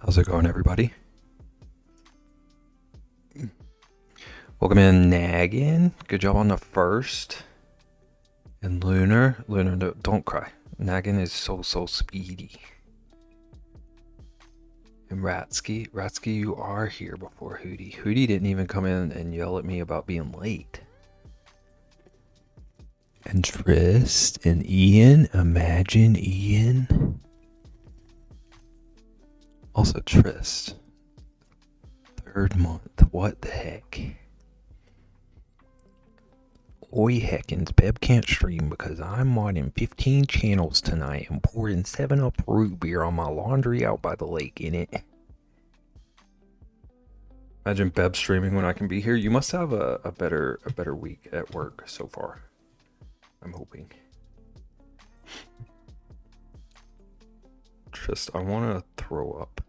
How's it going, everybody? Welcome in, Naggin. Good job on the first. And Lunar. Lunar, no, don't cry. Naggin is so speedy. And Ratsky. Ratsky, you are here before Hootie. Hootie didn't even come in and yell at me about being late. And Trist and Ian. Imagine Ian. Also Trist. Third month. What the heck? Oi heckins, Beb can't stream because I'm modding 15 channels tonight and pouring 7-Up root beer on my laundry out by the lake in it. Imagine Beb streaming when I can be here. You must have a better week at work so far. I'm hoping. Just, I want to throw up.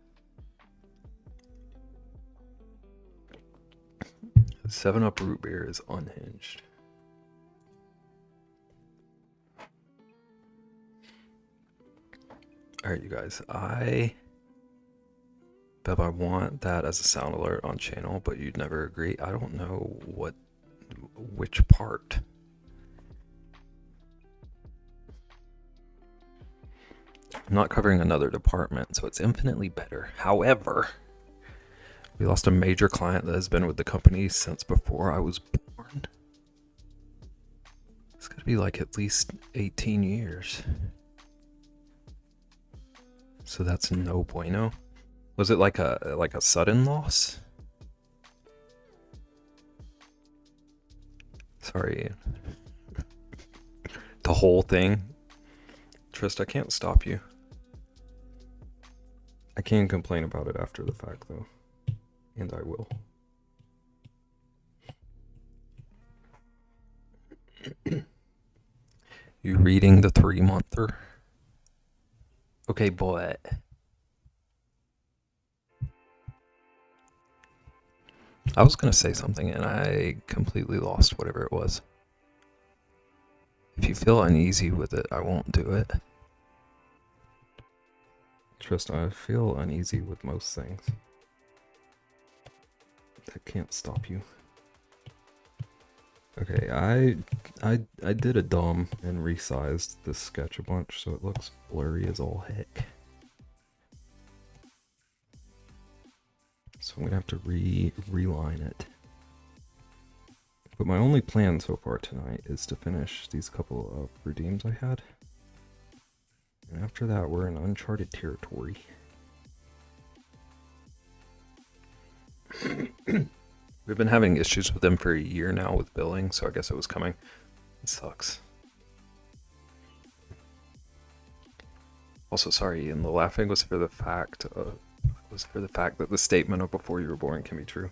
7-Up root beer is unhinged. Alright, you guys. Beb, I want that as a sound alert on channel, but you'd never agree. I don't know which part. I'm not covering another department, so it's infinitely better. However, we lost a major client that has been with the company since before I was born. It's gotta be like at least 18 years. So that's no bueno. Was it like a sudden loss? Sorry. The whole thing? Trist, I can't stop you. I can complain about it after the fact, though. And I will. You reading the 3-monther? Okay, but I was gonna say something and I completely lost whatever it was. If you feel uneasy with it, I won't do it. Trust, I feel uneasy with most things. That can't stop you. Okay, I did a dumb and resized this sketch a bunch so it looks blurry as all heck. So I'm gonna have to reline it. But my only plan so far tonight is to finish these couple of redeems I had. And after that, we're in uncharted territory. We've been having issues with them for a year now with billing, so I guess it was coming. It sucks. Also, sorry, and the laughing was for the fact that the statement of before you were born can be true.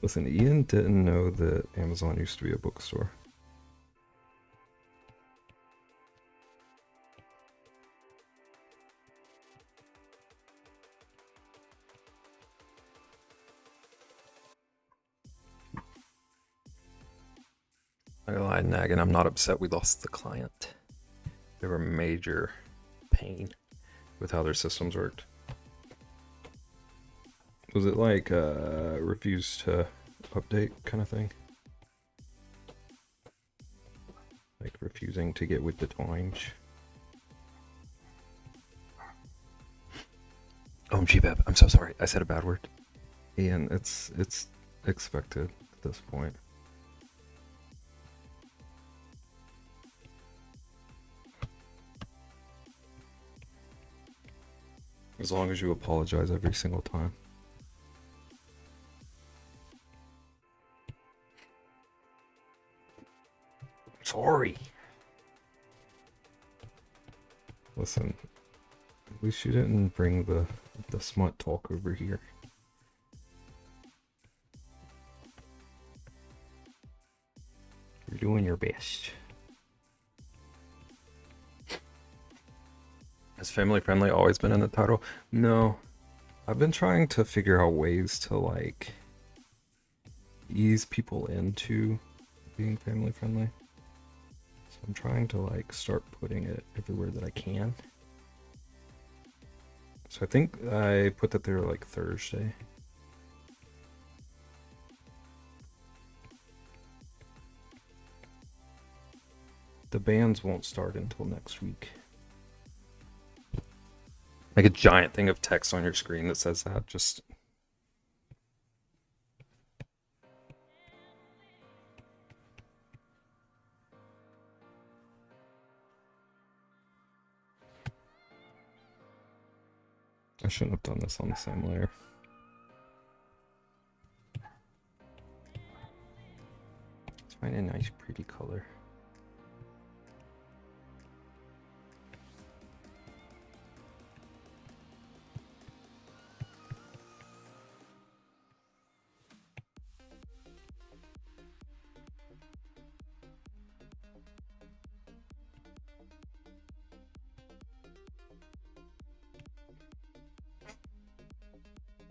Listen, Ian didn't know that Amazon used to be a bookstore. I lied, nagging. I'm not upset we lost the client. They were major pain with how their systems worked. Was it like refuse to update kind of thing? Like refusing to get with the times? OMG, Beb, I'm so sorry. I said a bad word. Ian, it's expected at this point. As long as you apologize every single time. Sorry. Listen, at least you didn't bring the smut talk over here. You're doing your best. Has family friendly always been in the title? No. I've been trying to figure out ways to like ease people into being family friendly. So I'm trying to like start putting it everywhere that I can. So I think I put that there like Thursday. The bands won't start until next week. Like a giant thing of text on your screen that says that. Just I shouldn't have done this on the same layer. Let's find a nice pretty color.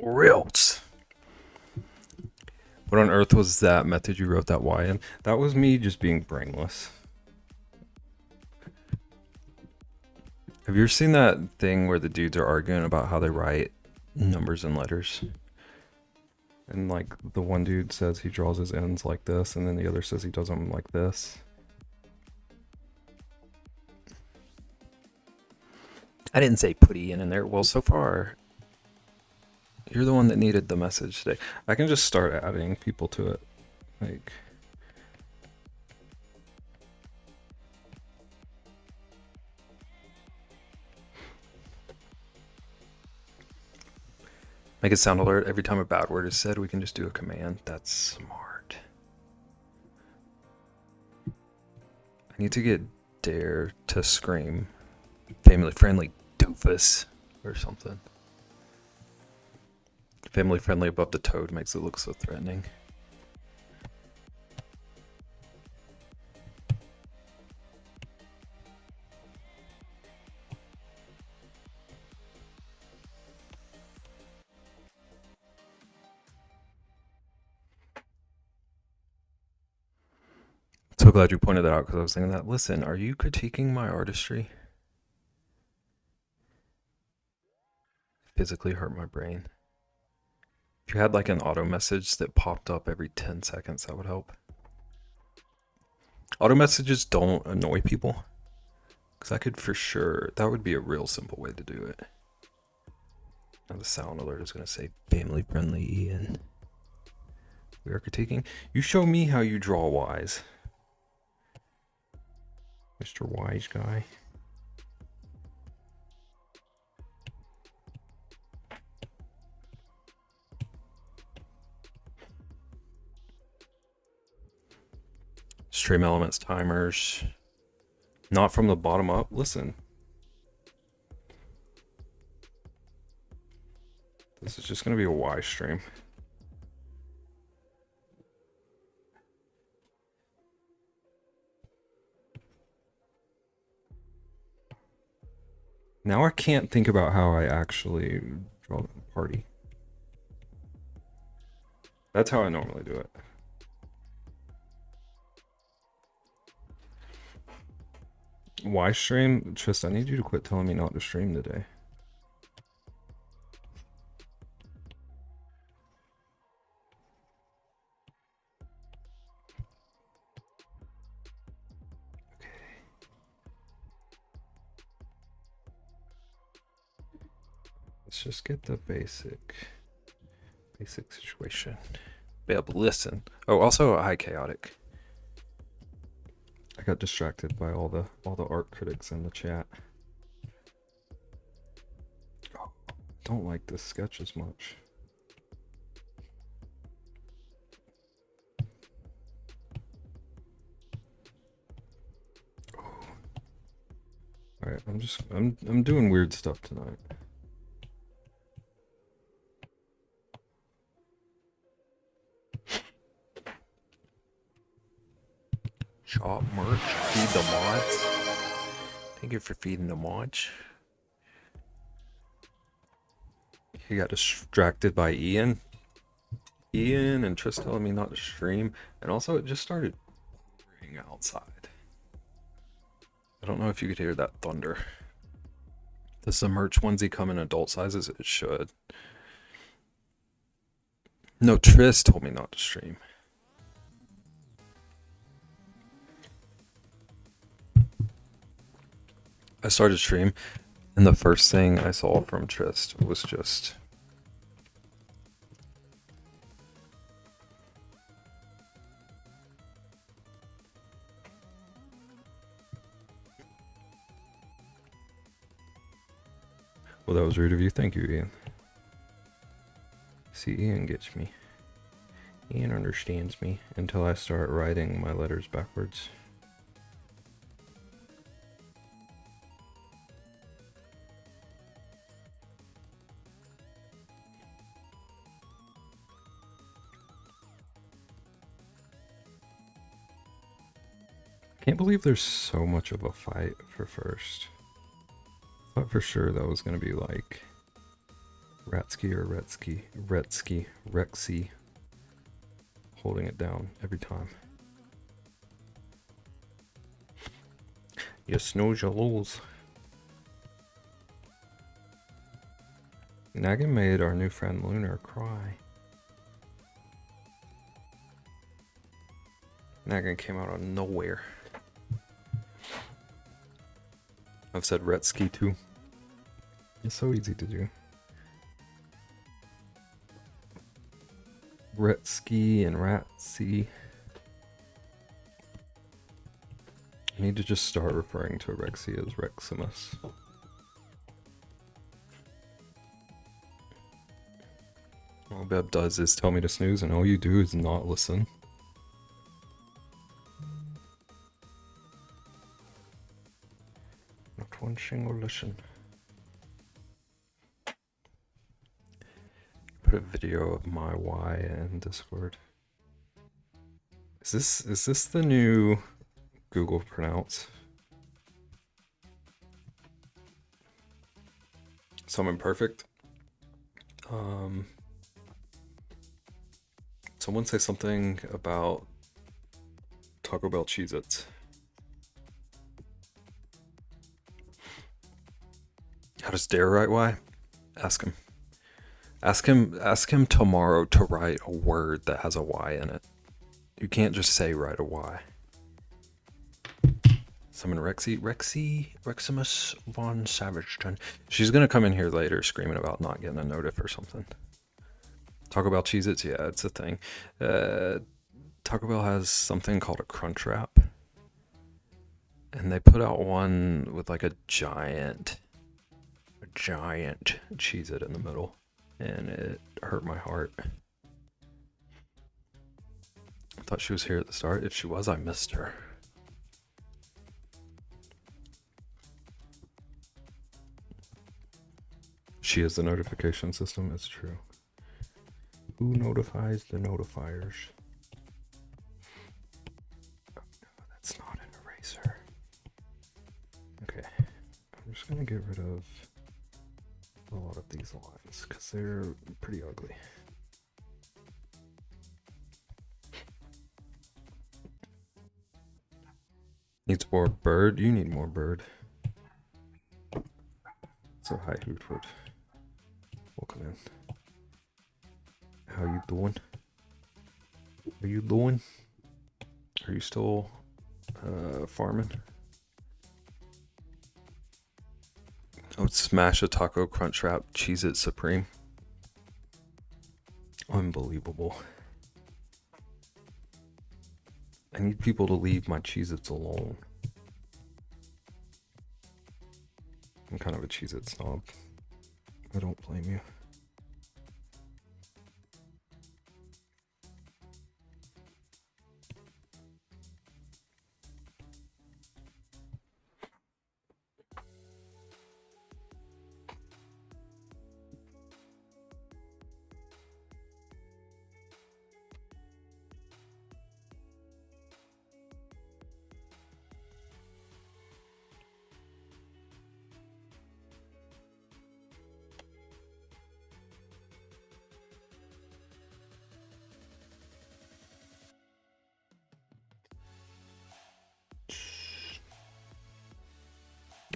Rilts. What on earth was that method you wrote that Y in? That was me just being brainless. Have you ever seen that thing where the dudes are arguing about how they write numbers and letters? And like the one dude says he draws his ends like this, and then the other says he does them like this. I didn't say put Ian in there. Well, so far, you're the one that needed the message today. I can just start adding people to it. Like, make a sound alert every time a bad word is said. We can just do a command. That's smart. I need to get Dare to scream family friendly doofus or something. Family friendly above the toad makes it look so threatening. So glad you pointed that out, because I was thinking that. Listen, are you critiquing my artistry? Physically hurt my brain. If you had like an auto message that popped up every 10 seconds, that would help. Auto messages don't annoy people, because I could for sure, that would be a real simple way to do it. Now the sound alert is going to say family friendly Ian. We are critiquing. You show me how you draw wise, Mr. Wise Guy. Stream elements timers. Not from the bottom up. Listen. This is just going to be a Y stream. Now I can't think about how I actually draw the party. That's how I normally do it. Why stream? Tristan, I need you to quit telling me not to stream today. Okay. Let's just get the basic situation. Be able to listen. Oh, also a high chaotic. I got distracted by all the art critics in the chat. Oh, don't like this sketch as much. Oh. All right, I'm doing weird stuff tonight. Shop merch, feed the mods. Thank you for feeding the mods. He got distracted by Ian and Trish telling me not to stream, and also it just started pouring outside. I don't know if you could hear that thunder. Does the merch onesie come in adult sizes? It should. No, Tris told me not to stream. I started stream, and the first thing I saw from Trist was just... Well, that was rude of you. Thank you, Ian. See, Ian gets me. Ian understands me until I start writing my letters backwards. Can't believe there's so much of a fight for first. Thought for sure that was gonna be like Rexy holding it down every time. You snooze, you lose. Naggin made our new friend Lunar cry. Naggin came out of nowhere. I've said Retsky too. It's so easy to do. Retsky and Ratsy. I need to just start referring to Rexy as Reximus. All Beb does is tell me to snooze, and all you do is not listen. Not one single listen. Put a video of my Y in Discord. Is this the new Google pronounce? Someone perfect? Someone say something about Taco Bell Cheez-Its. How does Dare write Y? Ask him. Ask him tomorrow to write a word that has a Y in it. You can't just say write a Y. Summon Reximus von Savageton. She's gonna come in here later screaming about not getting a notif or something. Taco Bell Cheez-Its, yeah, it's a thing. Taco Bell has something called a Crunch Wrap. And they put out one with like a giant Cheez-It in the middle. And it hurt my heart. I thought she was here at the start. If she was, I missed her. She is the notification system, it's true. Who notifies the notifiers? Oh, no, that's not an eraser. Okay, I'm just gonna get rid of a lot of these lines because they're pretty ugly. Needs more bird? You need more bird. So hi Hootwood. Welcome in. How you doing? Are you doing? Are you still farming? I would smash a Taco Crunch Wrap Cheez-It Supreme. Unbelievable. I need people to leave my Cheez-Its alone. I'm kind of a Cheez-It snob. I don't blame you.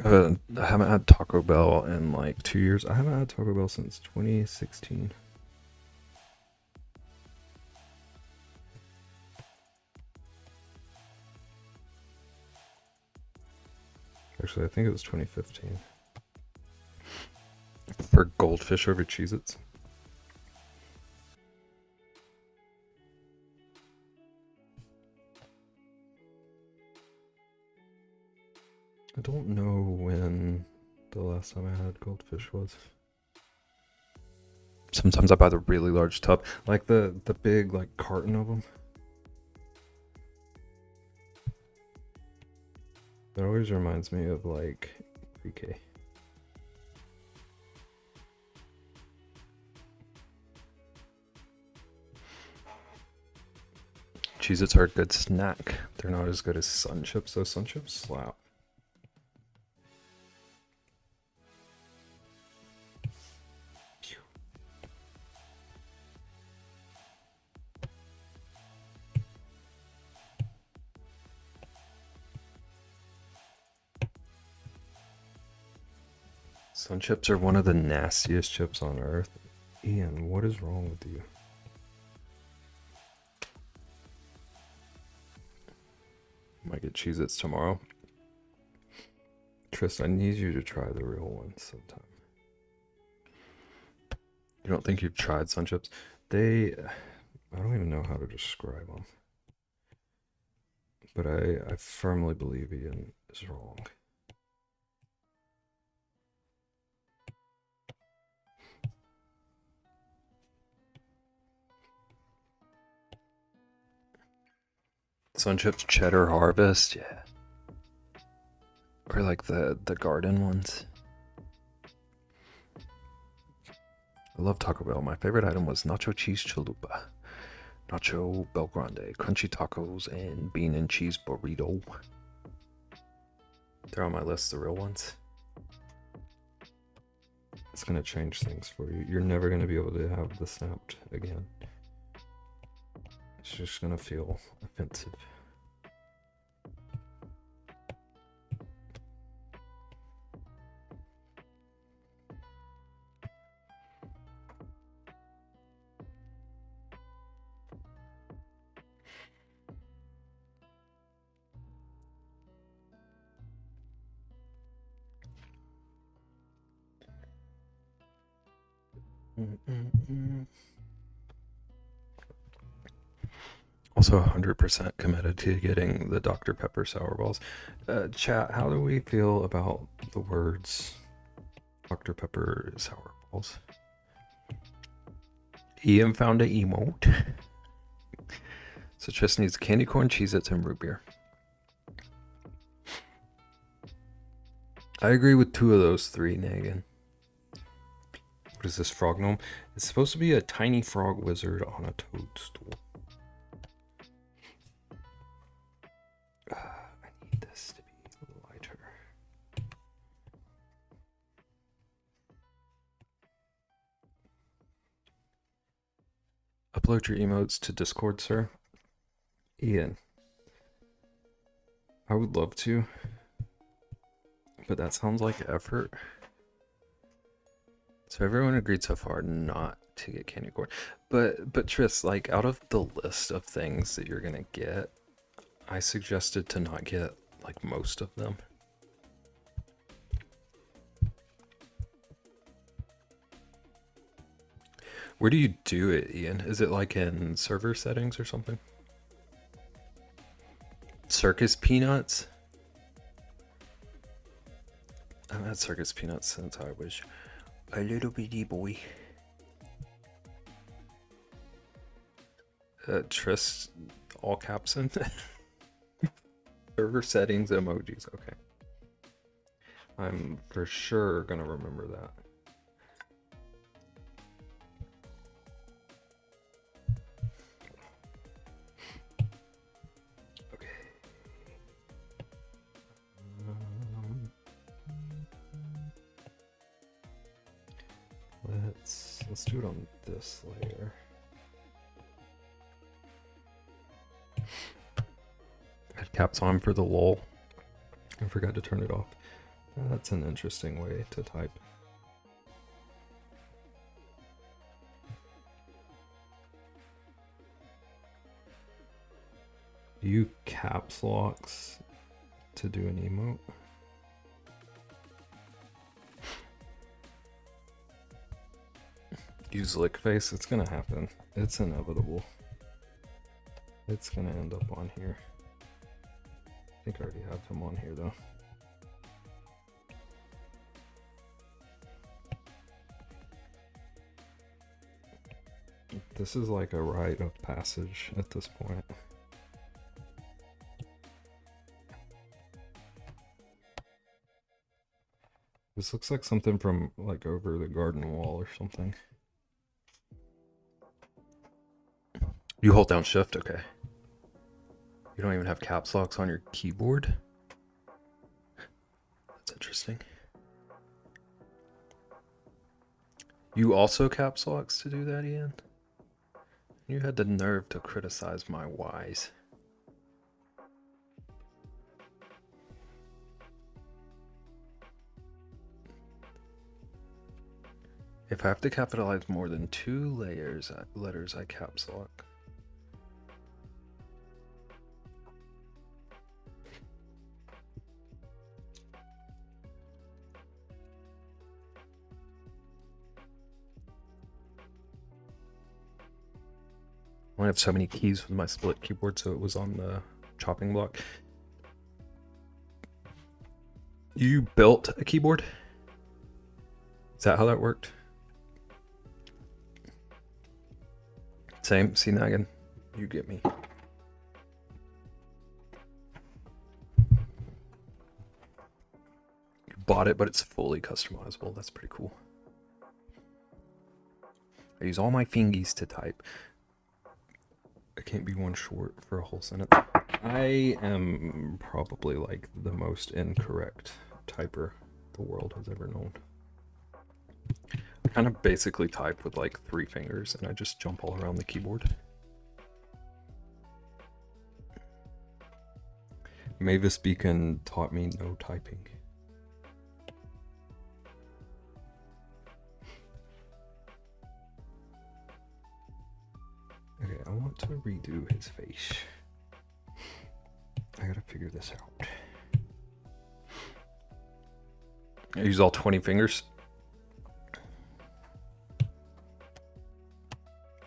I haven't had Taco Bell in like 2 years. I haven't had Taco Bell since 2016. Actually, I think it was 2015. For goldfish over Cheez-Its. I don't know when the last time I had goldfish was. Sometimes I buy the really large tub, like the big like carton of them. That always reminds me of like pre-K. Cheez-Its are a good snack. They're not as good as Sun Chips, though. Sun Chips slap. Sun Chips are one of the nastiest chips on earth. Ian, what is wrong with you? Might get Cheez-Its tomorrow. Tristan, I need you to try the real ones sometime. You don't think you've tried Sun Chips? I don't even know how to describe them. But I firmly believe Ian is wrong. Sun Chips Cheddar Harvest, yeah. Or like the garden ones. I love Taco Bell. My favorite item was nacho cheese chalupa, nacho Bel Grande, crunchy tacos, and bean and cheese burrito. They're on my list, the real ones. It's gonna change things for you. You're never gonna be able to have the snapped again. It's just gonna feel offensive. Also 100% committed to getting the Dr. Pepper sour balls. Chat, how do we feel about the words Dr. Pepper sour balls? Ian found an emote. So Tristan needs candy corn, Cheez-Its, and root beer. I agree with 2 of those 3, Negan. What is this, frog gnome? It's supposed to be a tiny frog wizard on a toadstool. I need this to be lighter. Upload your emotes to Discord, sir. Ian, I would love to, but that sounds like effort. So everyone agreed so far not to get candy corn. But Tris, like, out of the list of things that you're gonna get, I suggested to not get like most of them. Where do you do it, Ian? Is it like in server settings or something? Circus Peanuts? I haven't had Circus Peanuts since I was a little bitty boy. Tris, all caps in. Server settings, emojis, okay. I'm for sure gonna remember that. Okay. Let's do it on this layer. I had caps on for the lull. I forgot to turn it off. That's an interesting way to type. Do you caps locks to do an emote? Use lick face, it's gonna happen. It's inevitable. It's gonna end up on here. I think I already have him on here though. This is like a rite of passage at this point. This looks like something from like over the garden wall or something. You hold down shift, okay. You don't even have caps locks on your keyboard? That's interesting. You also caps locks to do that, Ian? You had the nerve to criticize my Ys. If I have to capitalize more than 2 letters, I caps lock. I only have so many keys with my split keyboard, so it was on the chopping block. You built a keyboard? Is that how that worked? Same, see Nagan, you get me. You bought it, but it's fully customizable. That's pretty cool. I use all my fingies to type. I can't be one short for a whole sentence. I am probably like the most incorrect typer the world has ever known. I kind of basically type with like 3 fingers and I just jump all around the keyboard. Mavis Beacon taught me no typing. Okay, I want to redo his face. I gotta figure this out. I use all 20 fingers.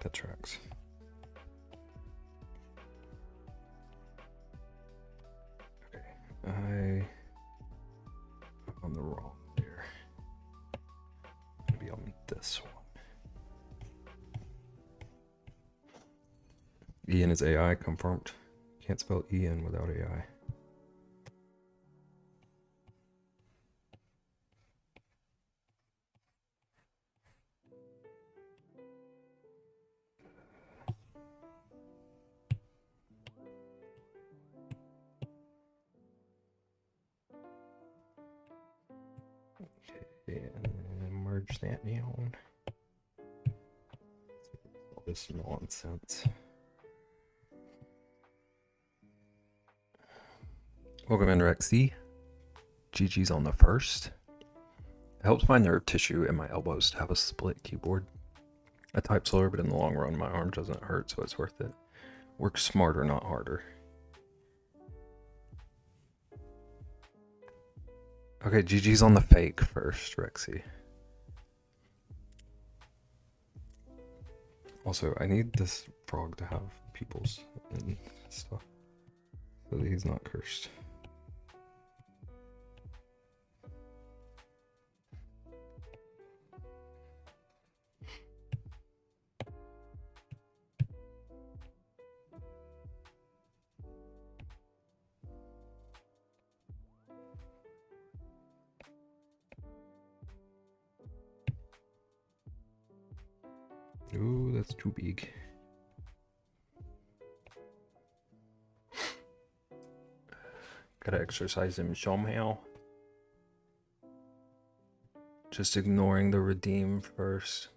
That tracks. Okay, I'm on the wrong there. Maybe on this one. Ian is AI confirmed. Can't spell Ian without AI. Okay, and then merge that down. All this nonsense. Welcome in, Rexy. GG's on the first. It helps my nerve tissue and my elbows to have a split keyboard. I type slower, but in the long run, my arm doesn't hurt, so it's worth it. Work smarter, not harder. Okay, GG's on the fake first, Rexy. Also, I need this frog to have pupils and stuff so that he's not cursed. Ooh, that's too big. Gotta exercise him somehow. Just ignoring the redeem first.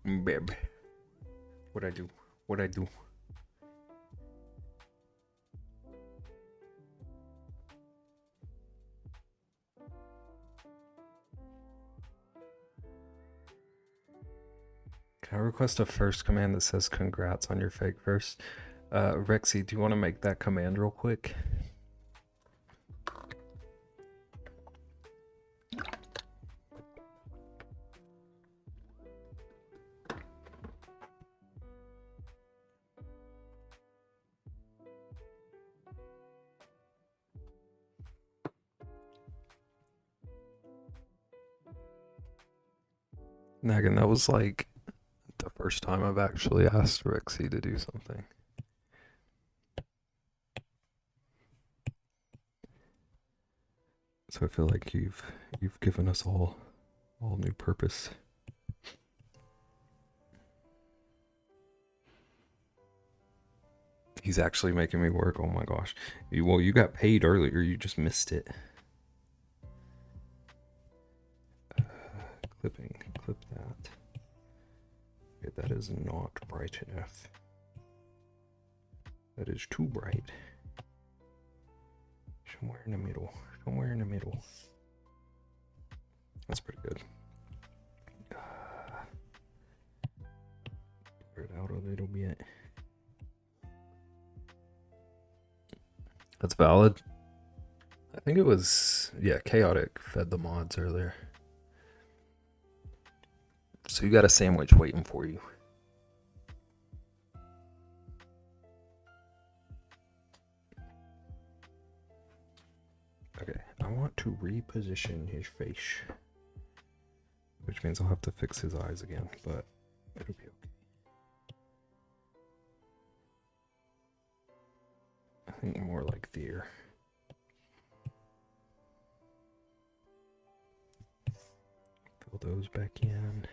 Babe. What'd I do? What'd I do? Can I request a first command that says congrats on your fake first? Rexy, do you want to make that command real quick? Nagan, that was like the first time I've actually asked Rexy to do something. So I feel like you've given us all new purpose. He's actually making me work. Oh my gosh. Well, you got paid earlier. You just missed it. Clipping. Clip that. Okay, that is not bright enough. That is too bright. Somewhere in the middle. Somewhere in the middle. That's pretty good. Blur it out a little bit. That's valid. I think it was, yeah, Chaotic fed the mods earlier. So you got a sandwich waiting for you. Okay, I want to reposition his face. Which means I'll have to fix his eyes again, but it'll be okay. I think more like the ear. Fill those back in.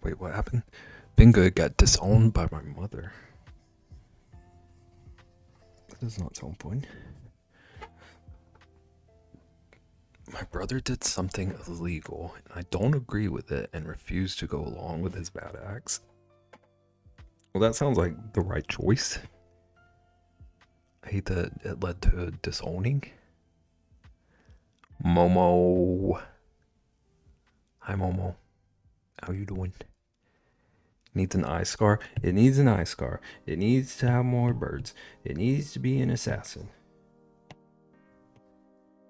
Wait, what happened? Bingo got disowned by my mother. That does not sound fun. My brother did something illegal, and I don't agree with it and refuse to go along with his bad acts. Well, that sounds like the right choice. I hate that it led to disowning. Momo. Hi, Momo. How you doing? Needs an eye scar? It needs an eye scar. It needs to have more birds. It needs to be an assassin.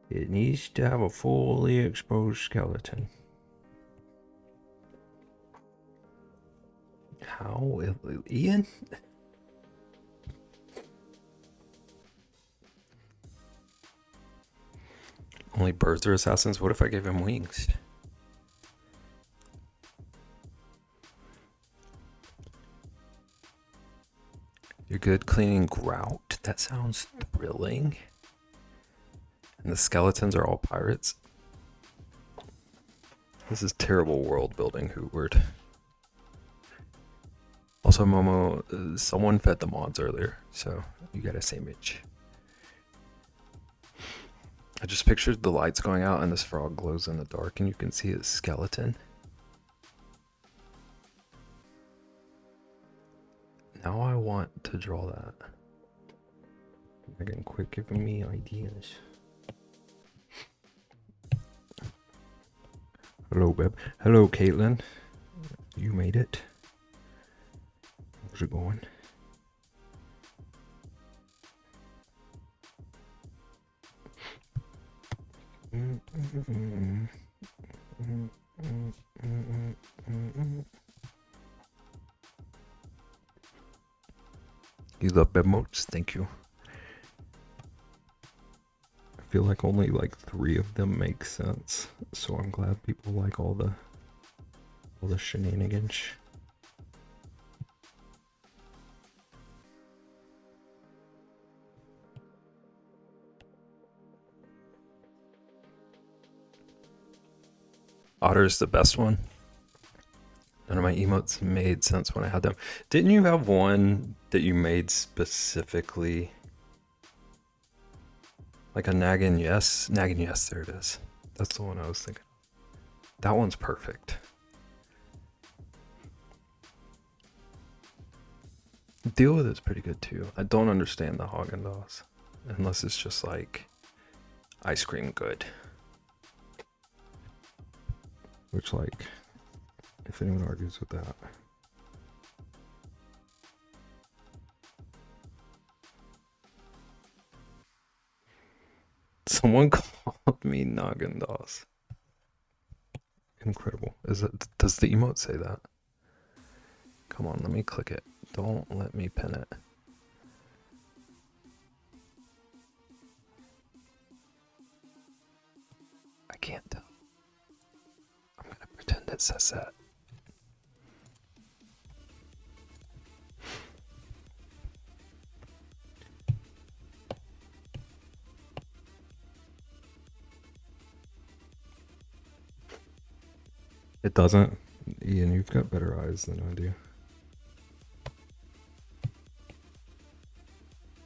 It needs to have a fully exposed skeleton. How? Ian? Only birds are assassins? What if I gave him wings? You're good cleaning grout? That sounds thrilling. And the skeletons are all pirates? This is terrible world building, Hootward. Also, Momo, someone fed the mods earlier, so you got a sandwich. I just pictured the lights going out and this frog glows in the dark and you can see his skeleton. Now I want to draw that. Megan, quit giving me ideas. Hello, Beb. Hello, Caitlin. You made it. How's it going? You love emotes? Thank you. I feel like only like 3 of them make sense, so I'm glad people like all the shenanigans. Otter's the best one. None of my emotes made sense when I had them. Didn't you have one that you made specifically? Like a nagging yes? Nagging yes, there it is. That's the one I was thinking. That one's perfect. Deal with it's pretty good too. I don't understand the Haagen-Dazs unless it's just like ice cream good. Which, like, if anyone argues with that. Someone called me Haagen-Dazs. Incredible. Does the emote say that? Come on, let me click it. Don't let me pin it. I can't tell. I'm gonna pretend it says that. It doesn't. Ian, you've got better eyes than I do.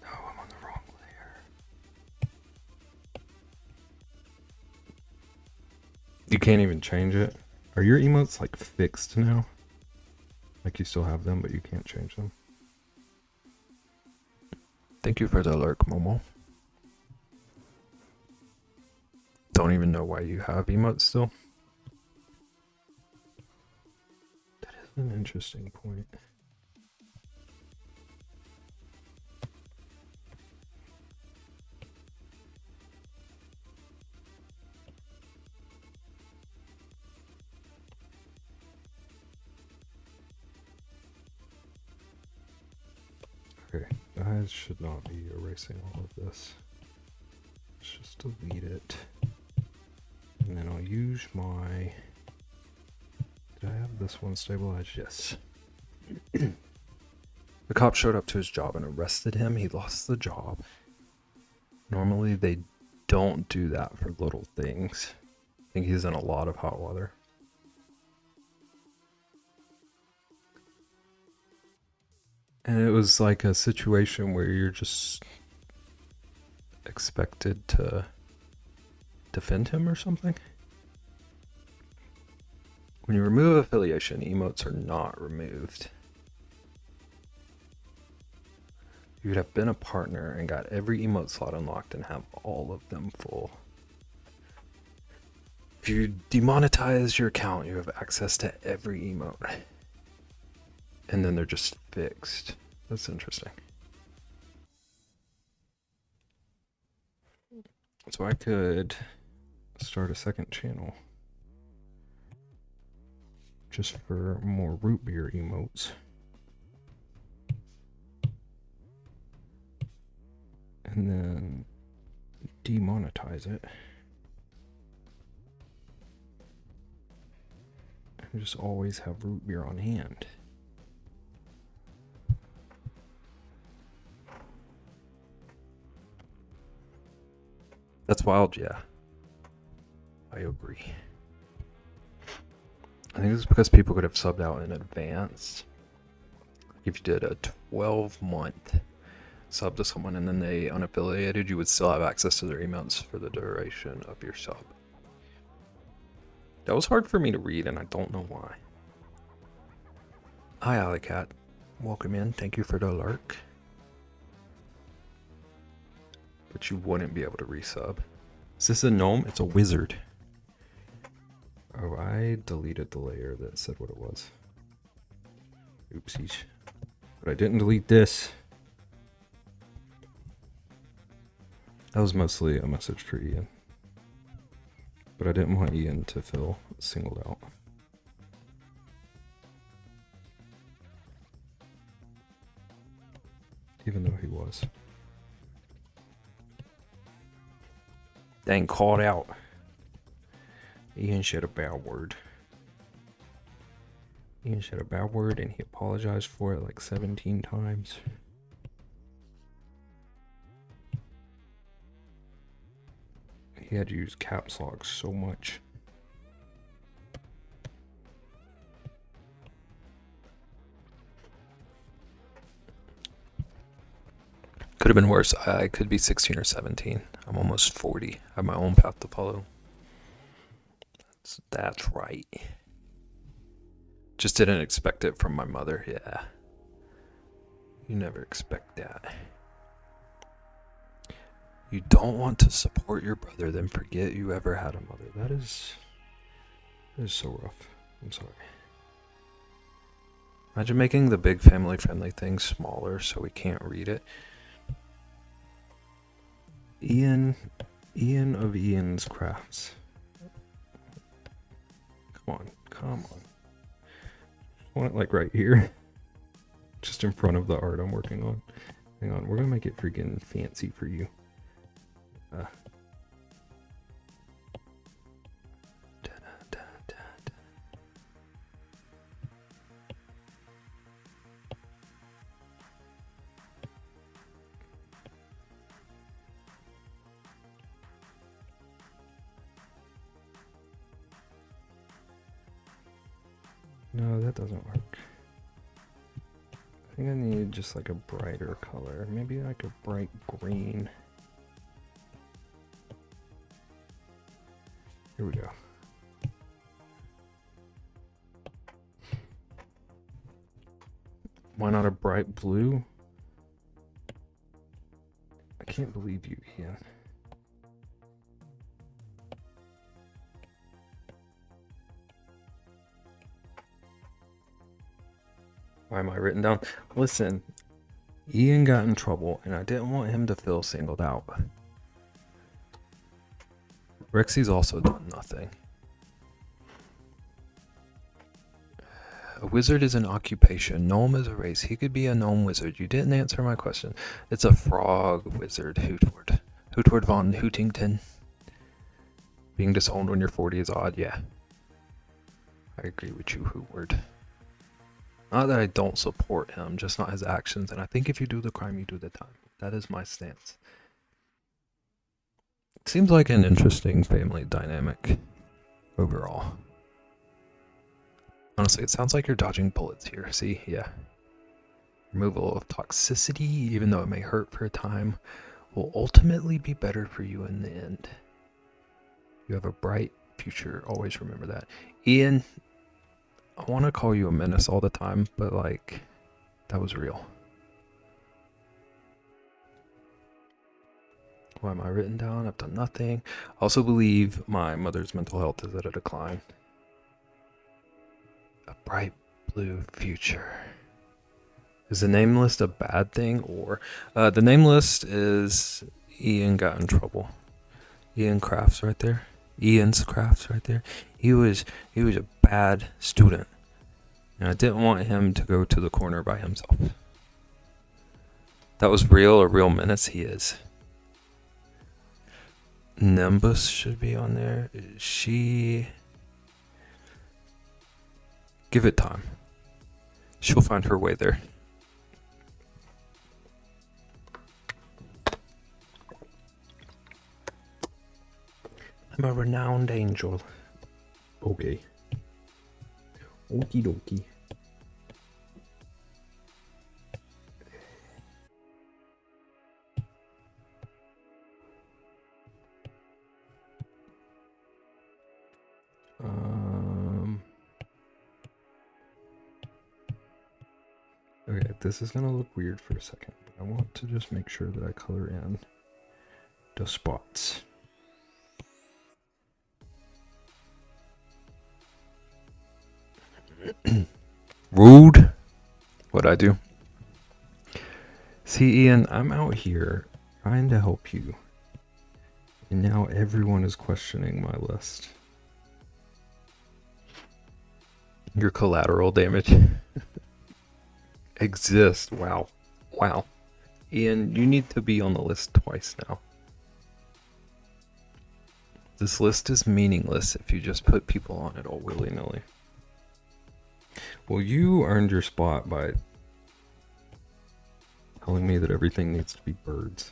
No, I'm on the wrong layer. You can't even change it. Are your emotes like fixed now? Like you still have them, but you can't change them? Thank you for the alert, Momo. Don't even know why you have emotes still. That is an interesting point. Okay, I should not be erasing all of this. Let's just delete it. And then I'll use my... Did I have this one stabilized? Yes. The cop showed up to his job and arrested him. He lost the job. Normally they don't do that for little things. I think he's in a lot of hot water. And it was like a situation where you're just expected to defend him or something. When you remove affiliation, emotes are not removed. You would have been a partner and got every emote slot unlocked and have all of them full. If you demonetize your account, you have access to every emote. And then they're just fixed. That's interesting. So I could start a second channel just for more root beer emotes. And then demonetize it. And just always have root beer on hand. That's wild, yeah. I agree. I think it's because people could have subbed out in advance. If you did a 12-month sub to someone and then they unaffiliated, you would still have access to their emails for the duration of your sub. That was hard for me to read and I don't know why. Hi, Alleycat. Welcome in. Thank you for the alert. But you wouldn't be able to resub. Is this a gnome? It's a wizard. Oh, I deleted the layer that said what it was. Oopsies. But I didn't delete this. That was mostly a message for Ian. But I didn't want Ian to feel singled out. Even though he was. Dang, called out. Ian said a bad word. Ian said a bad word and he apologized for it like 17 times. He had to use caps lock so much. Could have been worse. I could be 16 or 17. I'm almost 40. I have my own path to follow. That's right. Just didn't expect it from my mother. Yeah. You never expect that. You don't want to support your brother, then forget you ever had a mother. That is so rough. I'm sorry. Imagine making the big family-friendly thing smaller so we can't read it. Ian of Ian's Crafts. Come on. I want it like right here. Just in front of the art I'm working on. Hang on, we're gonna make it freaking fancy for you. No, that doesn't work. I think I need just like a brighter color. Maybe like a bright green. Here we go. Why not a bright blue? I can't believe you, Ian. Why am I written down? Listen, Ian got in trouble and I didn't want him to feel singled out. Rexy's also done nothing. A wizard is an occupation. Gnome is a race. He could be a gnome wizard. You didn't answer my question. It's a frog wizard, Hootward. Hootward von Hootington. Being disowned when you're 40 is odd, yeah. I agree with you, Hootward. Not that I don't support him, just not his actions. And I think if you do the crime, you do the time. That is my stance. It seems like an interesting family dynamic overall. Honestly, it sounds like you're dodging bullets here. See? Yeah. Removal of toxicity, even though it may hurt for a time, will ultimately be better for you in the end. You have a bright future. Always remember that. Ian, I want to call you a menace all the time, but like, that was real. Why am I written down? I've done nothing. I also believe my mother's mental health is at a decline. A bright blue future. Is the name list a bad thing, or the name list is Ian got in trouble. Ian Crafts right there. Ian's Crafts right there. He was a bad student, and I didn't want him to go to the corner by himself. That was real, a real menace. He is. Nimbus should be on there. She. Give it time. She'll find her way there. I'm a renowned angel. Okay. Okie dokie. Okay, this is gonna look weird for a second, but I want to just make sure that I color in the spots. Rude. What'd I do? See, Ian, I'm out here trying to help you, and now everyone is questioning my list. Your collateral damage exists. Wow. Ian, you need to be on the list twice now. This list is meaningless if you just put people on it all willy-nilly. Well, you earned your spot by telling me that everything needs to be birds.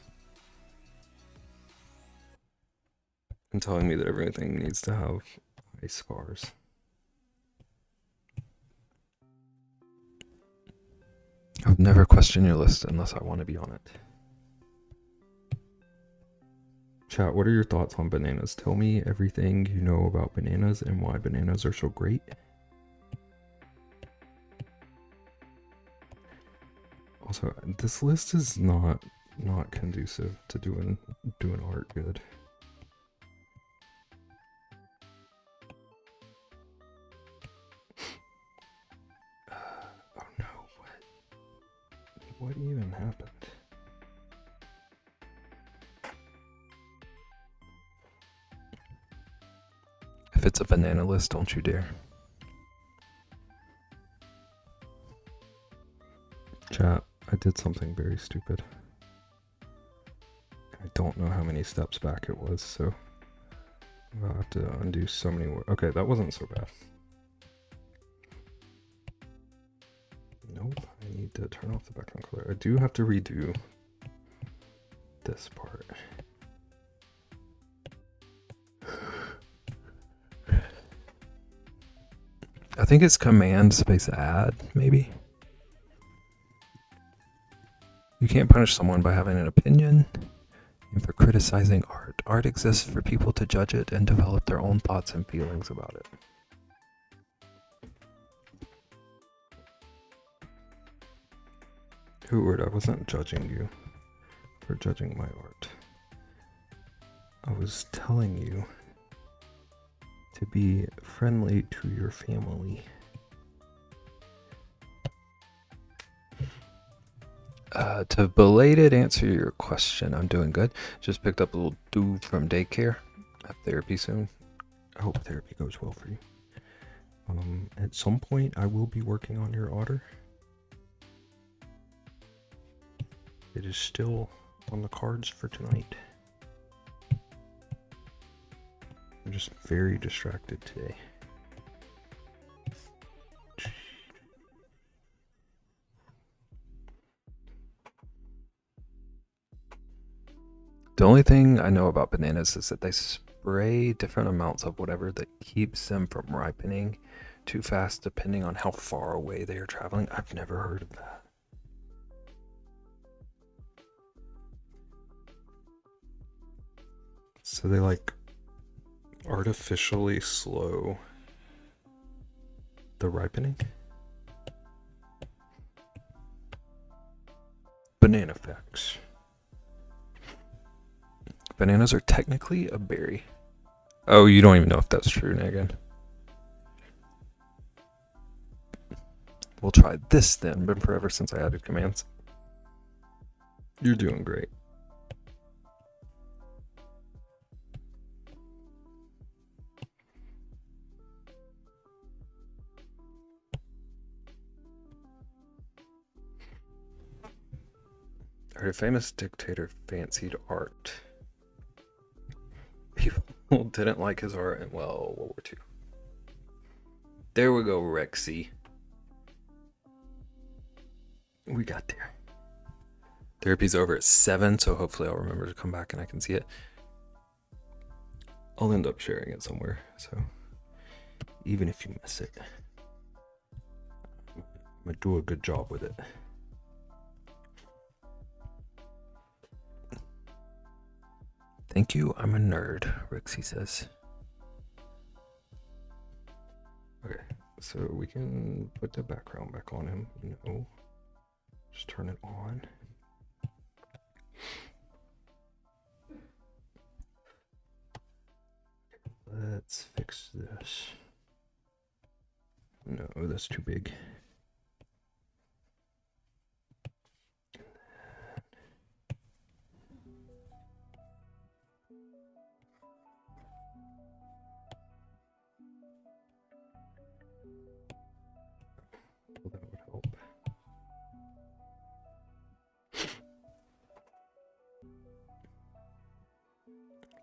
And telling me that everything needs to have ice scars. I would never question your list unless I want to be on it. Chat, what are your thoughts on bananas? Tell me everything you know about bananas and why bananas are so great. Also, This list is not conducive to doing art good. Oh no, what even happened? If it's a banana list, don't you dare. Chat, I did something very stupid. I don't know how many steps back it was, so I'll have to undo so many more. Okay, that wasn't so bad. Nope, I need to turn off the background color. I do have to redo this part. I think it's command space add, maybe. You can't punish someone by having an opinion and for criticizing art. Art exists for people to judge it and develop their own thoughts and feelings about it. Hooard, I wasn't judging you for judging my art. I was telling you to be friendly to your family. To belated answer your question, I'm doing good. Just picked up a little dude from daycare. Have therapy soon. I hope therapy goes well for you. At some point, I will be working on your otter. It is still on the cards for tonight. I'm just very distracted today. The only thing I know about bananas is that they spray different amounts of whatever that keeps them from ripening too fast depending on how far away they are traveling. I've never heard of that. So they like artificially slow the ripening? Banana facts. Bananas are technically a berry. Oh, you don't even know if that's true, Megan. We'll try this then. Been forever since I added commands. You're doing great. I heard a famous dictator fancied art. People didn't like his art in, well, World War II. There we go, Rexy. We got there. Therapy's over at 7, so hopefully I'll remember to come back and I can see it. I'll end up sharing it somewhere, so even if you miss it, I'm gonna do a good job with it. Thank you, I'm a nerd, Rixie says. Okay, so we can put the background back on him. No, just turn it on. Let's fix this. No, that's too big. Well, that would help.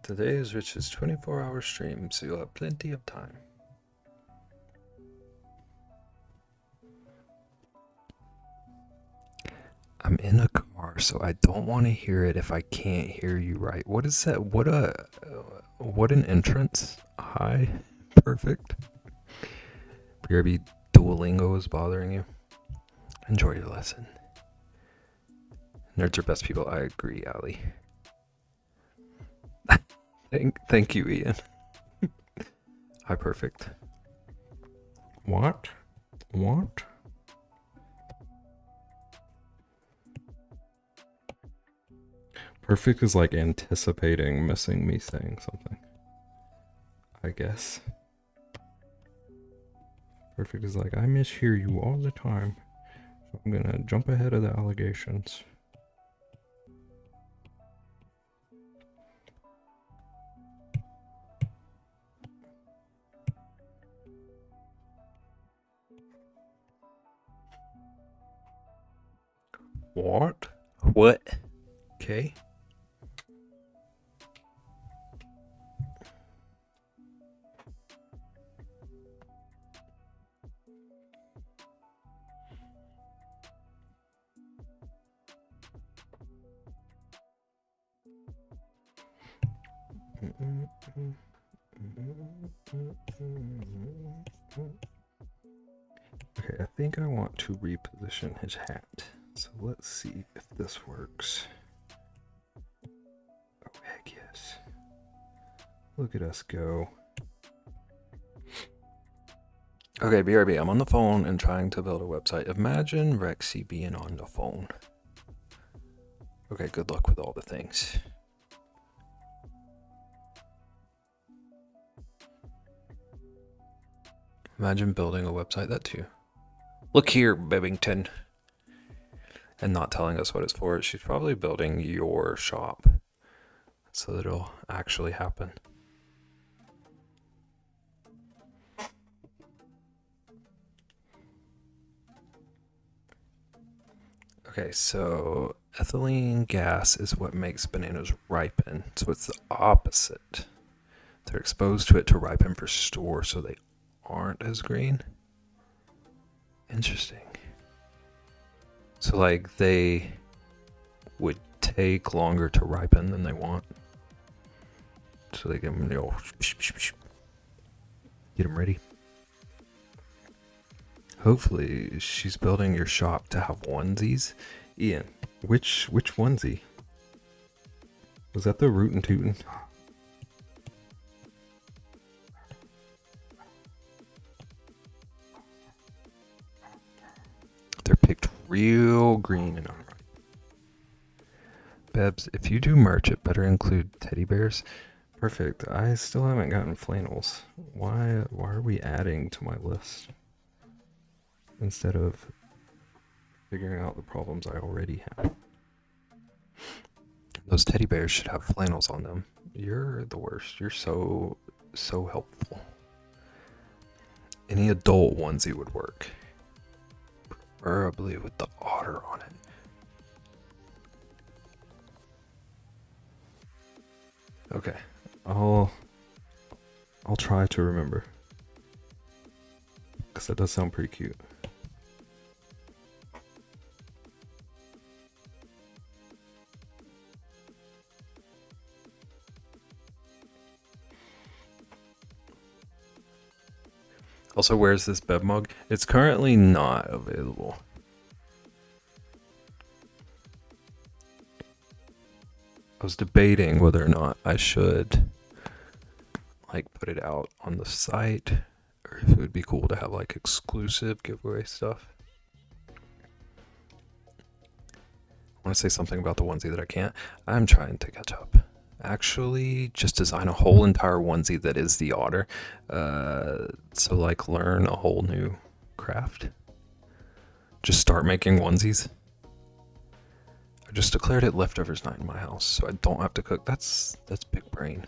Today is Rich's 24-hour stream, so you'll have plenty of time. I'm in a car, so I don't want to hear it if I can't hear you right. What is that? What an entrance. Hi. Perfect. BRB Duolingo is bothering you. Enjoy your lesson. Nerds are best people. I agree, Ali. Thank you, Ian. Hi, perfect. What? Perfect is like anticipating missing me saying something, I guess. Perfect is like, I mishear you all the time, so I'm gonna jump ahead of the allegations. What? What? Okay. Okay, I think I want to reposition his hat. So let's see if this works. Oh, heck yes. Look at us go. Okay, BRB, I'm on the phone and trying to build a website. Imagine Rexy being on the phone. Okay, good luck with all the things. Imagine building a website that too. Look here, Bevington. And not telling us what it's for. She's probably building your shop so that it'll actually happen. Okay, so ethylene gas is what makes bananas ripen. So it's the opposite. They're exposed to it to ripen for store, so they aren't as green. Interesting. So like they would take longer to ripen than they want. So they get them, get them ready. Hopefully she's building your shop to have onesies. Ian, which onesie? Was that the Rootin' Tootin'? They're picked real green and unripe. Bebs, if you do merch, it better include teddy bears. Perfect. I still haven't gotten flannels. Why are we adding to my list instead of figuring out the problems I already have? Those teddy bears should have flannels on them. You're the worst. You're so helpful. Any adult onesie would work. Preferably with the otter on it. Okay. I'll try to remember. Because that does sound pretty cute. Also, where's this Bev mug? It's currently not available. I was debating whether or not I should like put it out on the site or if it would be cool to have like exclusive giveaway stuff. I want to say something about the onesie that I can't. I'm trying to catch up. Actually, just design a whole entire onesie that is the otter. So like learn a whole new craft. Just start making onesies. I just declared it leftovers night in my house, so I don't have to cook. That's big brain.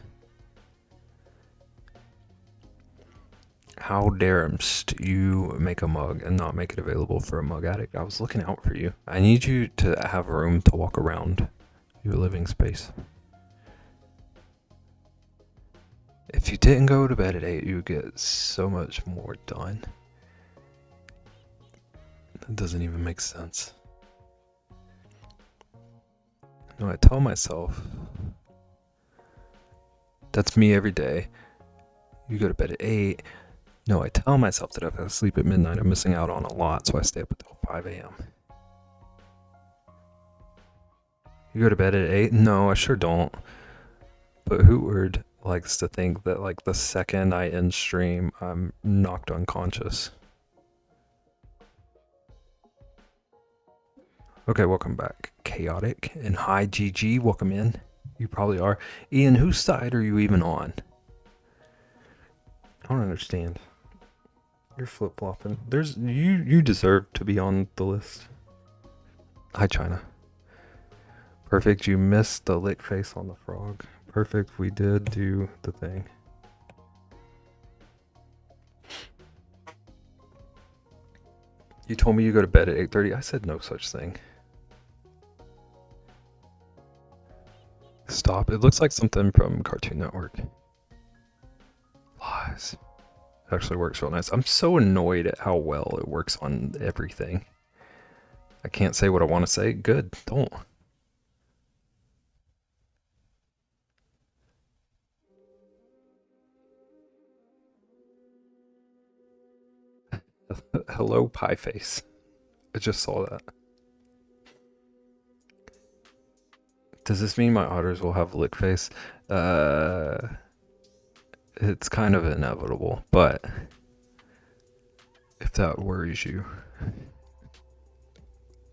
How daremst you make a mug and not make it available for a mug addict? I was looking out for you. I need you to have room to walk around your living space. If you didn't go to bed at 8, you would get so much more done. That doesn't even make sense. No, I tell myself, that's me every day. You go to bed at 8. No, I tell myself that if I sleep at midnight, I'm missing out on a lot, so I stay up until 5 a.m. You go to bed at 8? No, I sure don't. But Hootward likes to think that like the second I end stream, I'm knocked unconscious. Okay, welcome back. Chaotic and hi GG, welcome in. You probably are. Ian, whose side are you even on? I don't understand. You're flip-flopping. There's you deserve to be on the list. Hi China. Perfect, you missed the lick face on the frog. Perfect, we did do the thing. You told me you go to bed at 8:30. I said no such thing. Stop. It looks like something from Cartoon Network. Lies. It actually works real nice. I'm so annoyed at how well it works on everything. I can't say what I want to say. Good. Don't. Hello, pie face. I just saw that. Does this mean my otters will have lick face? It's kind of inevitable, but if that worries you,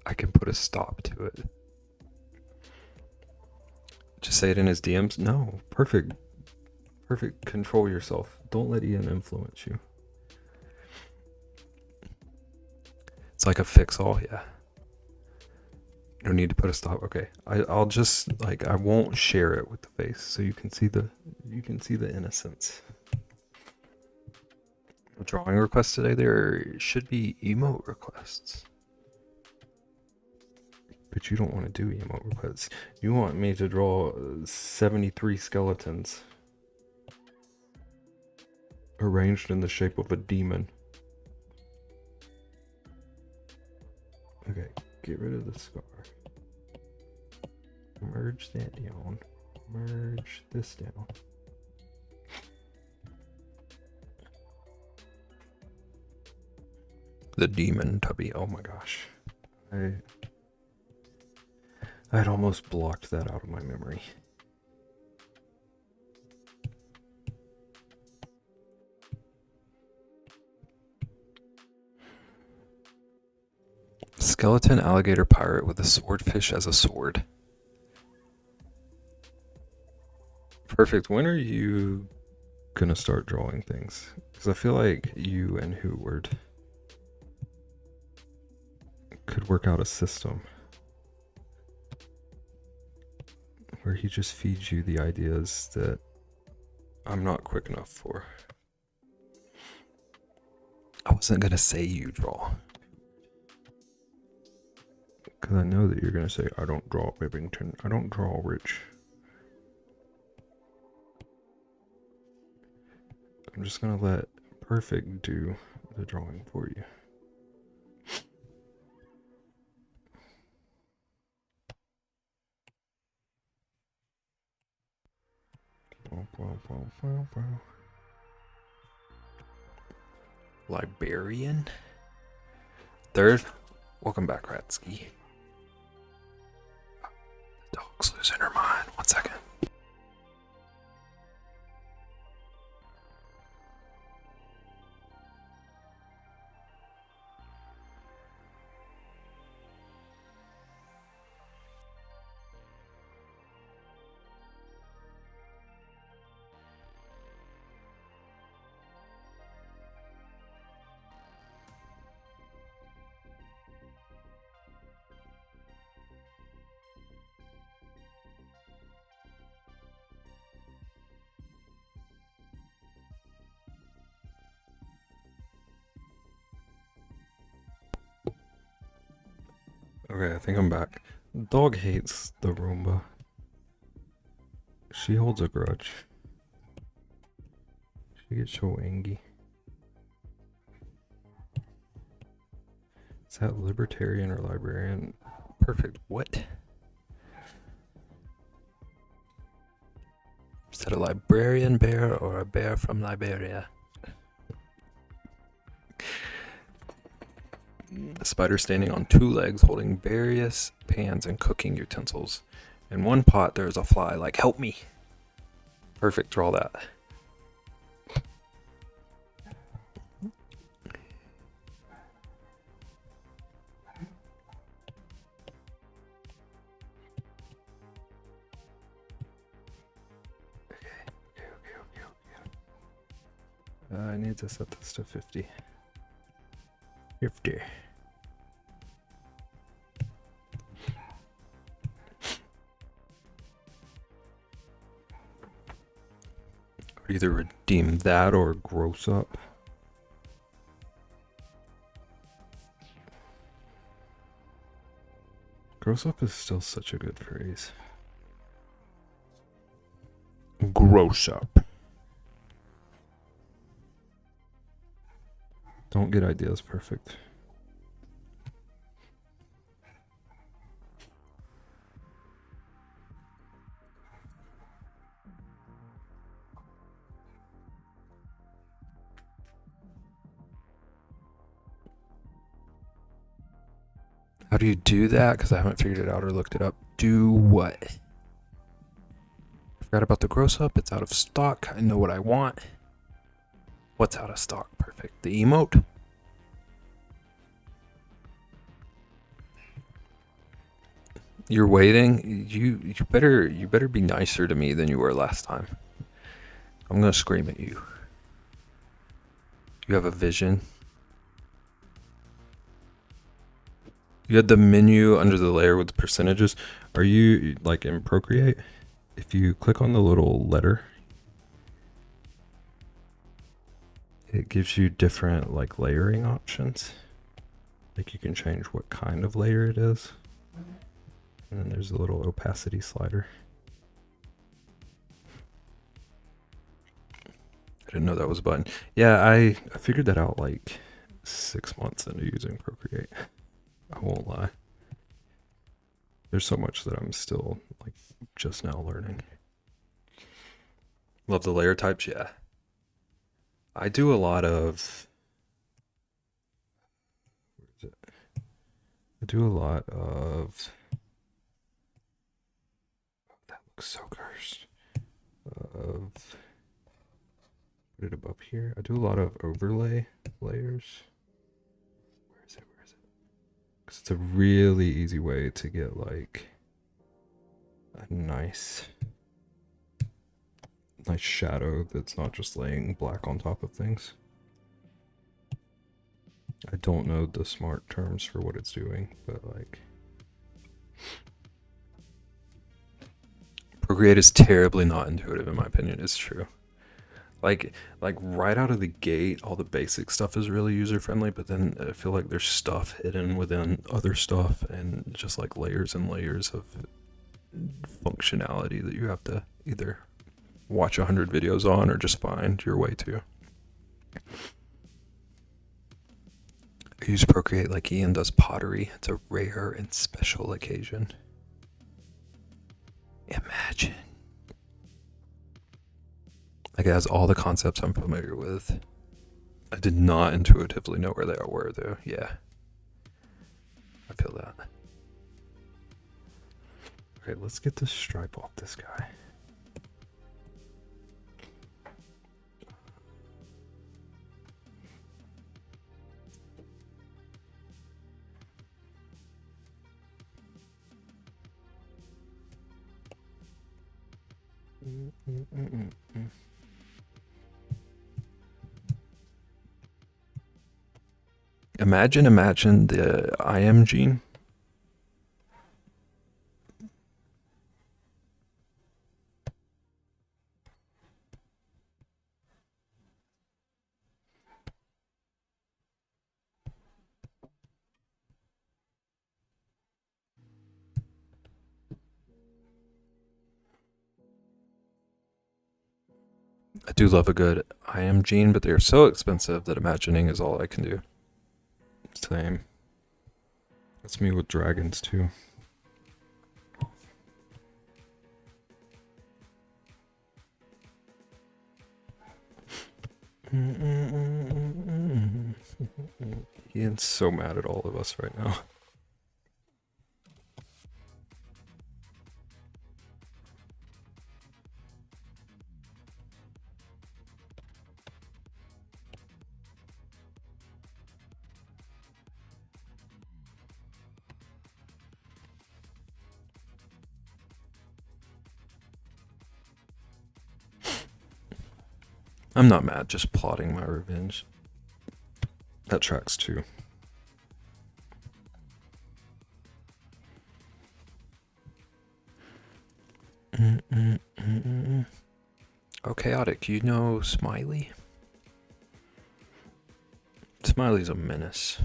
I can put a stop to it. Just say it in his DMs. No, perfect. Perfect. Control yourself. Don't let Ian influence you. It's like a fix-all, yeah. No need to put a stop. Okay, I'll just like I won't share it with the face, so you can see the innocence. A drawing request today. There should be emote requests, but you don't want to do emote requests. You want me to draw 73 skeletons arranged in the shape of a demon. Okay, get rid of the scar. Merge that down. Merge this down. The demon tubby. Oh my gosh. I had almost blocked that out of my memory. Skeleton alligator pirate with a swordfish as a sword. Perfect. When are you gonna start drawing things? Because I feel like you and Hootward could work out a system where he just feeds you the ideas that I'm not quick enough for. I wasn't gonna say you draw, because I know that you're gonna say I don't draw Bibington. I don't draw Rich. I'm just gonna let Perfect do the drawing for you. Librarian? Third? Welcome back, Ratsky. The dog's losing her mind. 1 second. Okay, I think I'm back. Dog hates the Roomba. She holds a grudge. She gets so angry. Is that libertarian or librarian? Perfect. What? Is that a librarian bear or a bear from Liberia? A spider standing on 2 legs holding various pans and cooking utensils. In one pot there is a fly. Like, help me. Perfect. Draw that. I need to set this to 50. 50. Either redeem that or gross up. Gross up is still such a good phrase. Gross up. Don't get ideas perfect. How do you do that? Because I haven't figured it out or looked it up. Do what? Forgot about the gross up. It's out of stock. I know what I want. What's out of stock? Perfect. The emote. You're waiting. You better be nicer to me than you were last time. I'm gonna scream at you. You have a vision. You had the menu under the layer with the percentages. Are you like in Procreate? If you click on the little letter, it gives you different like layering options. Like you can change what kind of layer it is. And then there's a little opacity slider. I didn't know that was a button. Yeah, I figured that out like 6 months into using Procreate. I won't lie. There's so much that I'm still like just now learning. Love the layer types, yeah. I do a lot of... Where is it? I do a lot of... Oh, that looks so cursed. Of... Put it above here. I do a lot of overlay layers. Where is it? Where is it? Because it's a really easy way to get like a nice shadow that's not just laying black on top of things. I don't know the smart terms for what it's doing, but like Procreate is terribly not intuitive in my opinion. It's true. Like right out of the gate, all the basic stuff is really user friendly, but then I feel like there's stuff hidden within other stuff and just like layers and layers of functionality that you have to either watch 100 videos on or just find your way to. I use Procreate like Ian does pottery. It's a rare and special occasion. Imagine. Like it has all the concepts I'm familiar with. I did not intuitively know where they were though. Yeah. I feel that. Okay, let's get this stripe off this guy. Imagine the I am gene. I do love a good I am gene, but they're so expensive that imagining is all I can do. Same. That's me with dragons too. Ian's so mad at all of us right now. I'm not mad, just plotting my revenge. That tracks too. Oh, Chaotic, you know Smiley? Smiley's a menace.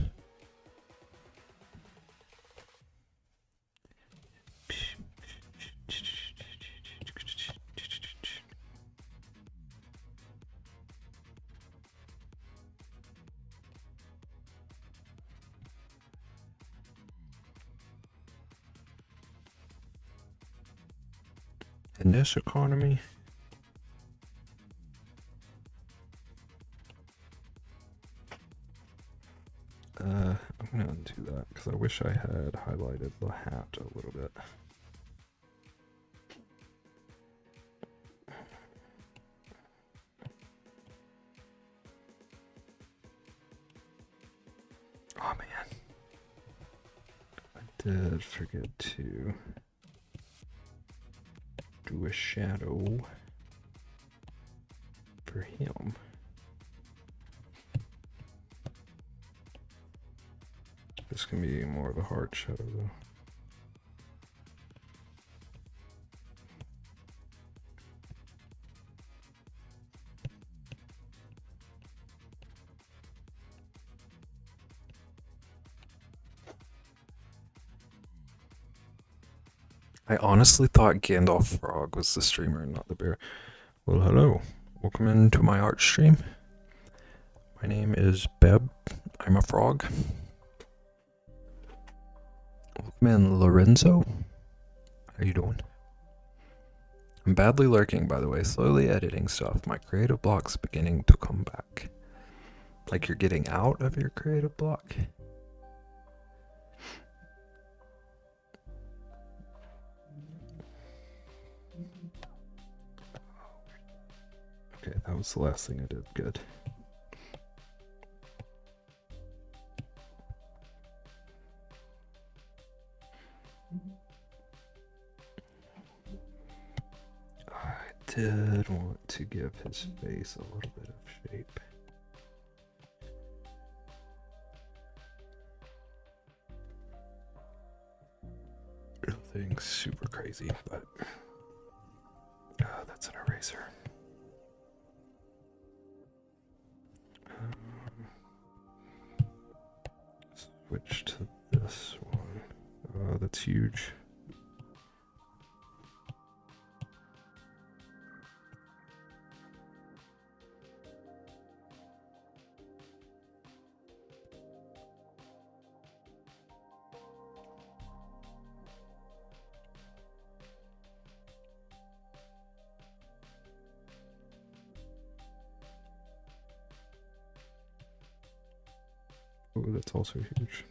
In this economy, I'm gonna undo that because I wish I had highlighted the hat a little bit. Oh man, I did forget to do a shadow for him. This can be more of a hard shadow though. I honestly thought Gandalf Frog was the streamer and not the bear. Well, hello. Welcome into my art stream. My name is Beb. I'm a frog. Welcome in, Lorenzo. How you doing? I'm badly lurking, by the way. Slowly editing stuff. My creative block's beginning to come back. Like you're getting out of your creative block? Okay, that was the last thing I did. Good. I did want to give his face a little bit of shape. Nothing super crazy, but that's an eraser. Switch to this one. That's huge. Oh, that's also huge.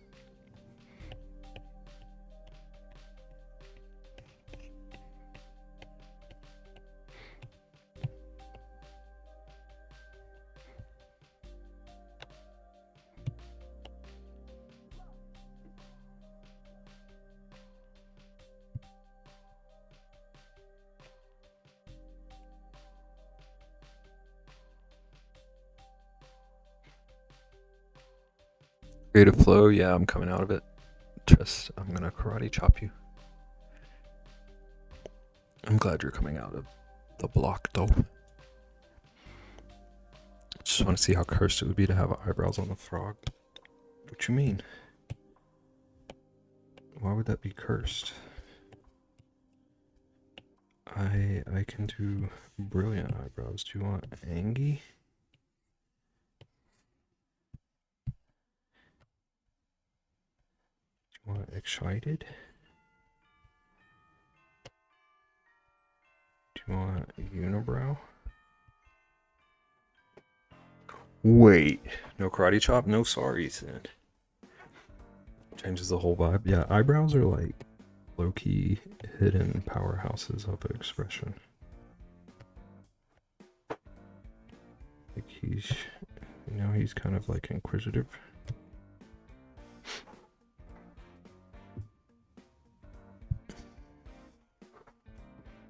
Creative flow, yeah, I'm coming out of it. Just, I'm gonna karate chop you. I'm glad you're coming out of the block, though. Just want to see how cursed it would be to have eyebrows on the frog. What you mean? Why would that be cursed? I can do brilliant eyebrows. Do you want Angie? Do you want excited? Do you want unibrow? Wait, no karate chop, no sorries then. Changes the whole vibe. Yeah, eyebrows are like low-key hidden powerhouses of expression. Like he's, you know, he's kind of like inquisitive.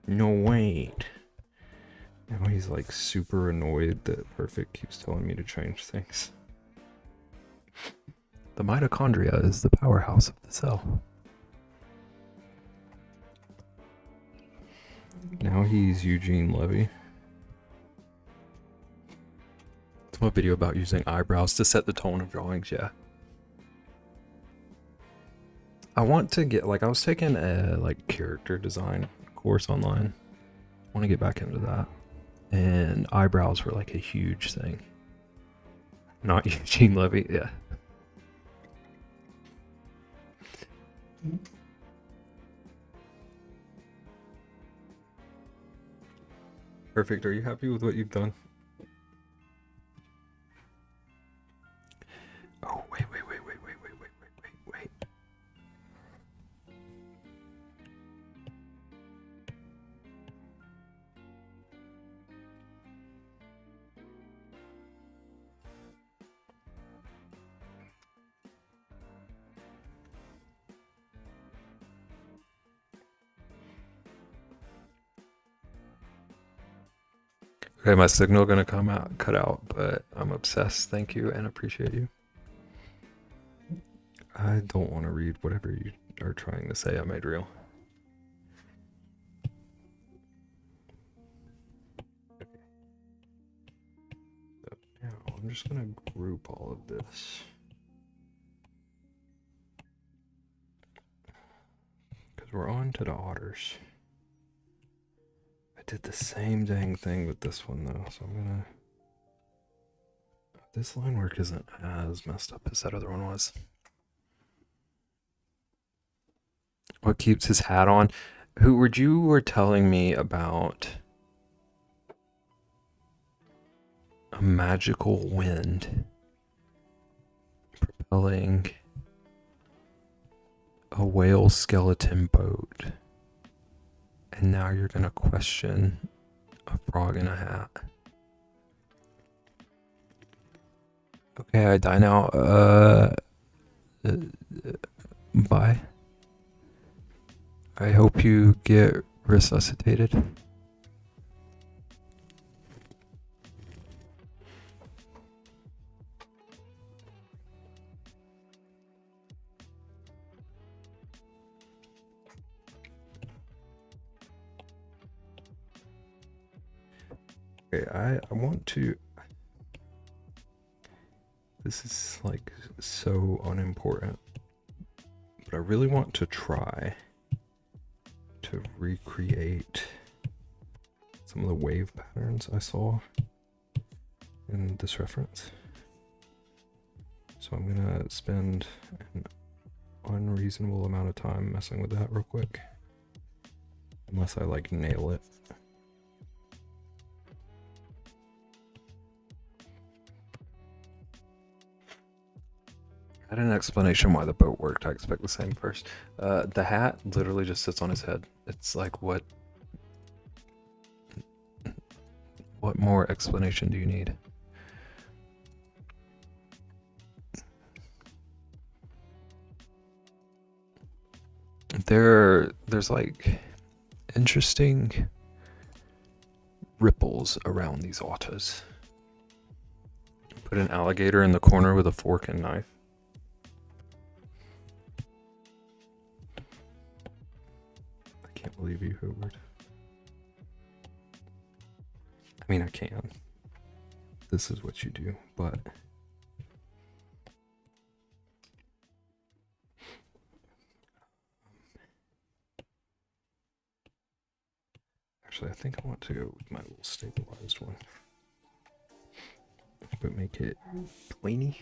No, wait. Now he's like super annoyed that Perfect keeps telling me to change things. The mitochondria is the powerhouse of the cell. Now he's Eugene Levy. It's a video about using eyebrows to set the tone of drawings, yeah. I want to get, like, I was taking a, like, character design course online. I want to get back into that. And eyebrows were, like, a huge thing. Not Eugene Levy, yeah. Perfect, are you happy with what you've done? Oh, wait. Okay, my signal gonna cut out, but I'm obsessed. Thank you and appreciate you. I don't want to read whatever you are trying to say I made real. Okay. So now I'm just gonna group all of this. Because we're on to the otters. I did the same dang thing with this one though, so I'm gonna... This line work isn't as messed up as that other one was. What keeps his hat on? You were telling me about a magical wind propelling a whale skeleton boat. And now you're gonna question a frog in a hat. Okay, I die now. Bye. I hope you get resuscitated. Okay, I want to... This is like so unimportant, but I really want to try to recreate some of the wave patterns I saw in this reference. So I'm gonna spend an unreasonable amount of time messing with that real quick. Unless I like nail it. I had an explanation why the boat worked. I expect the same first. The hat literally just sits on his head. It's like, what more explanation do you need? There's like interesting ripples around these otters. Put an alligator in the corner with a fork and knife. I can't believe you, Hubert. I mean, I can. This is what you do, but... Actually, I think I want to go with my little stabilized one. But make it tiny.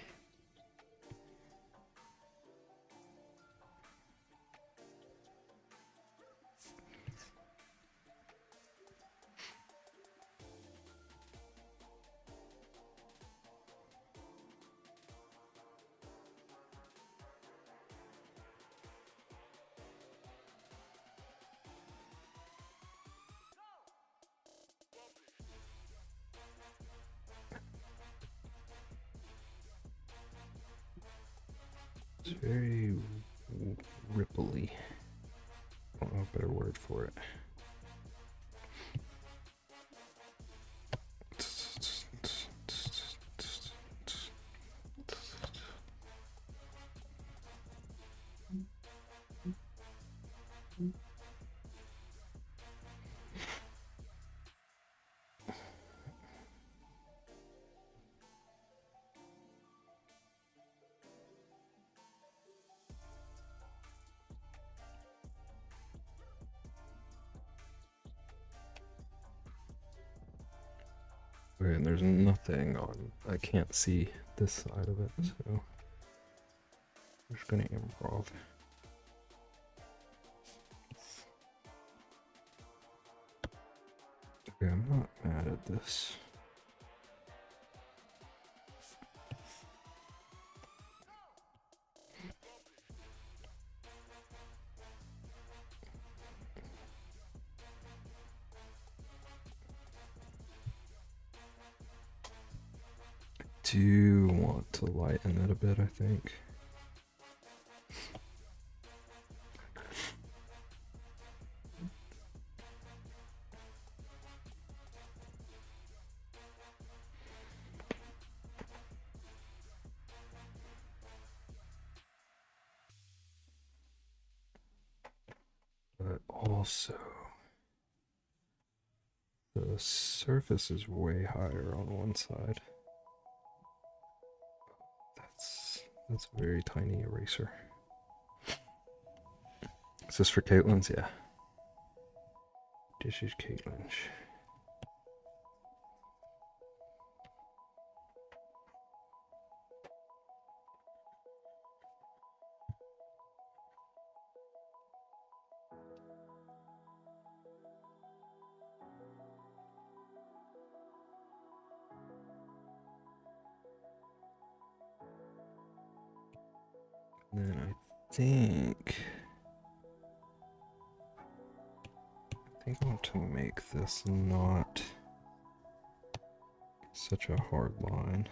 It's very ripply. I don't know a better word for it. Okay, and there's nothing on, I can't see this side of it, so I'm just gonna improv. Okay, I'm not mad at this. Do want to lighten it a bit, I think. But also, the surface is way higher on one side. That's a very tiny eraser. Is this for Caitlin's? Yeah. This is Caitlin's. And then I think I want to make this not such a hard line.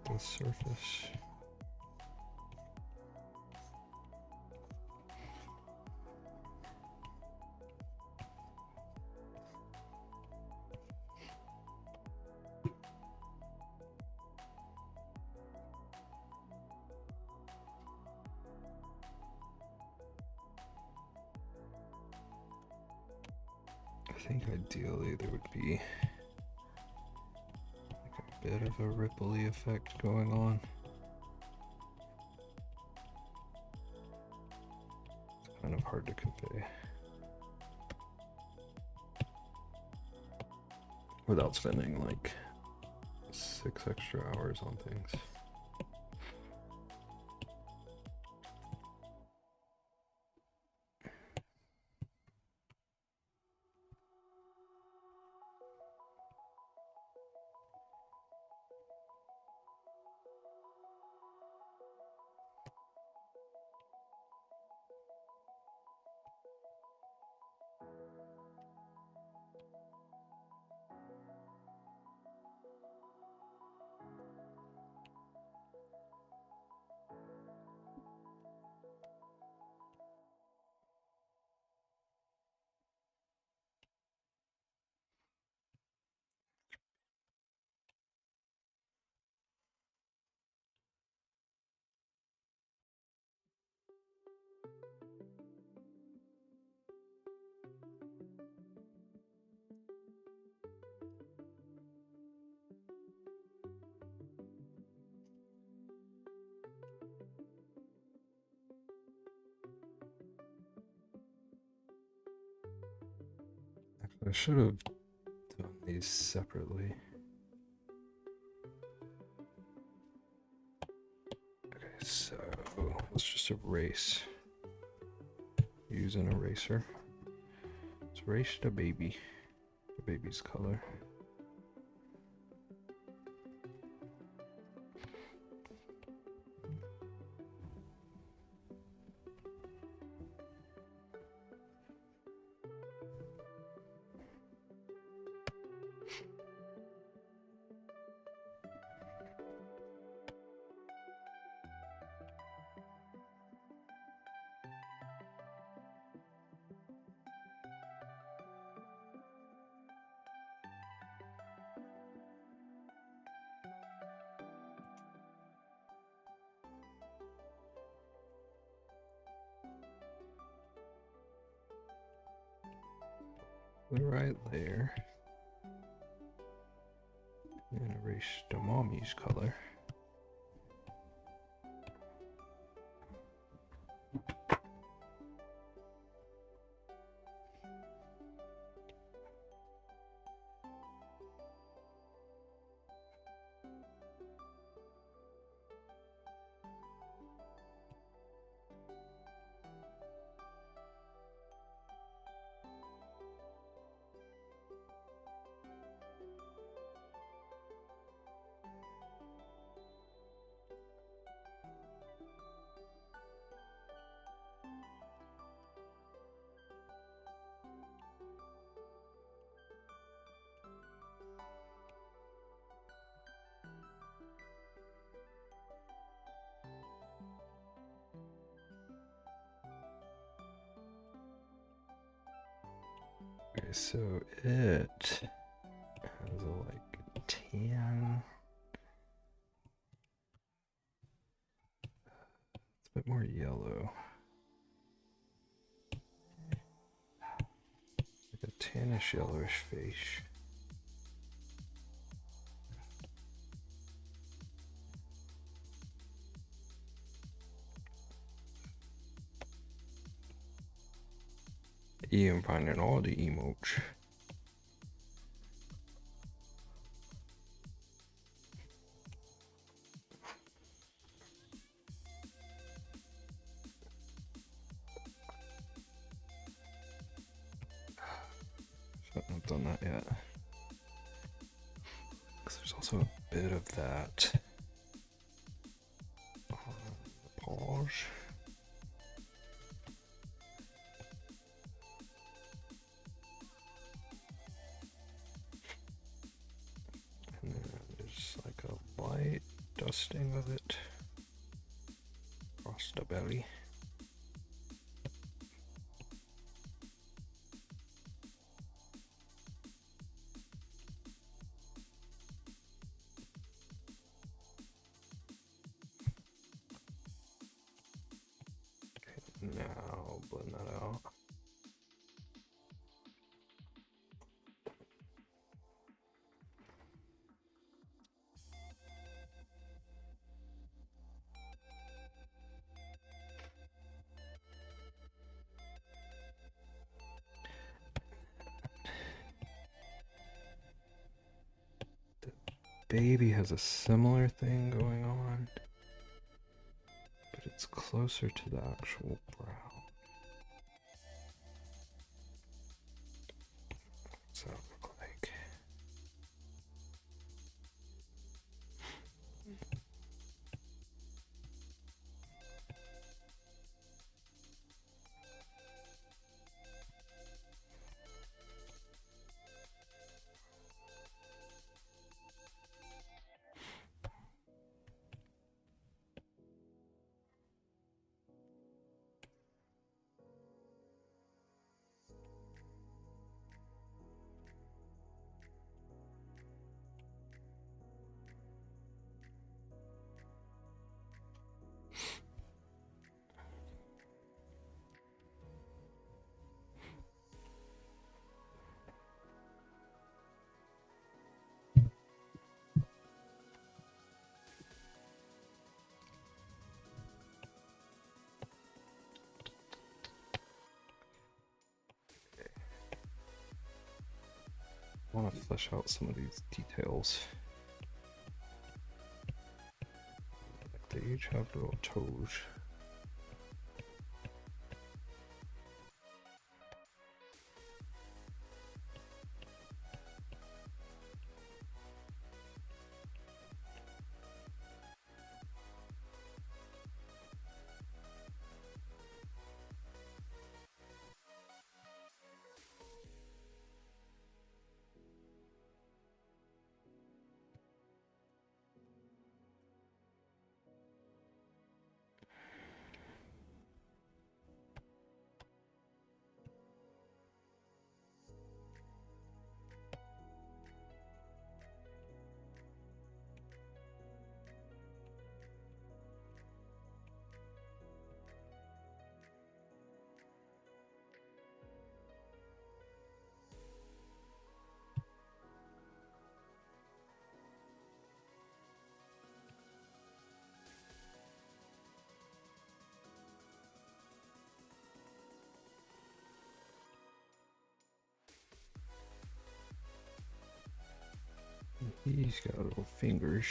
The surface. I think ideally there would be like a bit of a rippley effect going on. It's kind of hard to convey without spending like 6 extra hours on things. I should have done these separately. Okay, so let's just erase. Use an eraser. Let's erase the baby's color. Right there. And erase the mommy's color. Okay, so it has a like tan. It's a bit more yellow. Like a tannish yellowish face. I'm finding all the emotes. I've not done that yet. Because there's also a bit of that on the paws. And then there's like a light dusting of it across the belly. Okay, now blend that out. Baby has a similar thing going on, but it's closer to the actual brow. What's that look like? I want to flesh out some of these details. Like they each have little toes. He's got little fingers.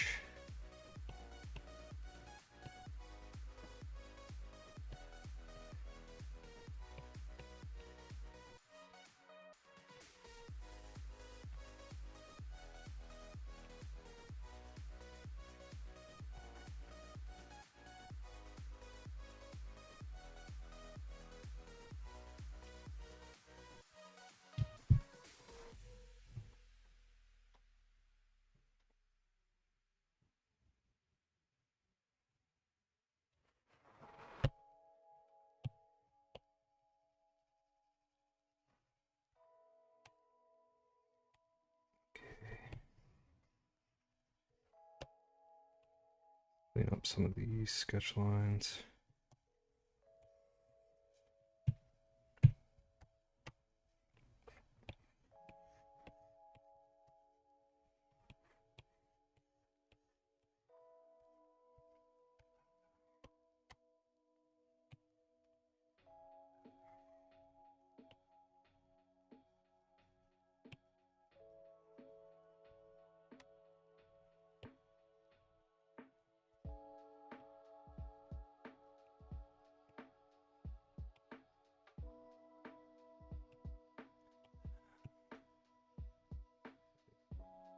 Clean up some of these sketch lines.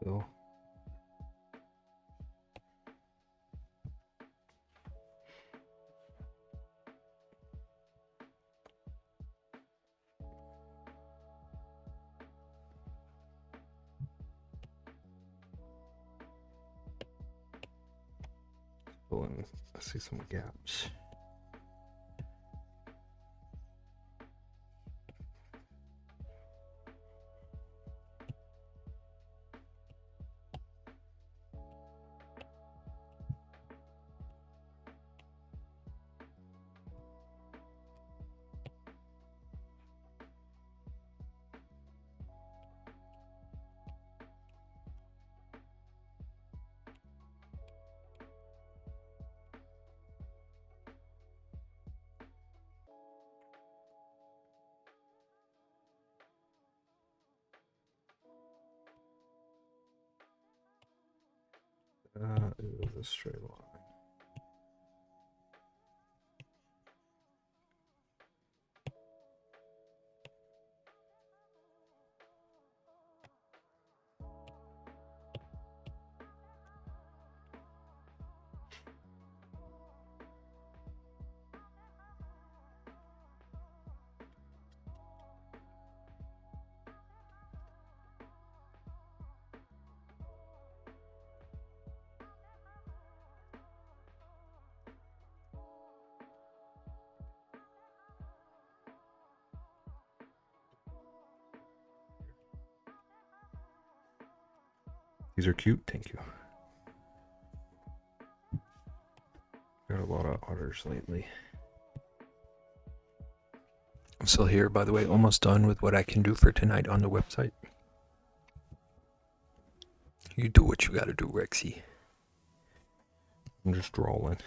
Bill. Fill in, I see some gaps. That is a straight line. These are cute, thank you. Got a lot of otters lately. I'm still here, by the way, almost done with what I can do for tonight on the website. You do what you gotta do, Rexy. I'm just drawing.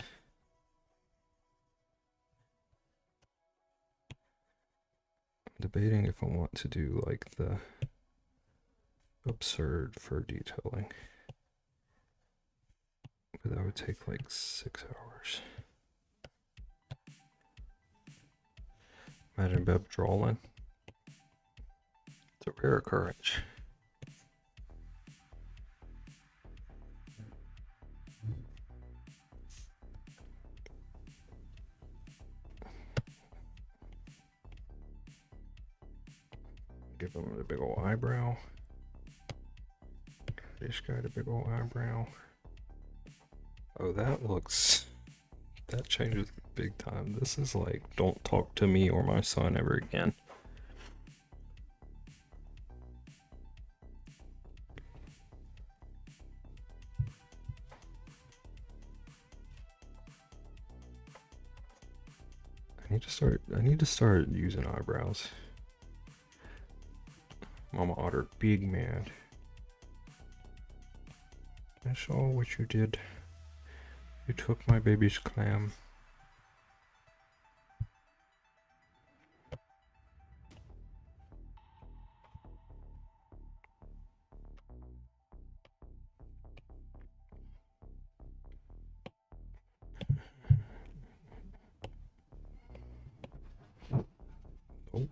I'm debating if I want to do like the absurd fur detailing. But that would take like 6 hours. Imagine Beb drawing. It's a rare occurrence. Give him a big old eyebrow. This guy a big old eyebrow. Oh, that changes big time. This is like, don't talk to me or my son ever again. I need to start using eyebrows. Mama Otter, big man. I saw what you did. You took my baby's clam. Oh.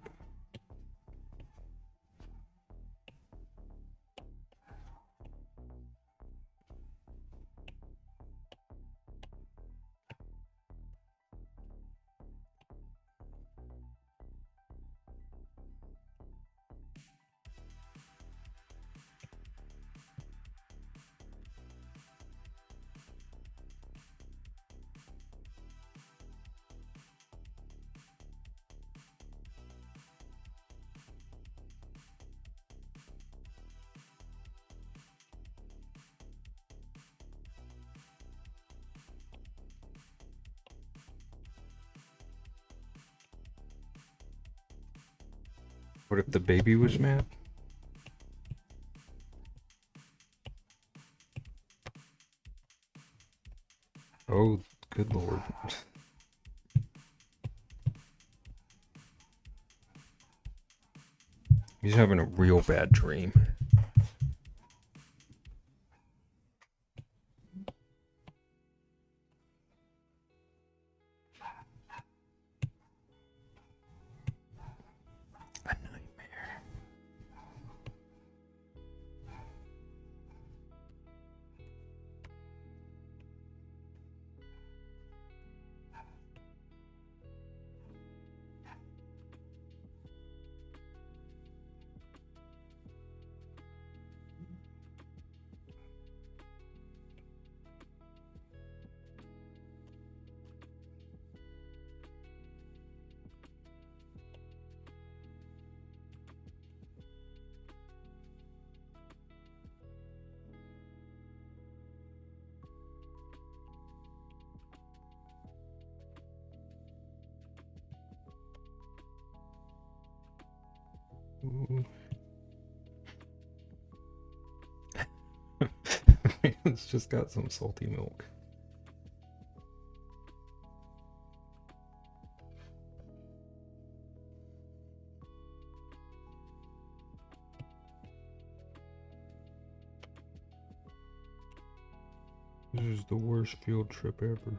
What if the baby was mad? Oh, good lord. He's having a real bad dream. A nightmare. It's just got some salty milk. This is the worst field trip ever.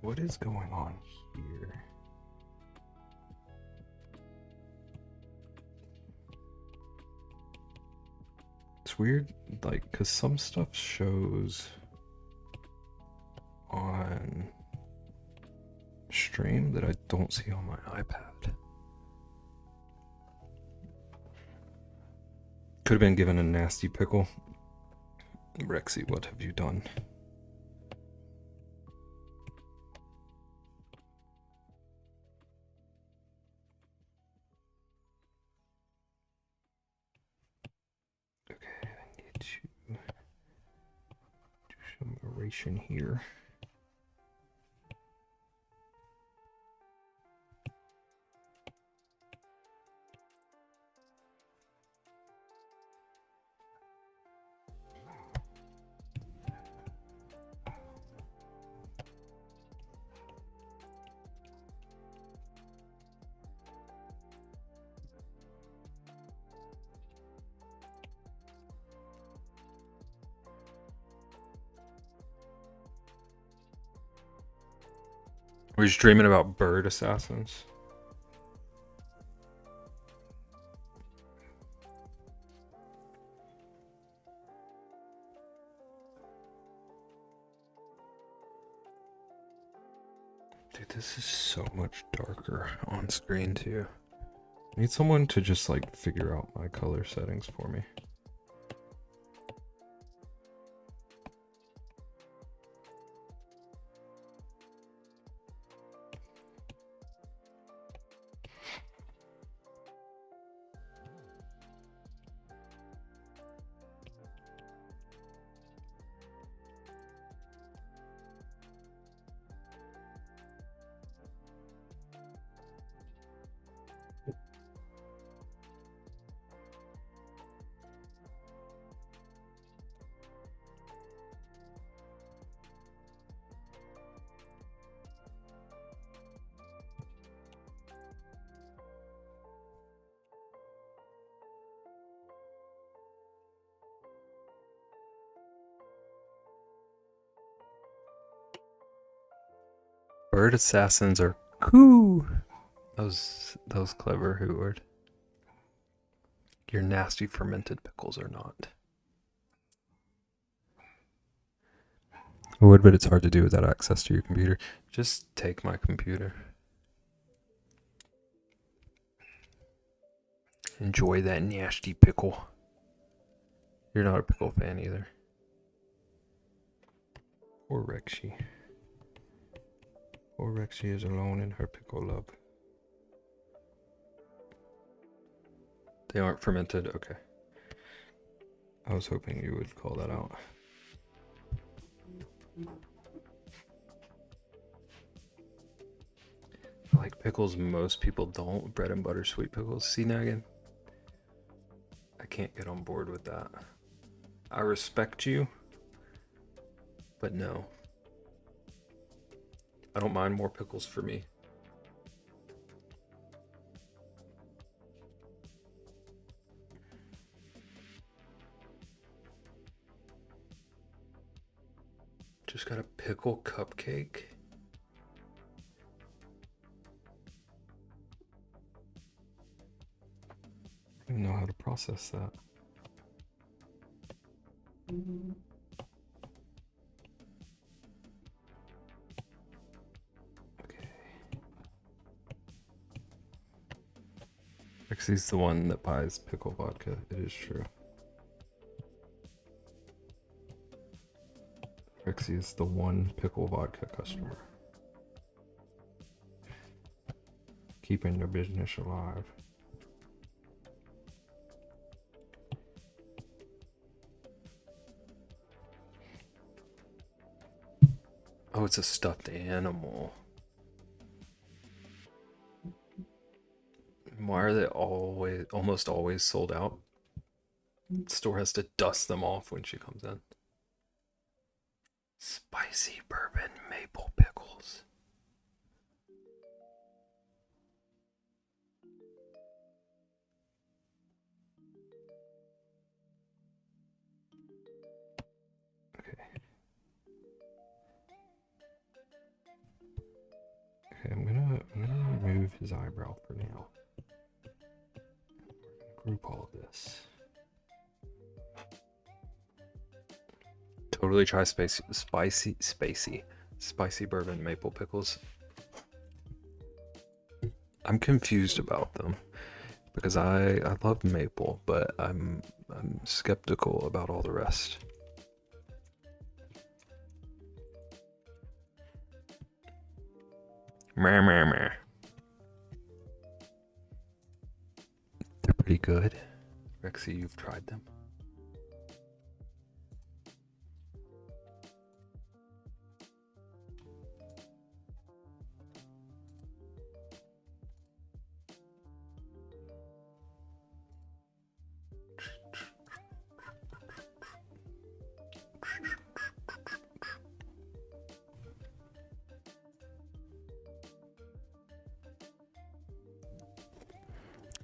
What is going on here? It's weird, like, because some stuff shows on stream that I don't see on my iPad. Could have been given a nasty pickle. Rexy, what have you done? Okay, I need to do some erasing here. We're just dreaming about bird assassins. Dude, this is so much darker on screen too. I need someone to just like figure out my color settings for me. Bird assassins are cool. That was clever, Hooard. Your nasty fermented pickles are not. I would, but it's hard to do without access to your computer. Just take my computer. Enjoy that nasty pickle. You're not a pickle fan either. Poor Rexy. Poor Rexy is alone in her pickle love. They aren't fermented? Okay. I was hoping you would call that out. like pickles most people don't. Bread and butter sweet pickles. See, Naggin? I can't get on board with that. I respect you, but no. I don't mind more pickles for me. Just got a pickle cupcake. I don't even know how to process that. Okay. Rexy's the one that buys pickle vodka. It is true. Rexy is the one pickle vodka customer. Keeping your business alive. Oh, it's a stuffed animal. Why are they almost always sold out? The store has to dust them off when she comes in. Spicy bourbon maple pickles. Okay. Okay, I'm gonna remove his eyebrow for now. Group all of this. Totally try spicy bourbon maple pickles. I'm confused about them because I love maple, but I'm skeptical about all the rest. Meh. They're pretty good. Rexy, you've tried them?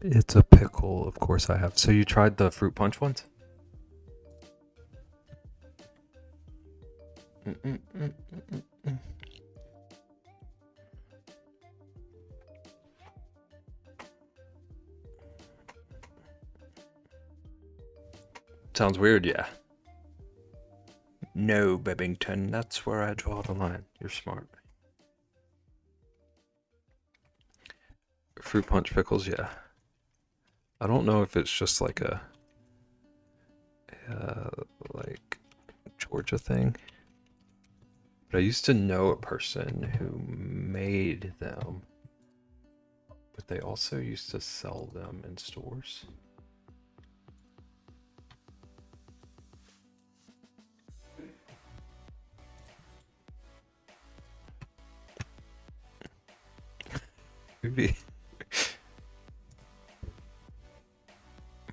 It's a pickle, of course I have. So you tried the fruit punch ones? Sounds weird, yeah. No, Bebington, that's where I draw the line. You're smart. Fruit punch pickles, yeah. I don't know if it's just like a like Georgia thing, but I used to know a person who made them, but they also used to sell them in stores. Maybe.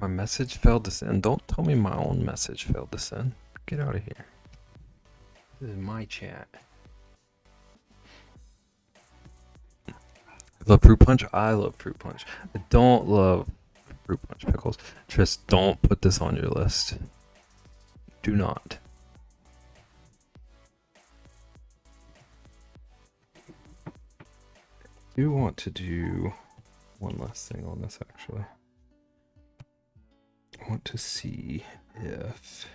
My message failed to send. Don't tell me my own message failed to send. Get out of here. This is my chat. Love fruit punch? I love fruit punch. I don't love fruit punch pickles. Just don't put this on your list. Do not. I do want to do one last thing on this actually. I want to see if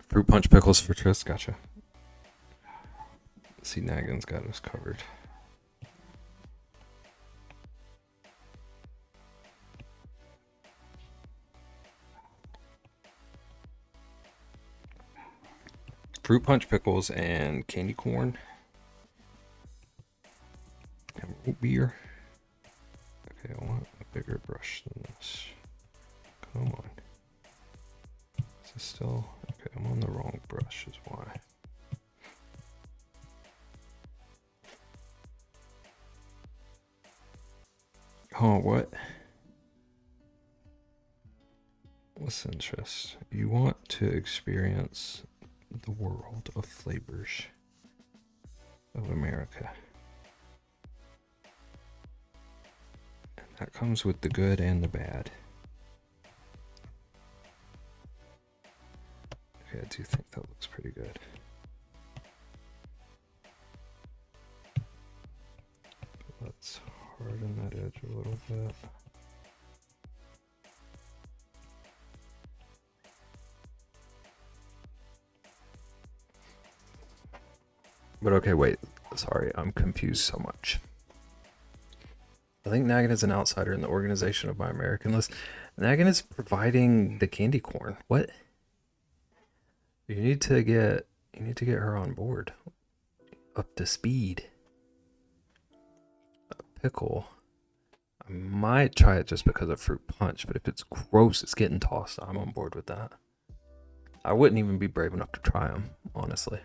fruit punch pickles for Tris, gotcha. See, Naggin's got us covered. Fruit punch pickles and candy corn. And root beer. Okay, I want a bigger brush than this. Come on. Is this still? Okay, I'm on the wrong brush is why. Oh, what? Listen, Tris, you want to experience the world of flavors of America. And that comes with the good and the bad. Okay, I do think that looks pretty good. Let's harden that edge a little bit. But okay, wait. Sorry, I'm confused so much. I think Nagin is an outsider in the organization of my American list. Nagin is providing the candy corn. What? You need to get her on board. Up to speed. A pickle. I might try it just because of fruit punch, but if it's gross, it's getting tossed. I'm on board with that. I wouldn't even be brave enough to try them, honestly.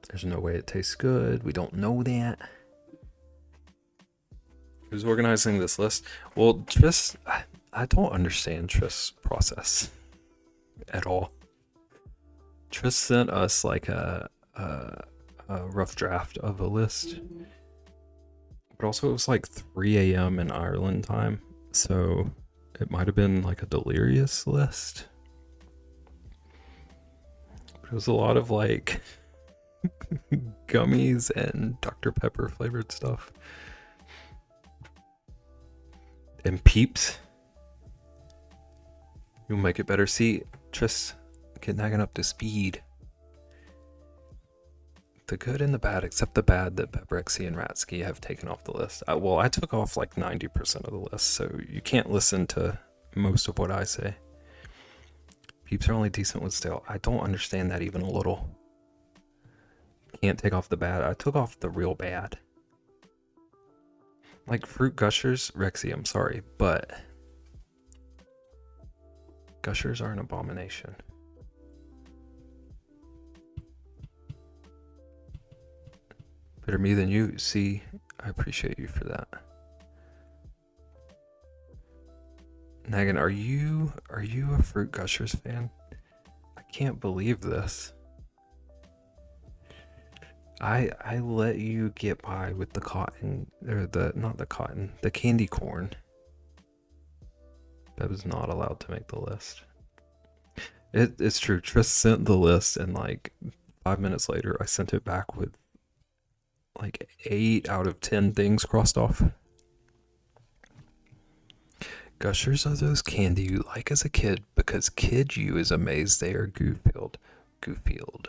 There's no way it tastes good. We don't know that. Who's organizing this list? Well, Tris, I don't understand Tris' process at all. Tris sent us like a rough draft of a list, but also it was like 3 a.m. in Ireland time, so it might have been like a delirious list. But it was a lot of like gummies and Dr. Pepper flavored stuff. And Peeps. You'll make it better. See, Tris, get Nagin up to speed. The good and the bad, except the bad that Pebrexy and Ratsky have taken off the list. Well, I took off like 90% of the list, so you can't listen to most of what I say. Peeps are only decent with stale. I don't understand that even a little. Can't take off the bad. I took off the real bad. Like fruit gushers, Rexy, I'm sorry, but gushers are an abomination. Better me than you. See, I appreciate you for that. Nagin, are you a Fruit Gushers fan? I can't believe this. I let you get by with the cotton, or the candy corn. That was not allowed to make the list. It's true. Tris sent the list, and like 5 minutes later, I sent it back with like 8 out of 10 things crossed off. Gushers are those candy you like as a kid because kid you is amazed they are goo-filled. Goo-filled.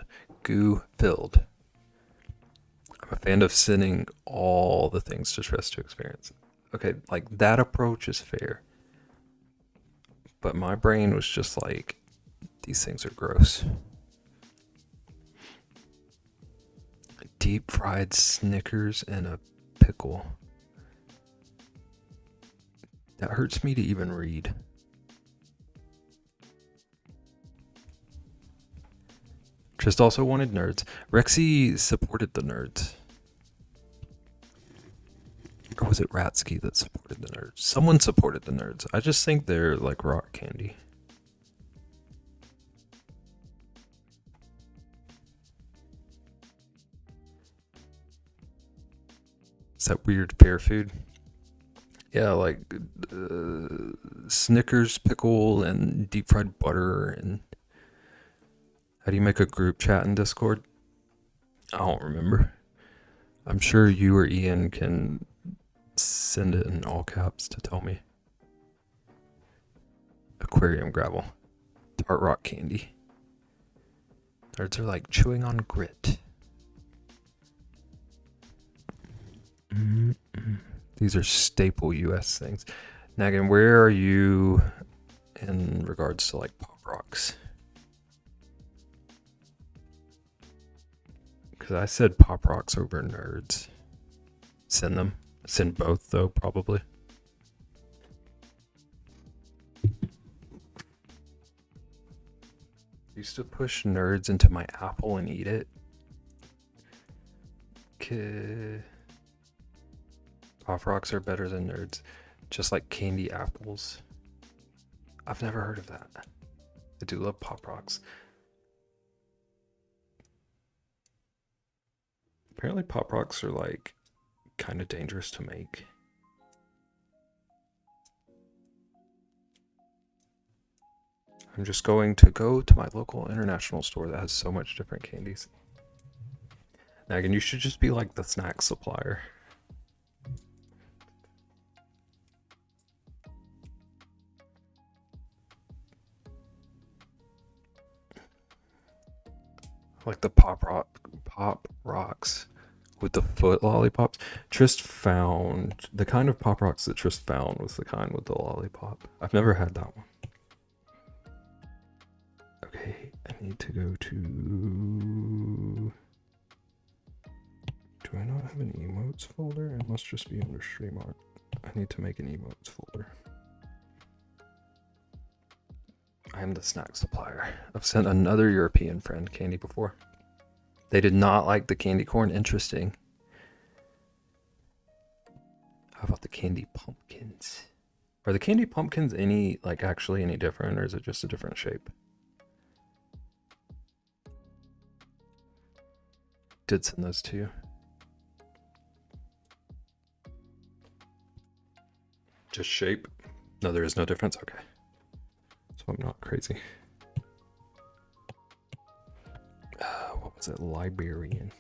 I'm a fan of sending all the things to Tris to experience. Okay, like that approach is fair. But my brain was just like, these things are gross. Deep fried Snickers and a pickle. That hurts me to even read. Trist also wanted nerds. Rexy supported the nerds. Or was it Ratsky that supported the nerds? Someone supported the nerds. I just think they're like rock candy. Is that weird fair food? Yeah, like Snickers, pickle, and deep fried butter. And how do you make a group chat in Discord? I don't remember. I'm sure you or Ian can send it in all caps to tell me. Aquarium gravel. Tart rock candy. Nerds are like chewing on grit. These are staple US things. Nagin, where are you in regards to like Pop Rocks? Because I said Pop Rocks over nerds. Send them. Send both though, probably. Used to push nerds into my apple and eat it. Okay. Pop rocks are better than nerds, just like candy apples. I've never heard of that. I do love pop rocks. Apparently, pop rocks are like kind of dangerous to make. I'm just going to go to my local international store that has so much different candies. Nagan, you should just be like the snack supplier. Like the pop rocks with the foot lollipops. Trist found the kind of pop rocks that Trist found was the kind with the lollipop. I've never had that one. Okay, I need to go to. Do I not have an emotes folder? It must just be under stream art. I need to make an emotes folder. I am the snack supplier. I've sent another European friend candy before. They did not like the candy corn. Interesting. How about the candy pumpkins? Are the candy pumpkins actually any different, or is it just a different shape? Did send those to you. Just shape? No, there is no difference? Okay. So I'm not crazy. What was it? Librarian.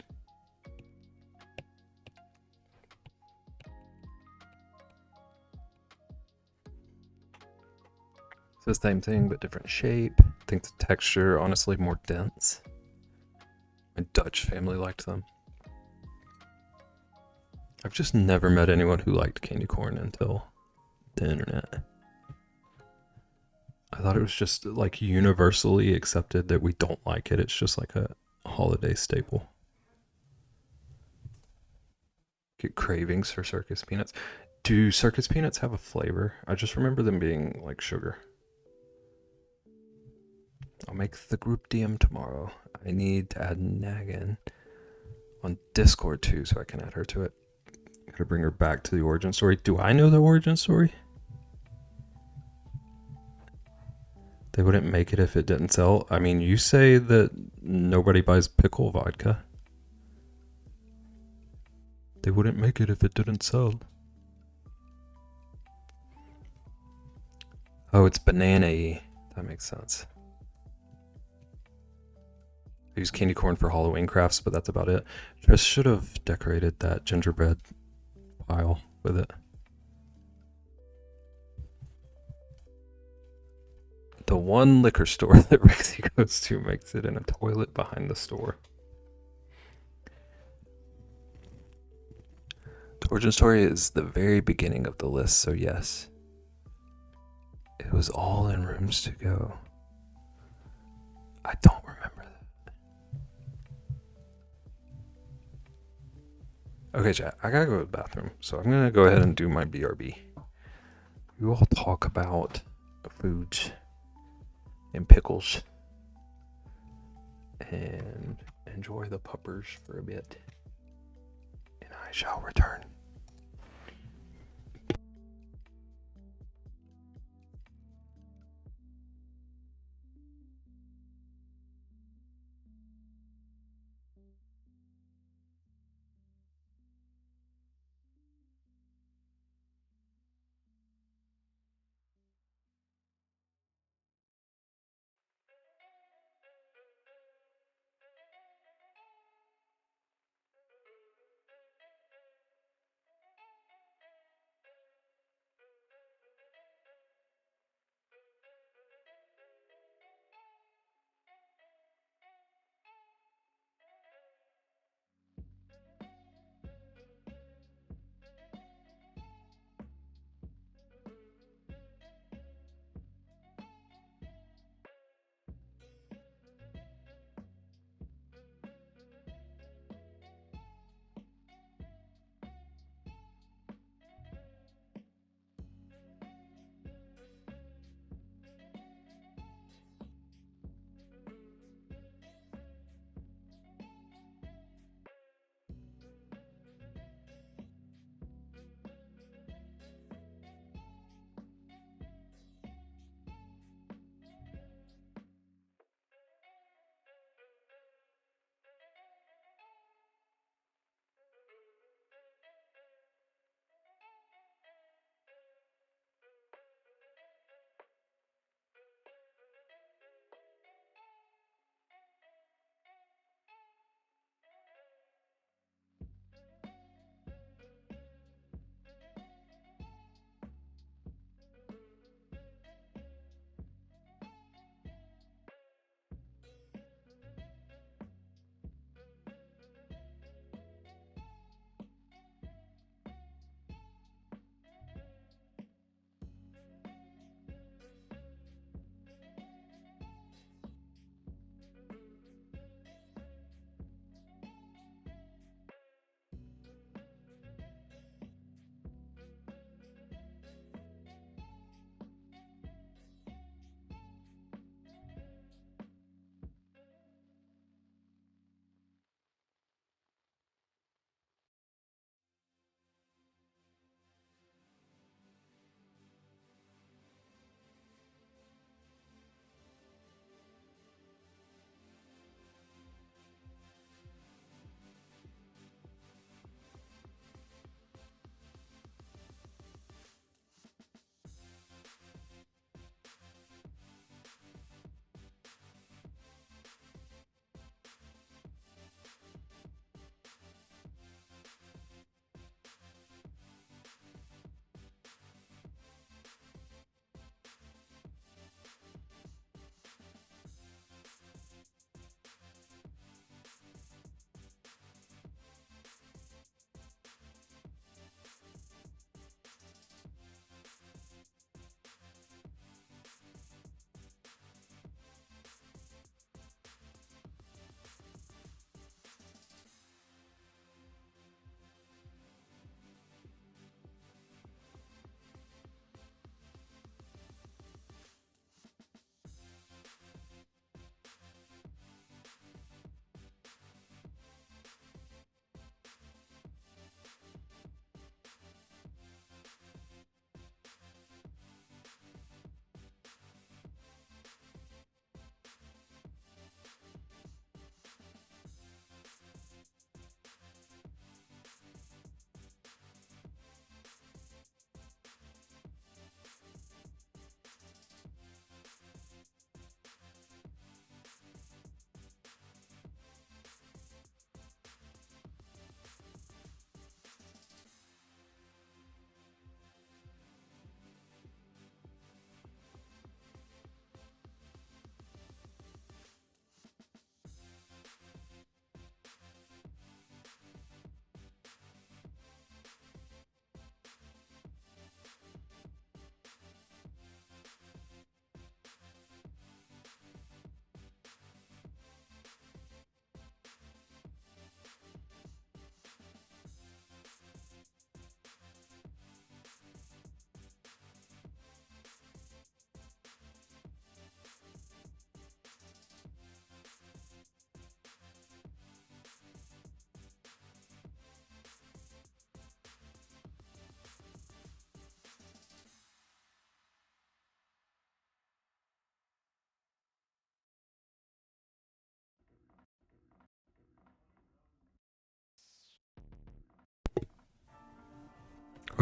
It's the same thing, but different shape. I think the texture, honestly, more dense. My Dutch family liked them. I've just never met anyone who liked candy corn until the internet. I thought it was just like universally accepted that we don't like it. It's just like a holiday staple. Get cravings for circus peanuts. Do circus peanuts have a flavor? I just remember them being like sugar. I'll make the group DM tomorrow. I need to add Nagan on Discord too so I can add her to it. Gotta bring her back to the origin story. Do I know the origin story? They wouldn't make it if it didn't sell. I mean, you say that nobody buys pickle vodka. They wouldn't make it if it didn't sell. Oh, it's banana-y. That makes sense. I use candy corn for Halloween crafts, but that's about it. Just should have decorated that gingerbread pile with it. The one liquor store that Rexy goes to makes it in a toilet behind the store. The origin story is the very beginning of the list, so yes. It was all in rooms to go. I don't remember that. Okay, chat, I gotta go to the bathroom, so I'm gonna go ahead and do my BRB. We will talk about foods and pickles and enjoy the puppers for a bit. And I shall return.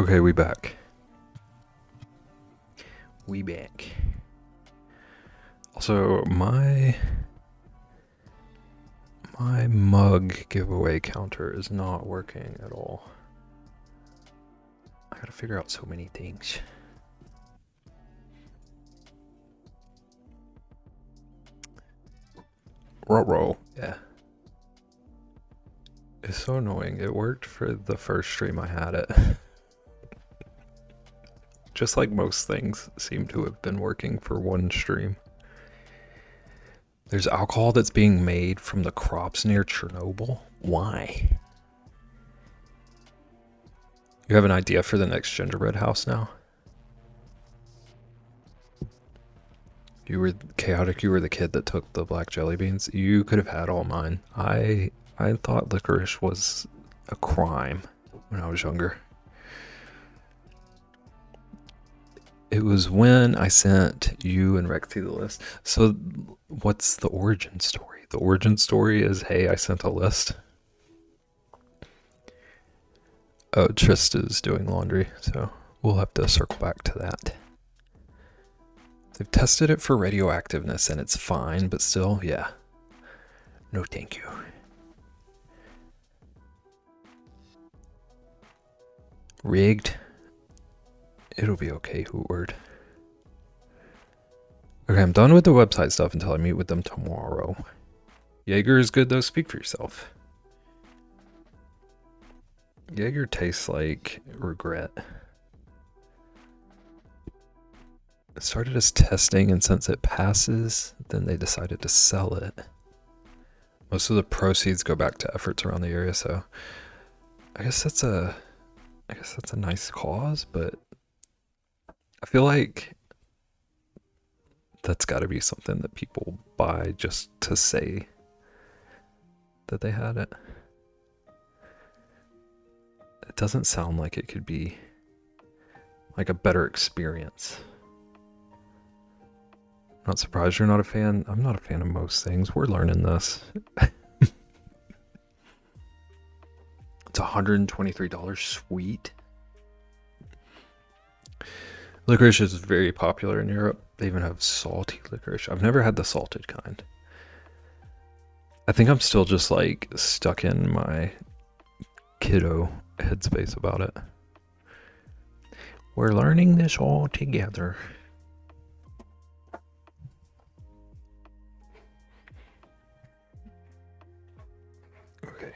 Okay, we back. We back. Also, my mug giveaway counter is not working at all. I gotta figure out so many things. Roll. Yeah. It's so annoying. It worked for the first stream I had it. Just like most things seem to have been working for one stream. There's alcohol that's being made from the crops near Chernobyl. Why? You have an idea for the next gingerbread house now? You were chaotic. You were the kid that took the black jelly beans. You could have had all mine. I thought licorice was a crime when I was younger. It was when I sent you and Rexy the list. So what's the origin story? The origin story is, hey, I sent a list. Oh, Trist is doing laundry, so we'll have to circle back to that. They've tested it for radioactiveness and it's fine, but still, yeah. No thank you. Rigged. It'll be okay, Hootward. Okay, I'm done with the website stuff until I meet with them tomorrow. Jaeger is good though, speak for yourself. Jaeger tastes like regret. It started as testing, and since it passes, then they decided to sell it. Most of the proceeds go back to efforts around the area, so I guess that's a nice cause, but I feel like that's got to be something that people buy just to say that they had it. It doesn't sound like it could be like a better experience. Not surprised you're not a fan. I'm not a fan of most things. We're learning this. It's $123. Sweet. Licorice is very popular in Europe. They even have salty licorice. I've never had the salted kind. I think I'm still just like stuck in my kiddo headspace about it. We're learning this all together. Okay,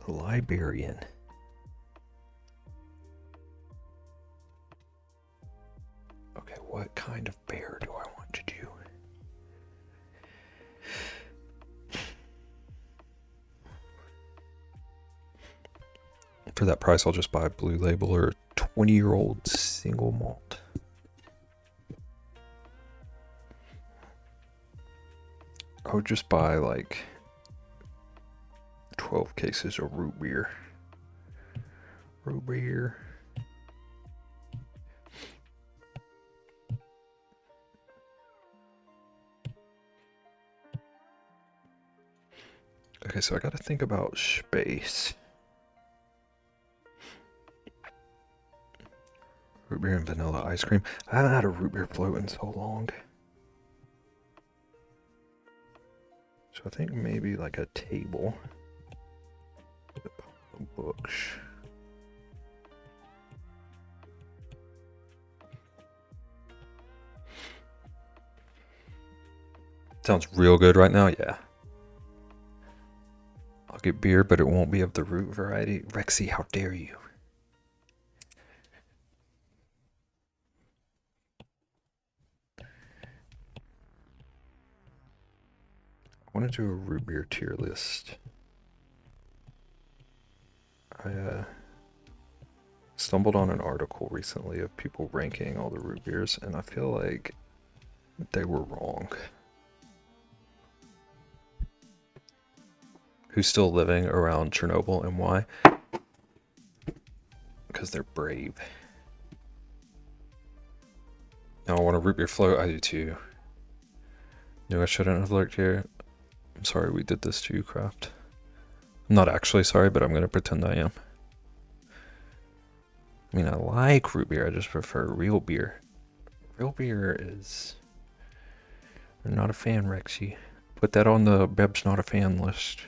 a librarian. Okay, what kind of bear do I want to do? For that price, I'll just buy a Blue Label or 20-year-old single malt. I would just buy like 12 cases of root beer. Root beer. Okay, so I gotta think about space. Root beer and vanilla ice cream. I haven't had a root beer float in so long. So I think maybe like a table. Books. Sounds real good right now, yeah. I'll get beer, but it won't be of the root variety. Rexy, how dare you? I want to do a root beer tier list. I stumbled on an article recently of people ranking all the root beers, and I feel like they were wrong. Who's still living around Chernobyl and why? Because they're brave. Now I want a root beer float. I do too. Knew I shouldn't have lurked here. I'm sorry we did this to you, Craft. I'm not actually sorry, but I'm going to pretend I am. I mean, I like root beer, I just prefer real beer. Real beer is... I'm not a fan, Rexy. Put that on the Beb's not a fan list.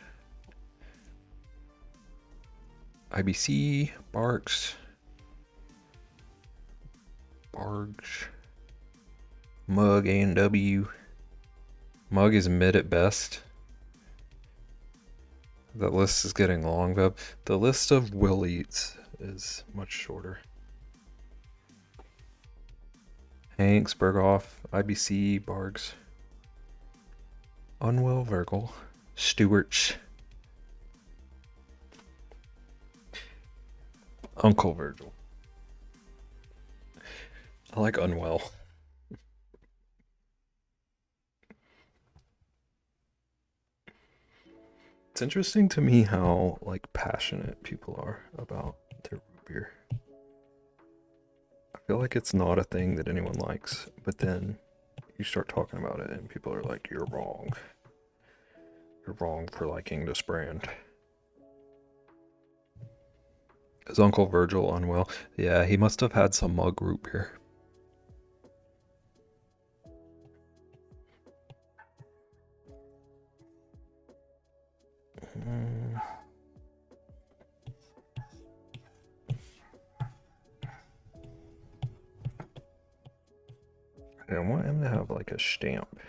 IBC, Barks, Bargs, Mug, A&W. Mug is mid at best. That list is getting long, Beb. The list of will eats is much shorter. Hanks, Berghoff, IBC, Bargs, Unwell, Virgil, Stewart's, Uncle Virgil. I like Unwell. It's interesting to me how like passionate people are about their root beer. I feel like it's not a thing that anyone likes, but then you start talking about it and people are like, you're wrong. You're wrong for liking this brand. Is Uncle Virgil unwell? Yeah, he must have had some mug root beer. I want him to have like a stamp.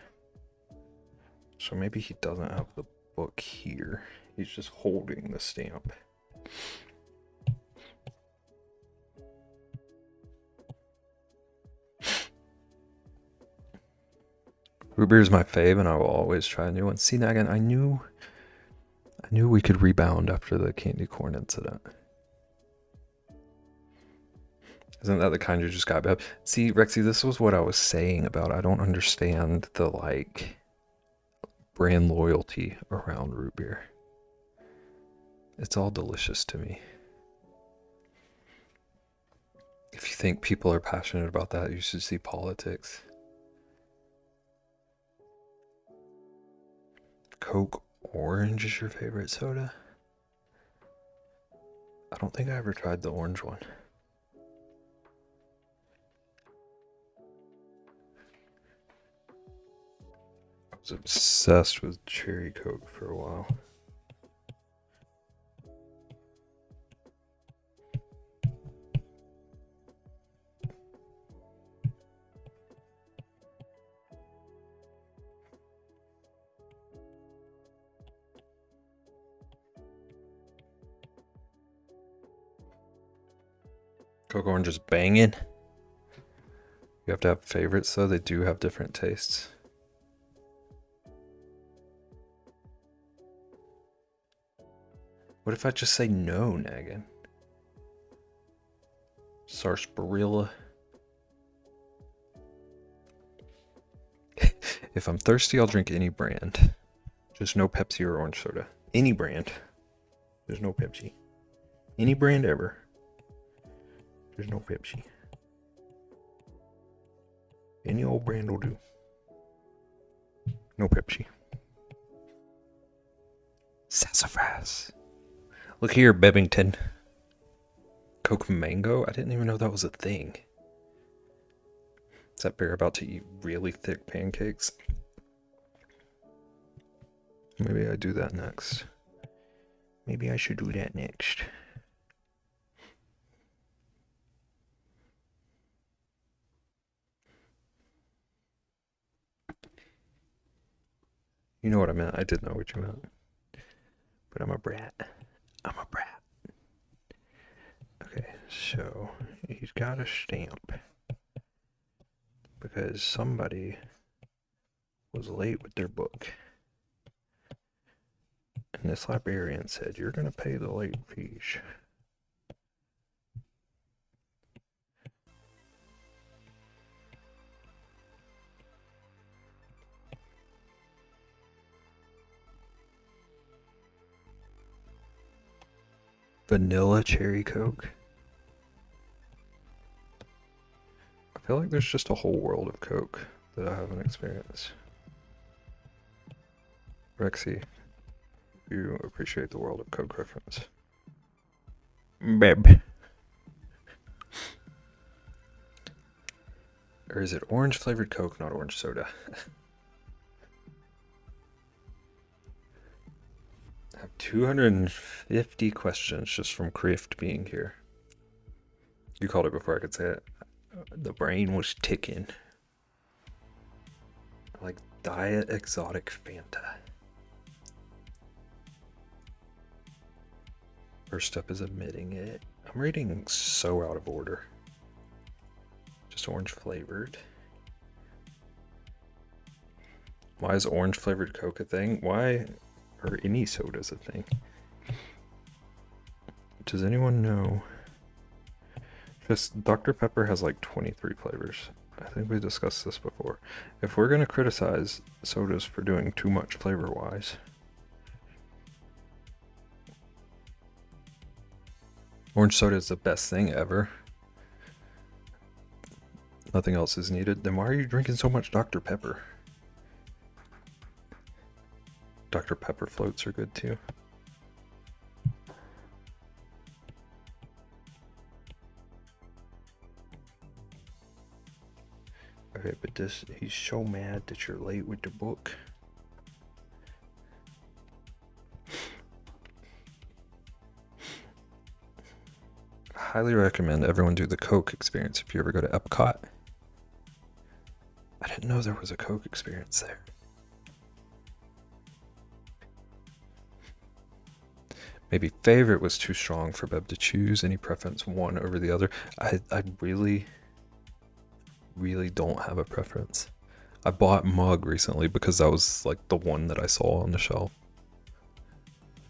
So maybe he doesn't have the book here. He's just holding the stamp. Root beer is my fave, and I will always try a new one. See, now again, I knew we could rebound after the candy corn incident. Isn't that the kind you just got, Beb? See, Rexy, this was what I was saying about I don't understand the, like, brand loyalty around root beer. It's all delicious to me. If you think people are passionate about that, you should see politics. Coke Orange is your favorite soda? I don't think I ever tried the orange one. I was obsessed with cherry Coke for a while. Coke Orange is banging. You have to have favorites, though. They do have different tastes. What if I just say no, Naggin? Sarsaparilla. If I'm thirsty, I'll drink any brand. Just no Pepsi or orange soda. Any brand. There's no Pepsi. Any brand ever. There's no Pepsi. Any old brand will do. No Pepsi. Sassafras. Look here, Bebington. Coke Mango? I didn't even know that was a thing. Is that bear about to eat really thick pancakes? Maybe I do that next. Maybe I should do that next. You know what I meant. I did know what you meant. But I'm a brat. I'm a brat. Okay, so he's got a stamp. Because somebody was late with their book. And this librarian said, you're going to pay the late fees. Vanilla cherry Coke. I feel like there's just a whole world of Coke that I haven't experienced. Rexy, you appreciate the world of Coke reference. Beb. Or is it orange flavored Coke, not orange soda? I have 250 questions just from Crift being here. You called it before I could say it. The brain was ticking. Like Diet Exotic Fanta. First step is admitting it. I'm reading so out of order. Just orange flavored. Why is orange flavored Coke a thing? Why are any sodas a thing? Does anyone know? Just Dr. Pepper has like 23 flavors. I think we discussed this before. If we're going to criticize sodas for doing too much flavor-wise, orange soda is the best thing ever. Nothing else is needed. Then why are you drinking so much Dr. Pepper? Dr. Pepper floats are good too. Okay, but he's so mad that you're late with the book. I highly recommend everyone do the Coke experience if you ever go to Epcot. I didn't know there was a Coke experience there. Maybe favorite was too strong for Beb to choose. Any preference one over the other? I really don't have a preference. I bought Mug recently because that was like the one that I saw on the shelf.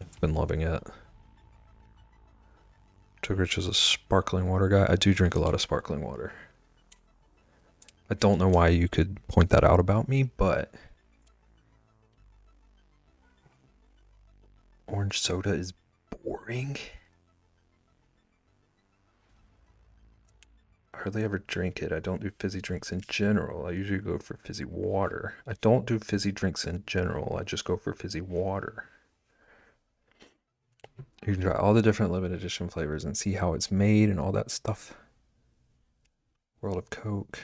I've been loving it. Rich is a sparkling water guy. I do drink a lot of sparkling water. I don't know why you could point that out about me, but orange soda is boring. I hardly ever drink it. I don't do fizzy drinks in general. I usually go for fizzy water. I don't do fizzy drinks in general. I just go for fizzy water. You can try all the different limited edition flavors and see how it's made and all that stuff. World of Coke.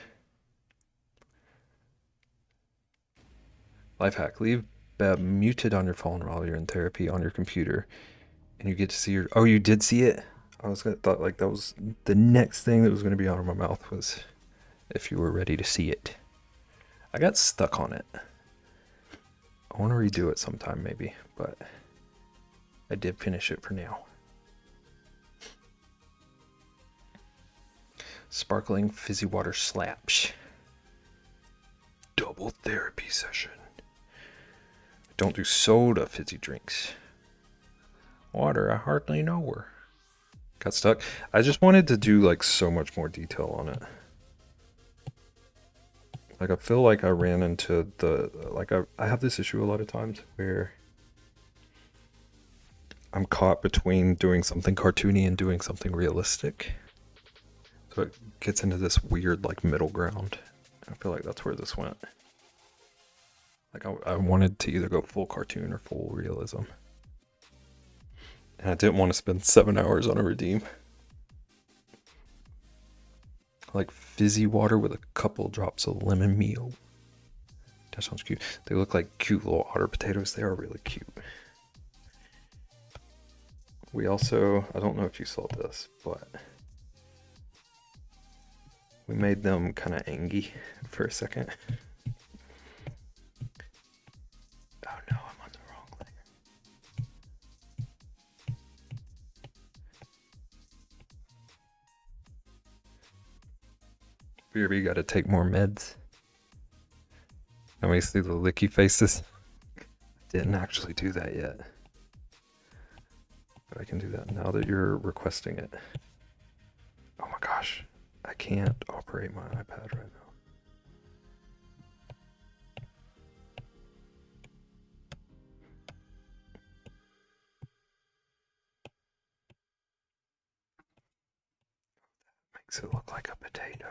Life hack. Leave Beb muted on your phone while you're in therapy on your computer. And you get to see your... Oh, you did see it? I was gonna thought like that was the next thing that was going to be out of my mouth was if you were ready to see it. I got stuck on it. I want to redo it sometime maybe, but I did finish it for now. Sparkling fizzy water slaps. Double therapy session. Don't do soda fizzy drinks. Water, I hardly know her. Got stuck. I just wanted to do like so much more detail on it. Like I feel like I ran into the like I have this issue a lot of times where I'm caught between doing something cartoony and doing something realistic. So it gets into this weird like middle ground. I feel like that's where this went. Like I wanted to either go full cartoon or full realism. And I didn't want to spend 7 hours on a redeem. Like fizzy water with a couple drops of lemon meal. That sounds cute. They look like cute little otter potatoes. They are really cute. We also, I don't know if you saw this, but we made them kind of angy for a second. Oh no, I'm on the wrong layer. BRB got to take more meds. Let me see the licky faces. Didn't actually do that yet. But I can do that now that you're requesting it. Oh my gosh. I can't operate my iPad right now. Makes it look like a potato.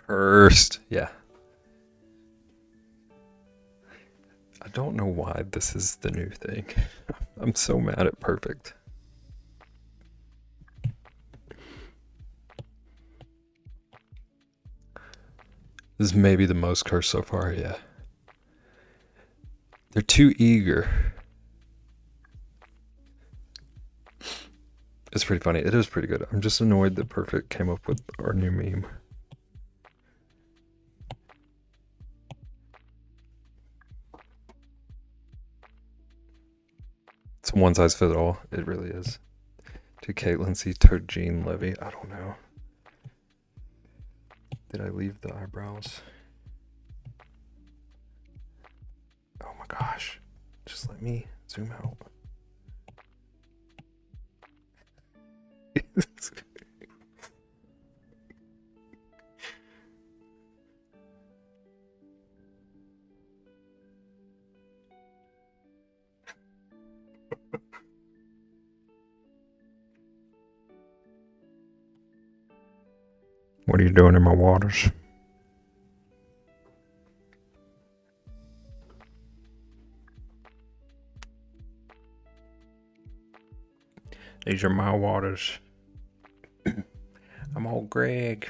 Cursed. Yeah. don't know why this is the new thing. I'm so mad at perfect. This is maybe the most cursed so far, yeah. They're too eager. It's pretty funny. It is pretty good. I'm just annoyed that Perfect came up with our new meme. It's one size fits all. It really is. Did Caitlin see Jean Levy? I don't know. Did I leave the eyebrows? Oh my gosh. Just let me zoom out. What are you doing in my waters? These are my waters. I'm old Greg.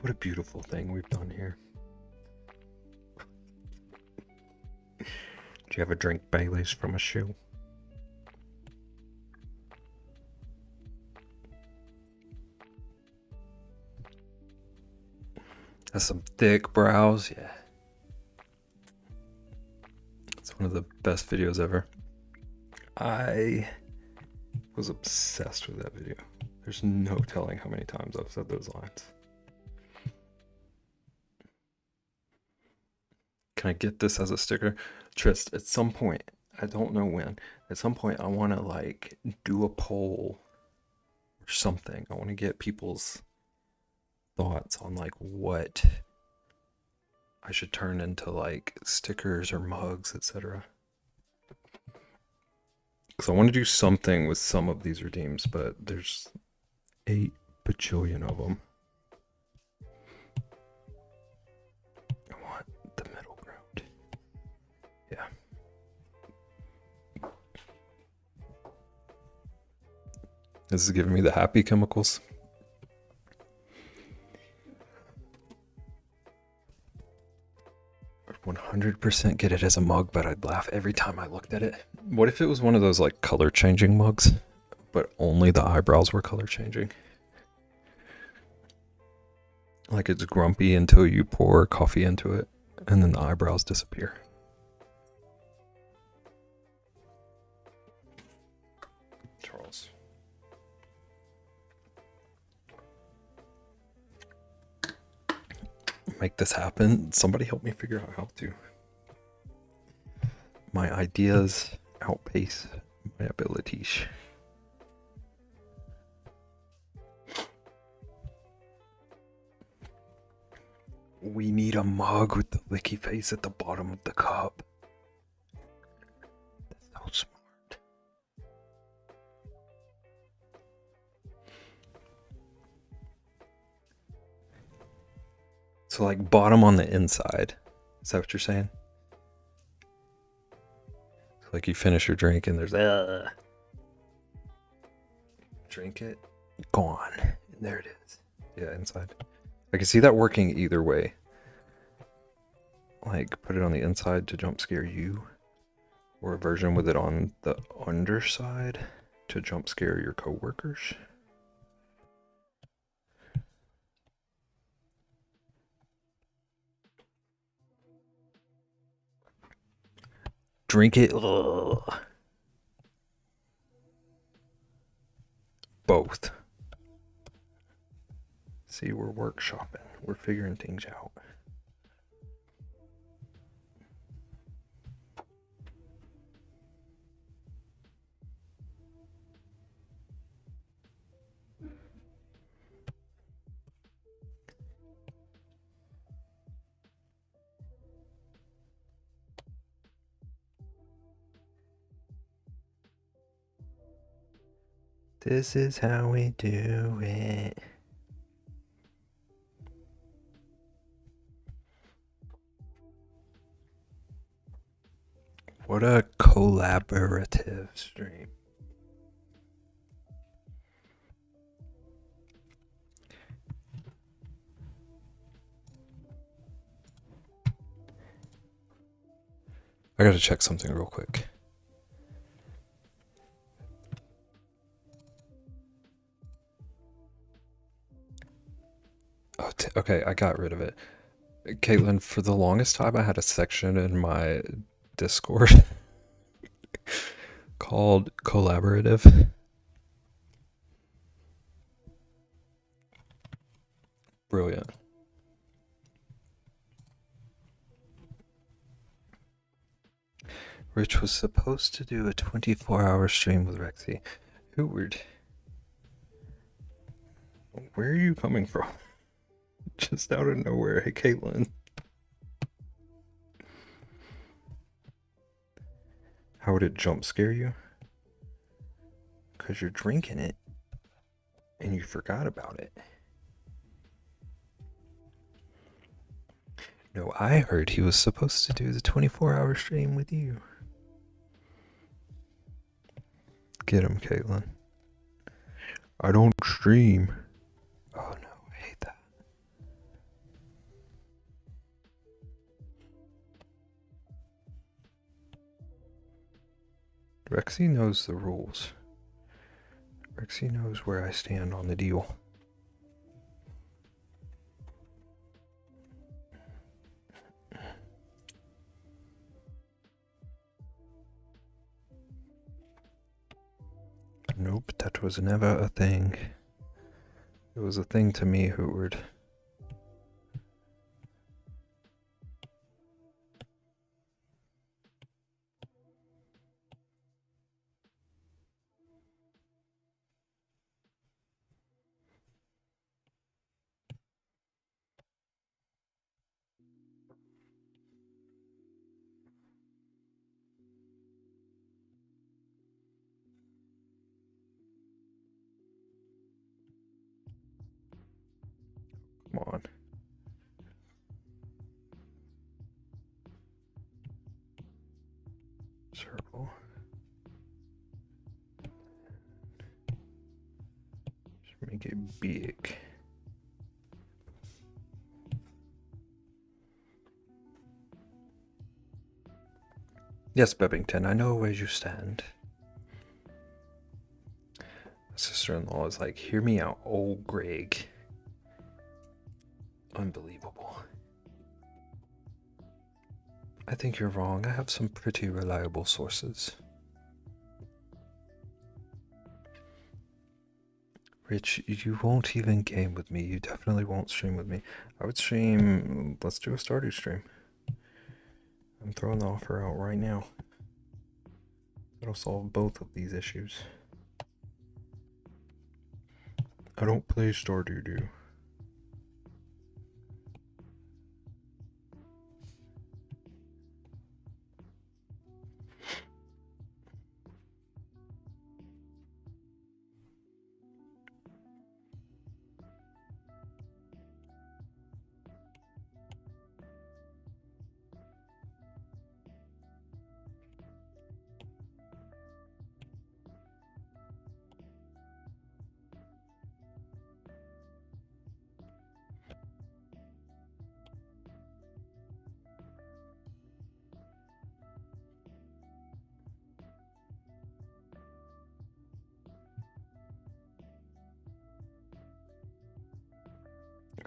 What a beautiful thing we've done here. Do you ever drink Baileys from a shoe? That's some thick brows, yeah. It's one of the best videos ever. I was obsessed with that video. There's no telling how many times I've said those lines. Can I get this as a sticker? Trist, at some point, I don't know when, at some point I want to like do a poll or something. I want to get people's thoughts on like what I should turn into like stickers or mugs, etc. Because I want to do something with some of these redeems, but there's 8 bajillion of them. I want the middle ground. Yeah. This is giving me the happy chemicals. I'd 100% get it as a mug, but I'd laugh every time I looked at it. What if it was one of those like color changing mugs, but only the eyebrows were color changing? Like it's grumpy until you pour coffee into it, and then the eyebrows disappear. Charles. Make this happen. Somebody help me figure out how to. My ideas outpace my abilities. We need a mug with the licky face at the bottom of the cup. That's so smart. So like bottom on the inside. Is that what you're saying? So like you finish your drink and there's drink it, gone. And there it is. Yeah, inside. I can see that working either way. Like put it on the inside to jump scare you, or a version with it on the underside to jump scare your coworkers. Drink it. Ugh. Both. See, we're workshopping. We're figuring things out. This is how we do it. What a collaborative stream. I gotta check something real quick. Oh, okay, I got rid of it. Caitlin, for the longest time I had a section in my Discord called collaborative. Brilliant. Rich was supposed to do a 24-hour stream with Rexy. Hooard. Where are you coming from? Just out of nowhere. Hey, Caitlin. How would it jump scare you? Because you're drinking it and you forgot about it. No, I heard he was supposed to do the 24-hour stream with you. Get him, Caitlin. I don't stream. Oh no, I hate that. Rexy knows the rules. Rexy knows where I stand on the deal. Nope, that was never a thing. It was a thing to me, Hooard. Come on. Circle. Just make it big. Yes, Bebbington, I know where you stand. My sister-in-law is like, hear me out, old Greg. Unbelievable. I think you're wrong. I have some pretty reliable sources. Rich, you won't even game with me. You definitely won't stream with me. I would stream... Let's do a Stardew stream. I'm throwing the offer out right now. It'll solve both of these issues. I don't play Stardew, dude.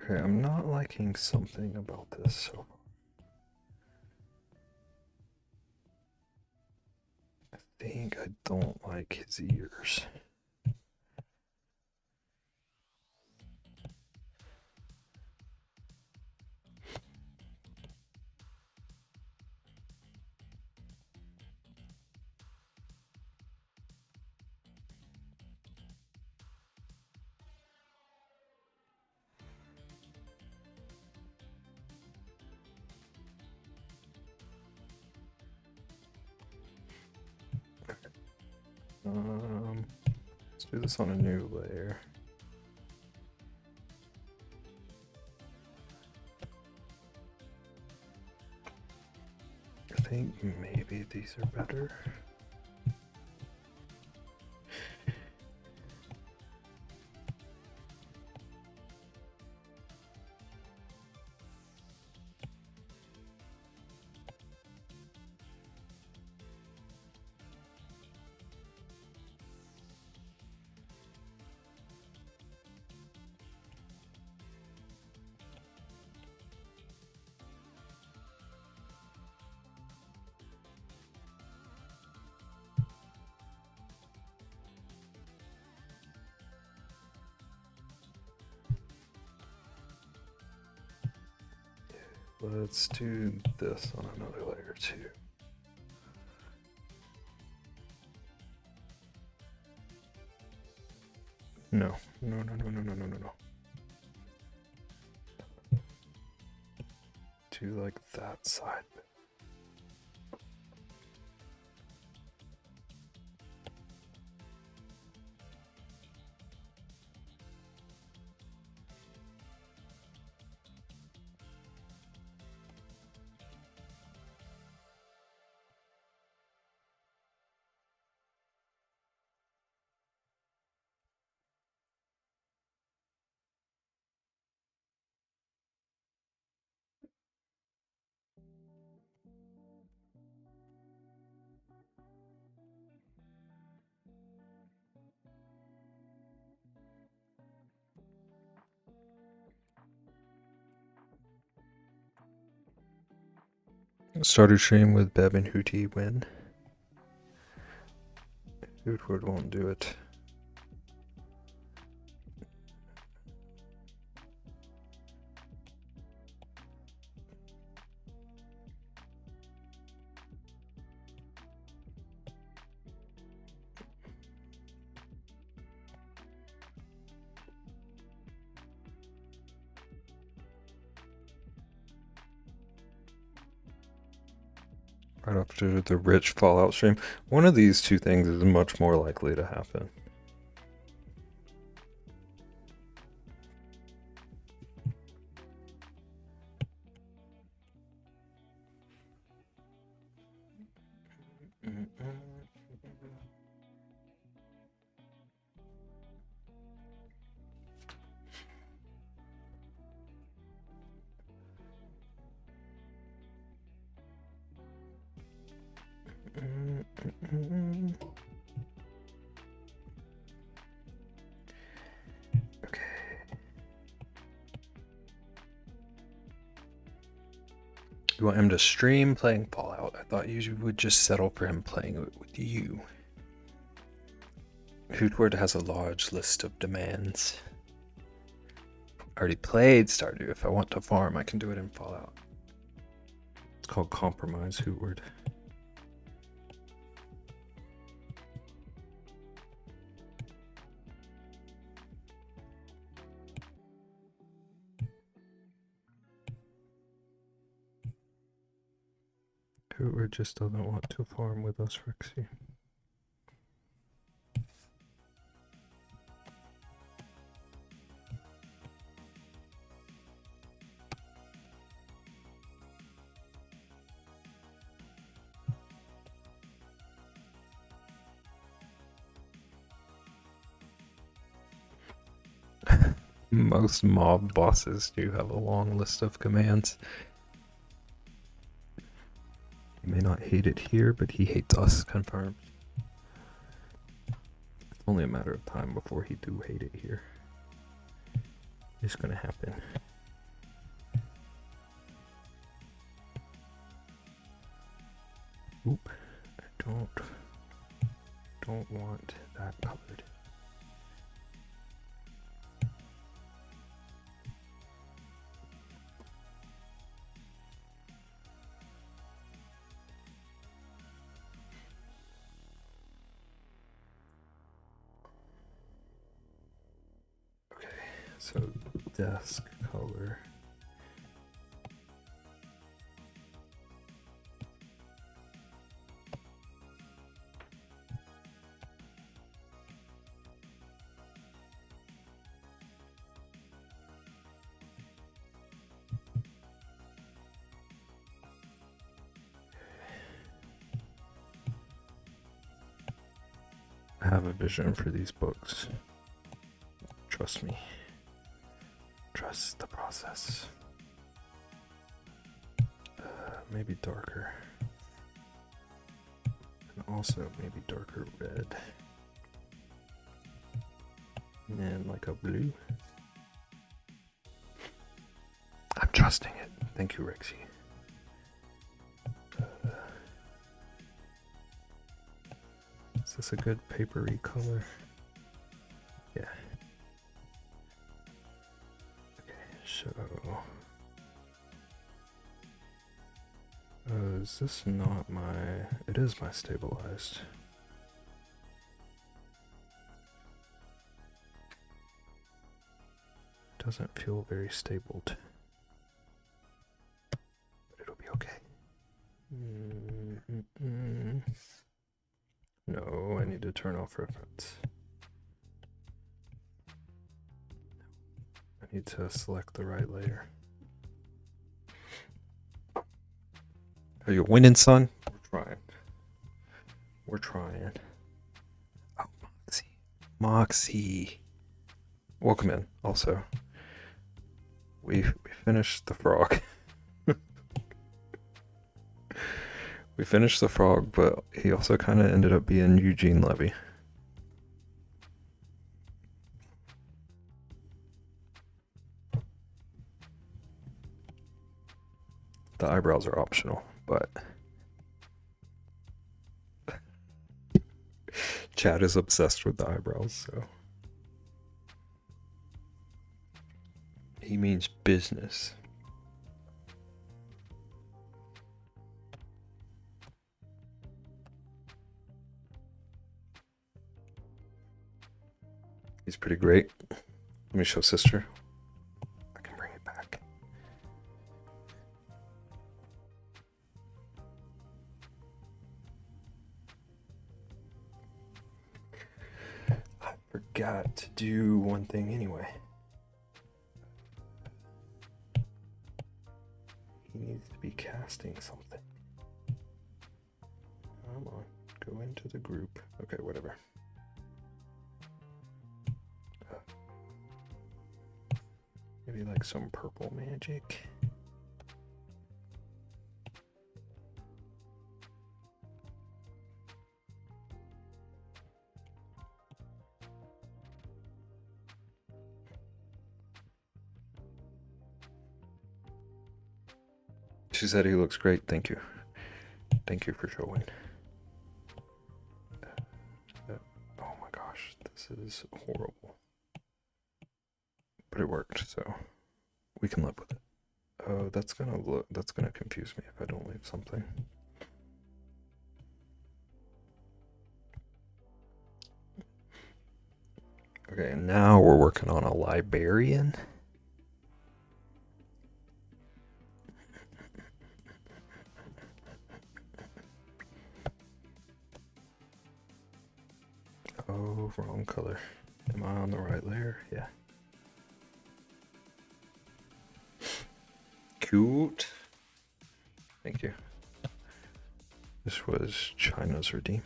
Okay, I'm not liking something about this so far. I think I don't like his ears. Let's do this on a new layer. I think maybe these are better. Let's do this on another layer too. No. Do like that side. Started stream with Beb and Hootie win. Hootward won't do it. Right after the rich Fallout stream. One of these two things is much more likely to happen. Okay. You want him to stream playing Fallout? I thought you would just settle for him playing it with you. Hootward has a large list of demands. I already played Stardew. If I want to farm, I can do it in Fallout. It's called Compromise, Hootward. Hootward just doesn't want to farm with us, Rexy. Most mob bosses do have a long list of commands. He may not hate it here, but he hates us, confirmed. It's only a matter of time before he do hate it here. It's gonna happen. Oop, I don't want that colored. So desk color. have a vision for these books. Trust me. Trust the process. Maybe darker. And also maybe darker red. And then like a blue. I'm trusting it. Thank you, Rexy. Is this a good papery color? Yeah. Okay, so... is this not my... It is my stabilized. Doesn't feel very stabled. But it'll be okay. No, I need to turn off reference. I need to select the right layer. Are you winning, son? We're trying. We're trying. Oh, Moxie. Moxie. Welcome in, also. We finished the frog. We finished the frog, but he also kind of ended up being Eugene Levy. The eyebrows are optional, but Chad is obsessed with the eyebrows, so he means business. He's pretty great. Let me show sister. I can bring it back. I forgot to do one thing anyway. He needs to be casting something. Come on, go into the group. Okay, whatever. Maybe like some purple magic. She said he looks great. Thank you. Thank you for showing. Oh my gosh, this is horrible. But it worked, so we can live with it. Oh, that's gonna confuse me if I don't leave something. Okay, now we're working on a librarian. Oh, wrong color. Am I on the right layer? Yeah. Cute. Thank you. This was China's Redeem.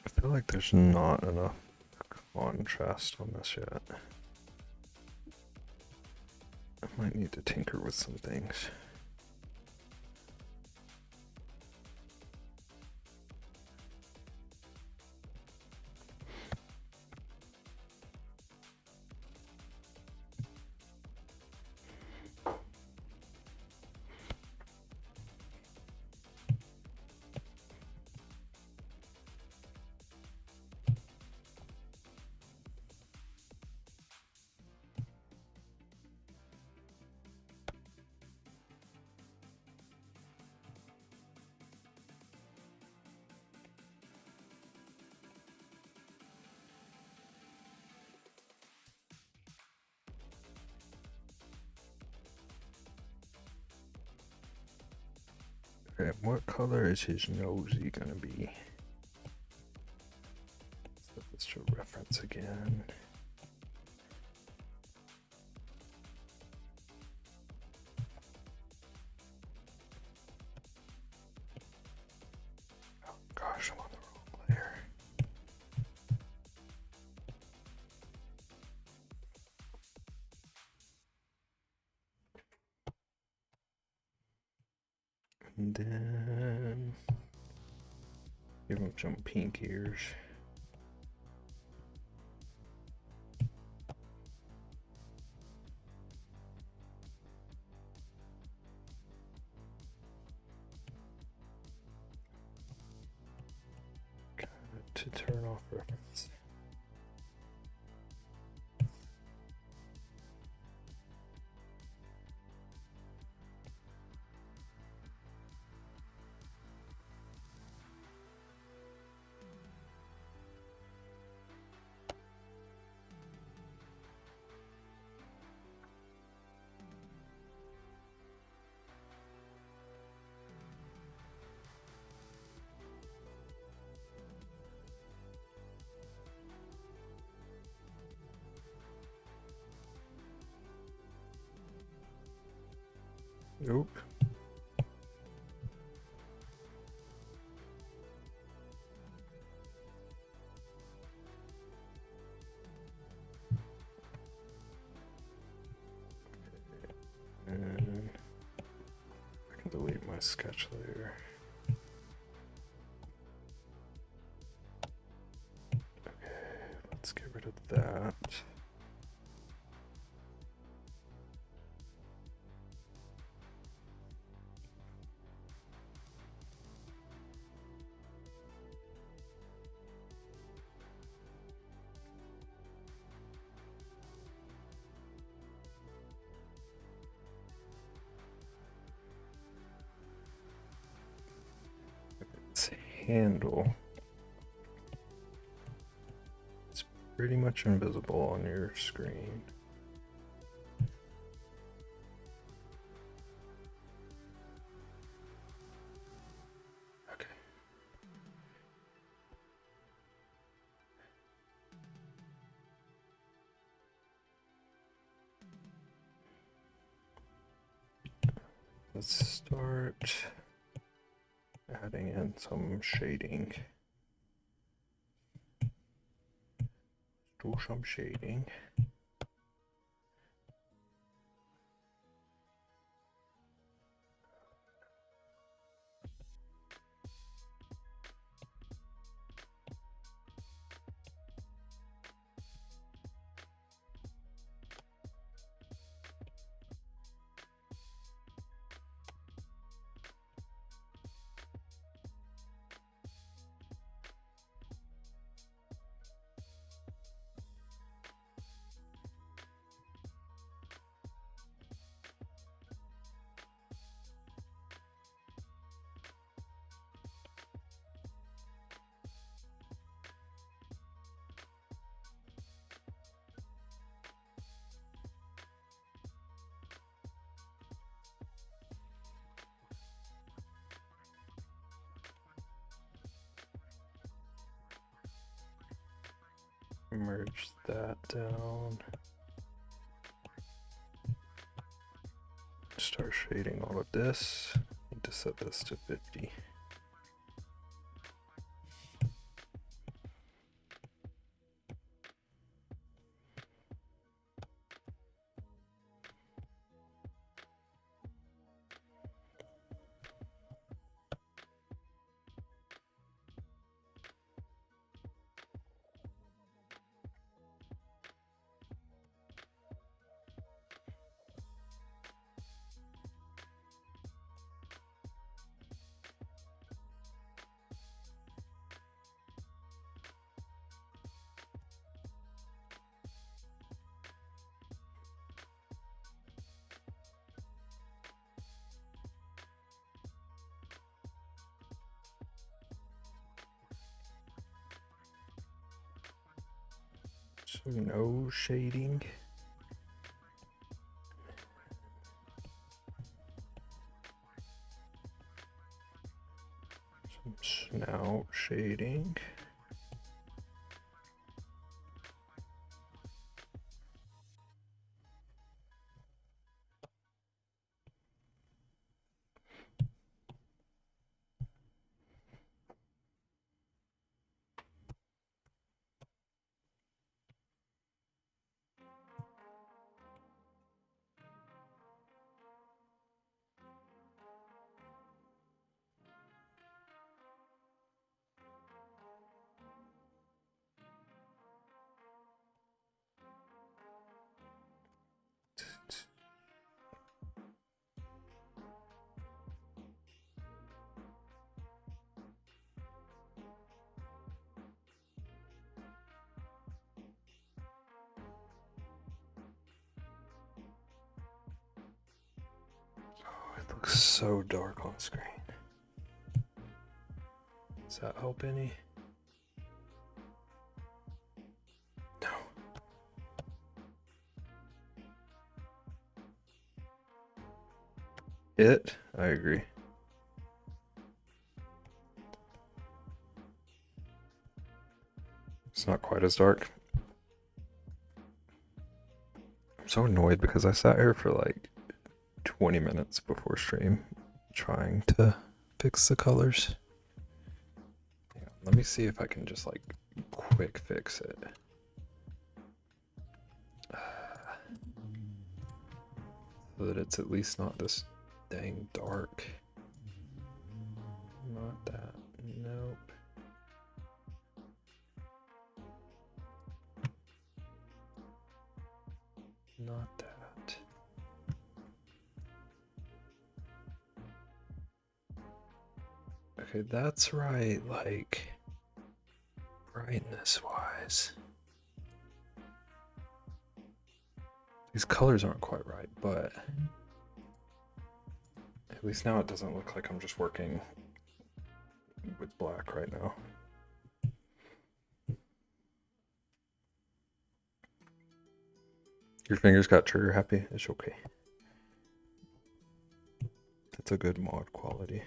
I feel like there's not enough contrast on this yet. I might need to tinker with some things. Okay, what color is his nosy gonna be? Set this to reference again. Oh gosh, I'm on the wrong layer. And then give him some pink ears. To turn off reference. Nope. And I can delete my sketch layer. Okay, let's get rid of that. Its handle. It's pretty much invisible on your screen. Okay. Let's start adding in some shading. Do some shading. Merge that down. Start shading all of this. Need to set this to 50. So no shading. Snout shading. It looks so dark on screen. Does that help any? No. I agree. It's not quite as dark. I'm so annoyed because I sat here for like 20 minutes before stream trying to fix the colors. Yeah, let me see if I can just like quick fix it. So that it's at least not this dang dark. Not that. Nope. Not that. Okay, that's right, like brightness wise. These colors aren't quite right, but at least now it doesn't look like I'm just working with black right now. Your fingers got trigger happy? It's okay. That's a good mod quality.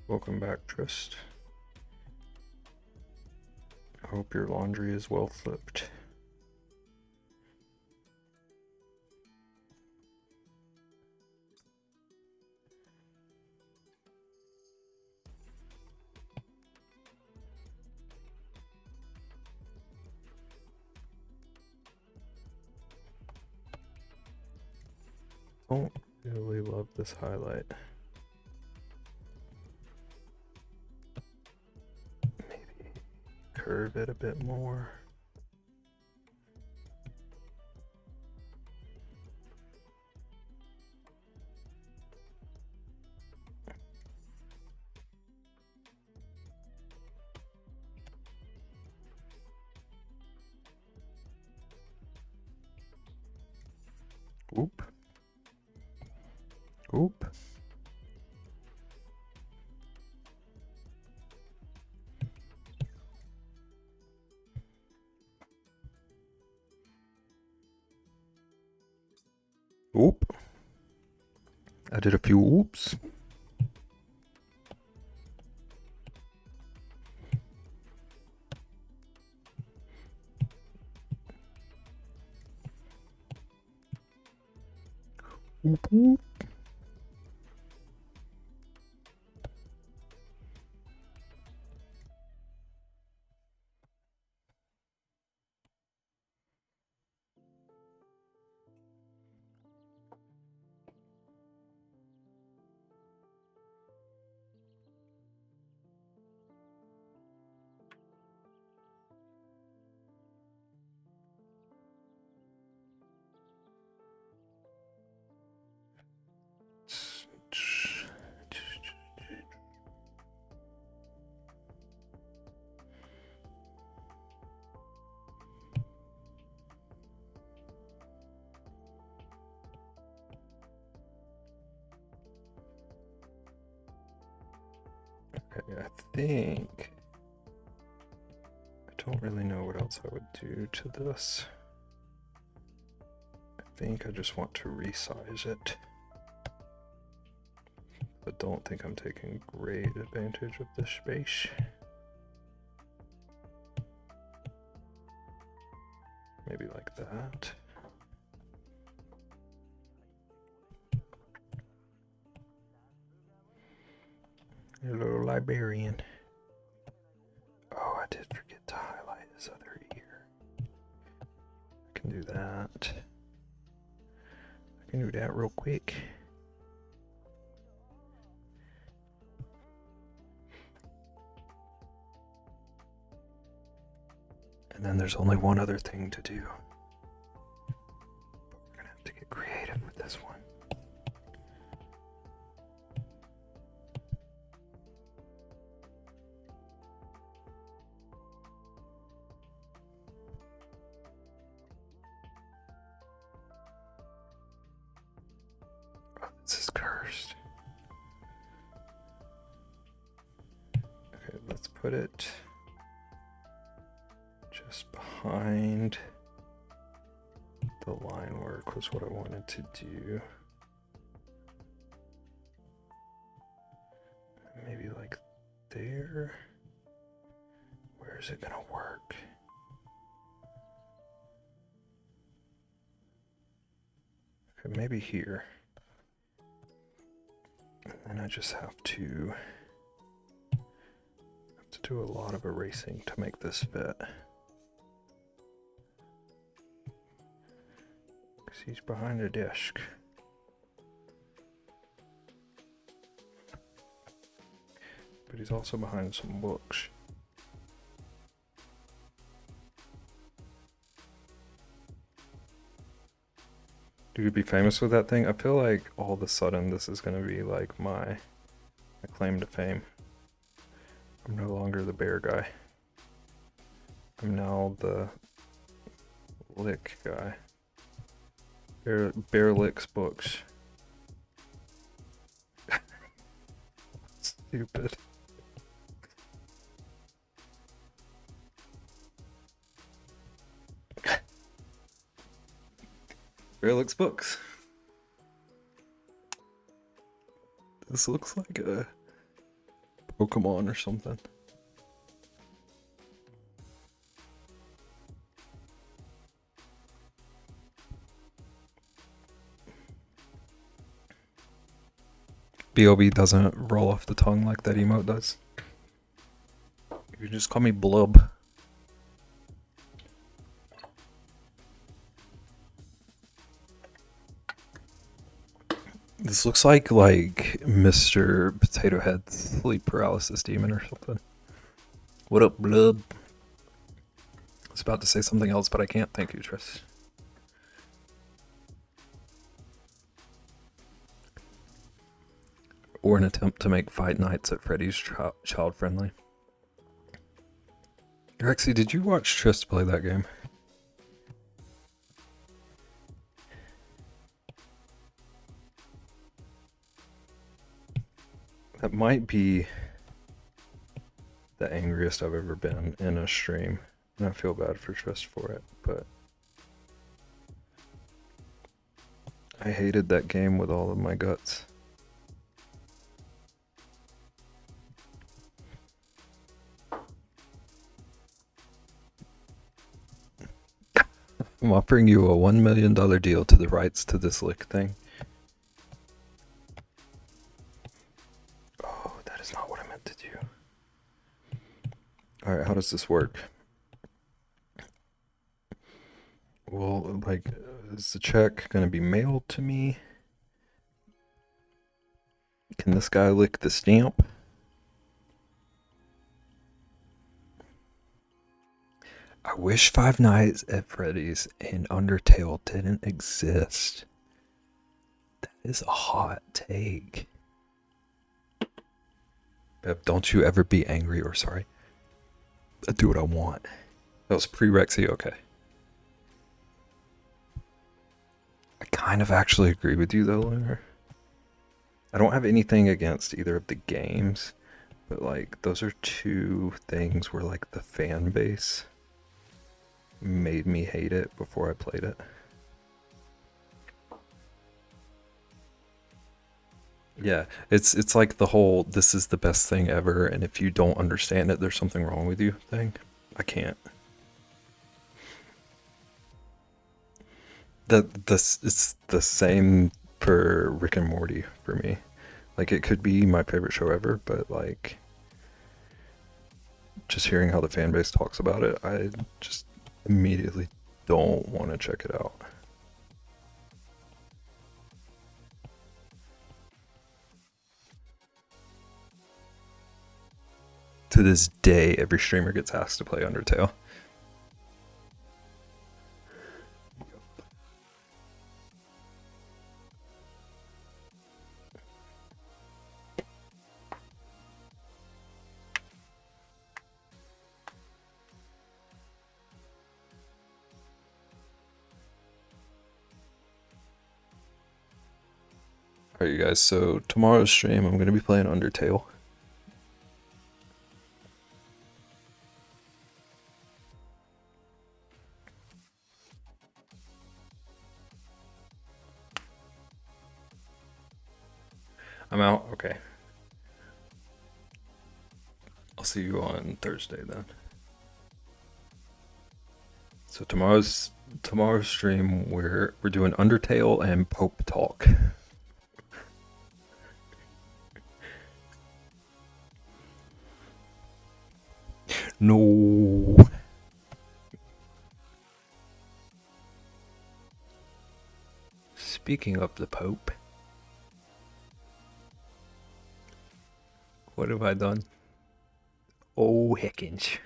Welcome back, Trist. I hope your laundry is well flipped. Don't really love this highlight. Maybe curve it a bit more. Oop. Oop. Oop. I did a few oops. Oop, oop. Okay, I think... I don't really know what else I would do to this. I think I just want to resize it. I don't think I'm taking great advantage of this space. Maybe like that. Your little librarian. Oh, I did forget to highlight his other ear. I can do that. I can do that real quick. And then there's only one other thing to do. But we're gonna have to get creative with this one. Oh, this is cursed. Okay, let's put it just behind the line work was what I wanted to do. Maybe like there. Where is it gonna work? Okay, maybe here. And then I just have to do a lot of erasing to make this fit. Because he's behind a desk. But he's also behind some books. Do you be famous with that thing? I feel like all of a sudden this is going to be like my claim to fame. I'm no longer the bear guy. I'm now the lick guy. Bear licks books. Stupid. Bear licks books. This looks like a Pokemon or something. B.O.B. doesn't roll off the tongue like that emote does. You just call me Blub. This looks like Mr. Potato Head sleep paralysis demon or something. What up, Blub? I was about to say something else, but I can't. Thank you, Tris. Or an attempt to make Fight Nights at Freddy's child friendly. Rexy, did you watch Tris play that game? That might be the angriest I've ever been in a stream. And I feel bad for Tris for it, but I hated that game with all of my guts. I'm offering you a $1 million deal to the rights to this lick thing. Oh, that is not what I meant to do. Alright, how does this work? Well, is the check gonna be mailed to me? Can this guy lick the stamp? I wish Five Nights at Freddy's and Undertale didn't exist. That is a hot take. Beb, don't you ever be angry or sorry. I do what I want. That was pre-Rexy, okay. I kind of actually agree with you though, Lunar. I don't have anything against either of the games. But like, those are two things where like the fan base made me hate it before I played it. Yeah, it's like the whole "this is the best thing ever," and if you don't understand it, there's something wrong with you thing. I can't. It's the same for Rick and Morty for me. Like, it could be my favorite show ever, but like, just hearing how the fan base talks about it, I just immediately don't want to check it out. To this day, every streamer gets asked to play Undertale. Alright, you guys, so tomorrow's stream, I'm going to be playing Undertale. I'm out? Okay. I'll see you on Thursday then. So tomorrow's stream, we're doing Undertale and Pope Talk. No. Speaking of the Pope, what have I done? Oh, heckins.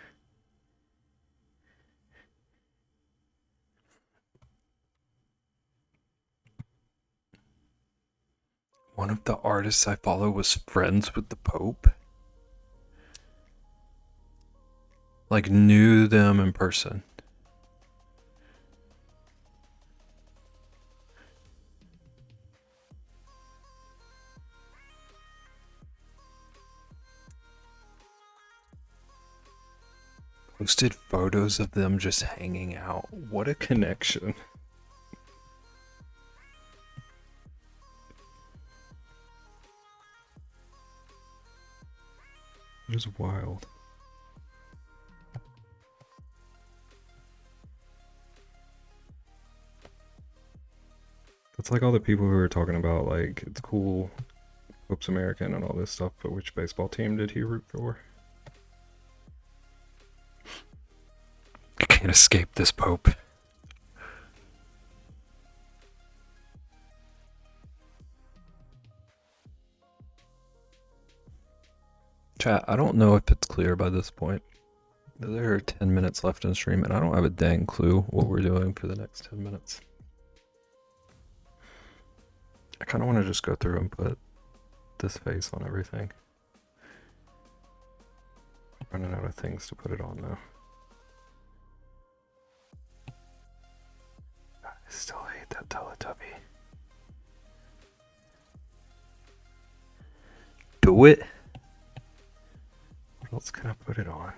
One of the artists I follow was friends with the Pope. Like, knew them in person. Posted photos of them just hanging out. What a connection. It is wild. It's like all the people who are talking about, like, it's cool, Pope's American and all this stuff, but which baseball team did he root for? I can't escape this Pope. Chat, I don't know if it's clear by this point. There are 10 minutes left in stream, and I don't have a dang clue what we're doing for the next 10 minutes. I kind of want to just go through and put this face on everything. Running out of things to put it on now. I still hate that Teletubby. Do it. What else can I put it on?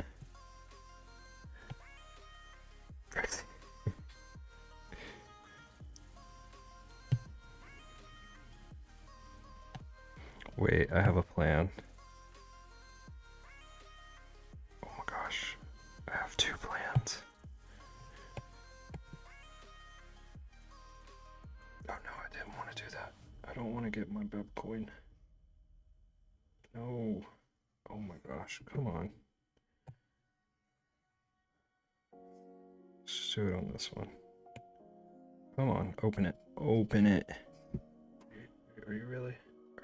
Wait, I have a plan. Oh my gosh. I have two plans. Oh no, I didn't want to do that. I don't want to get my bub coin. No. Oh my gosh, come on. Let's do it on this one. Come on, open it. Open it. Are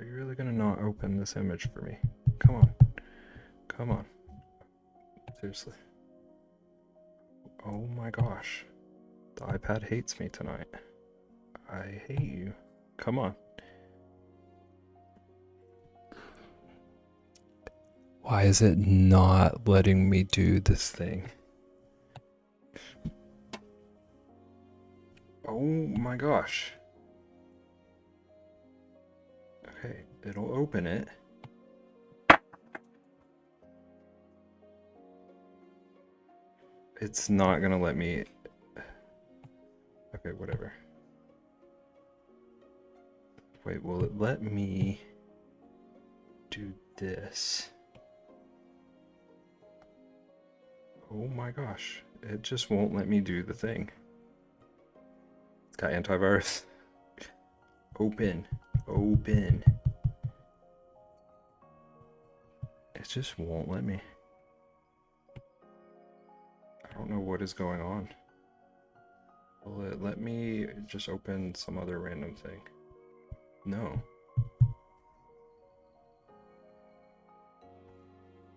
you really gonna not open this image for me? Come on. Come on. Seriously. Oh my gosh. The iPad hates me tonight. I hate you. Come on. Why is it not letting me do this thing? Oh my gosh. Okay, it'll open it. It's not gonna let me. Okay, whatever. Wait, will it let me do this? Oh my gosh, it just won't let me do the thing. It's got antivirus. Open. Open. It just won't let me. I don't know what is going on. Will it let me just open some other random thing? No.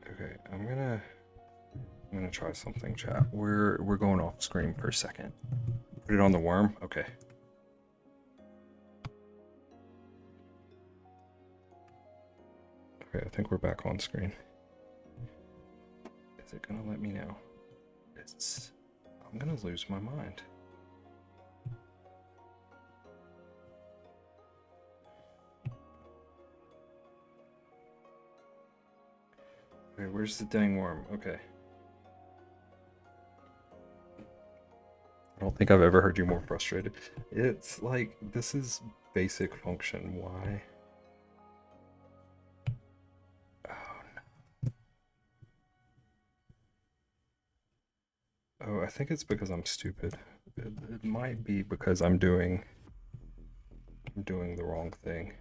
Okay, I'm gonna try something, chat. We're going off screen for a second. Put it on the worm? Okay. Okay, I think we're back on screen. Is it gonna let me now? I'm gonna lose my mind. Okay, where's the dang worm? Okay. I don't think I've ever heard you more frustrated. It's like, this is basic function. Why? Oh, no. Oh, I think it's because I'm stupid. It might be because I'm doing the wrong thing.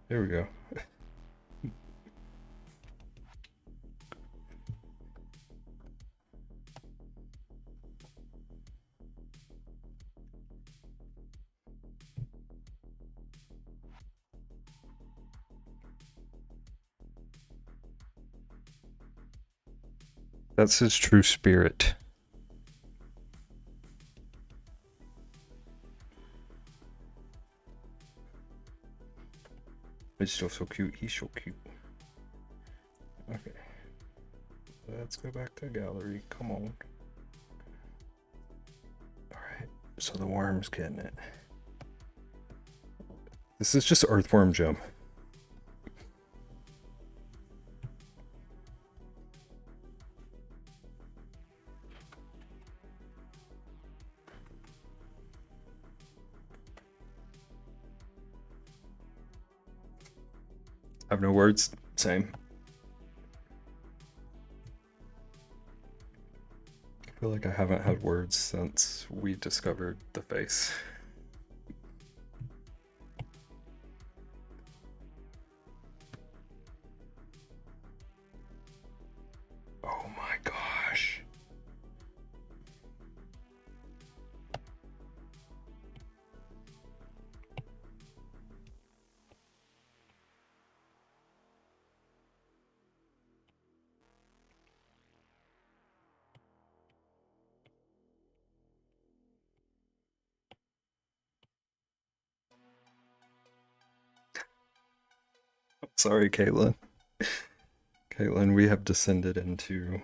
There we go. That's his true spirit. He's still so cute. He's so cute. Okay. Let's go back to gallery. Come on. Alright. So the worm's getting it. This is just earthworm gem. I have no words. Same. I feel like I haven't had words since we discovered the face. Oh my gosh. Sorry, Caitlin. Caitlin, we have descended into...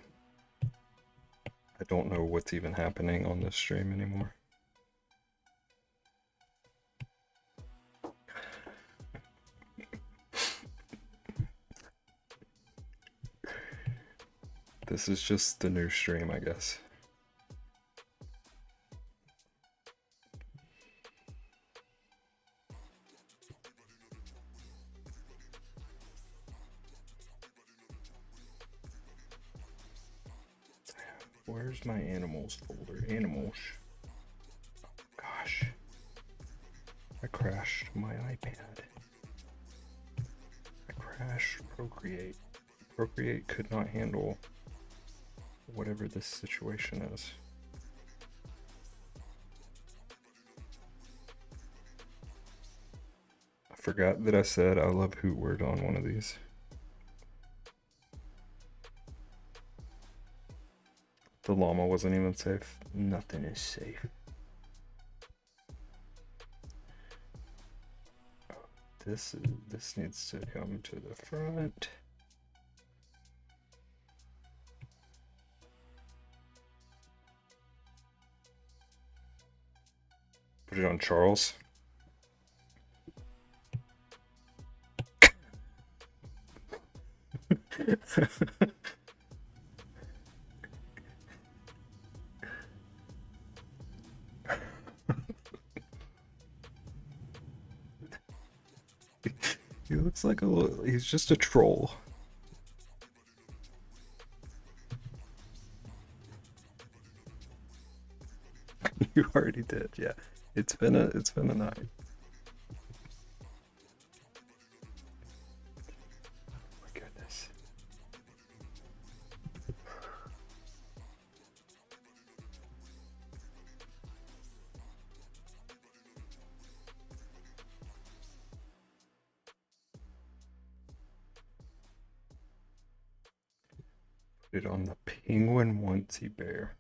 I don't know what's even happening on this stream anymore. This is just the new stream, I guess. Where's my animals folder? Animals. Oh, gosh. I crashed my iPad. I crashed Procreate. Procreate could not handle whatever this situation is. I forgot that I said I love Hoot Word on one of these. The llama wasn't even safe. Nothing is safe. This needs to come to the front. Put it on Charles. He looks like he's just a troll. You already did, yeah. It's been a night. Oh my goodness. Put it on the penguin onesie bear.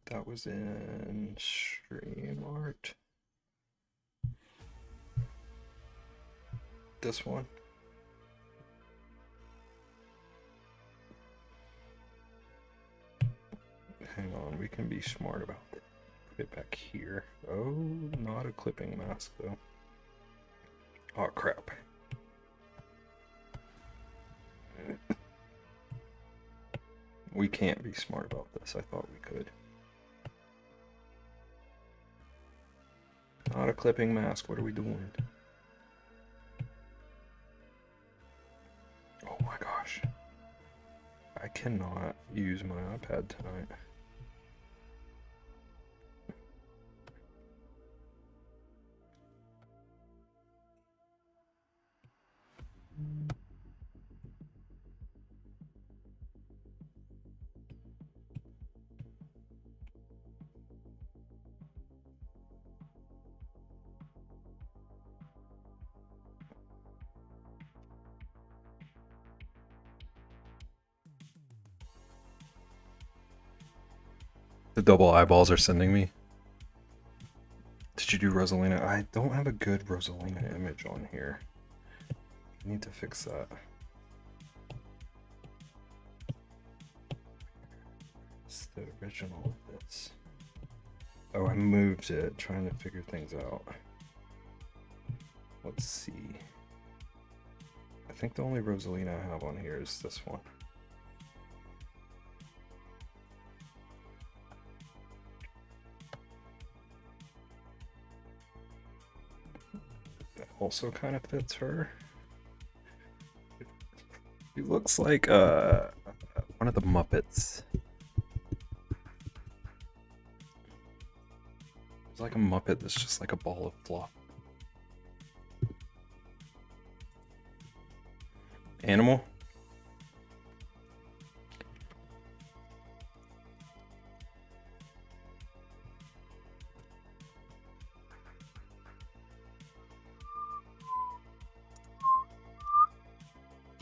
That was in stream art. This one. Hang on, we can be smart about it. Put it back here. Oh, not a clipping mask though. Oh crap. We can't be smart about this. I thought we could. Not a clipping mask. What are we doing? Oh my gosh. I cannot use my iPad tonight. The double eyeballs are sending me. Did you do Rosalina? I don't have a good Rosalina image on here. I need to fix that. It's the original of this. Oh, I moved it, trying to figure things out. Let's see. I think the only Rosalina I have on here is this one. That also kind of fits her. He looks like one of the Muppets. It's like a Muppet that's just like a ball of fluff. Animal?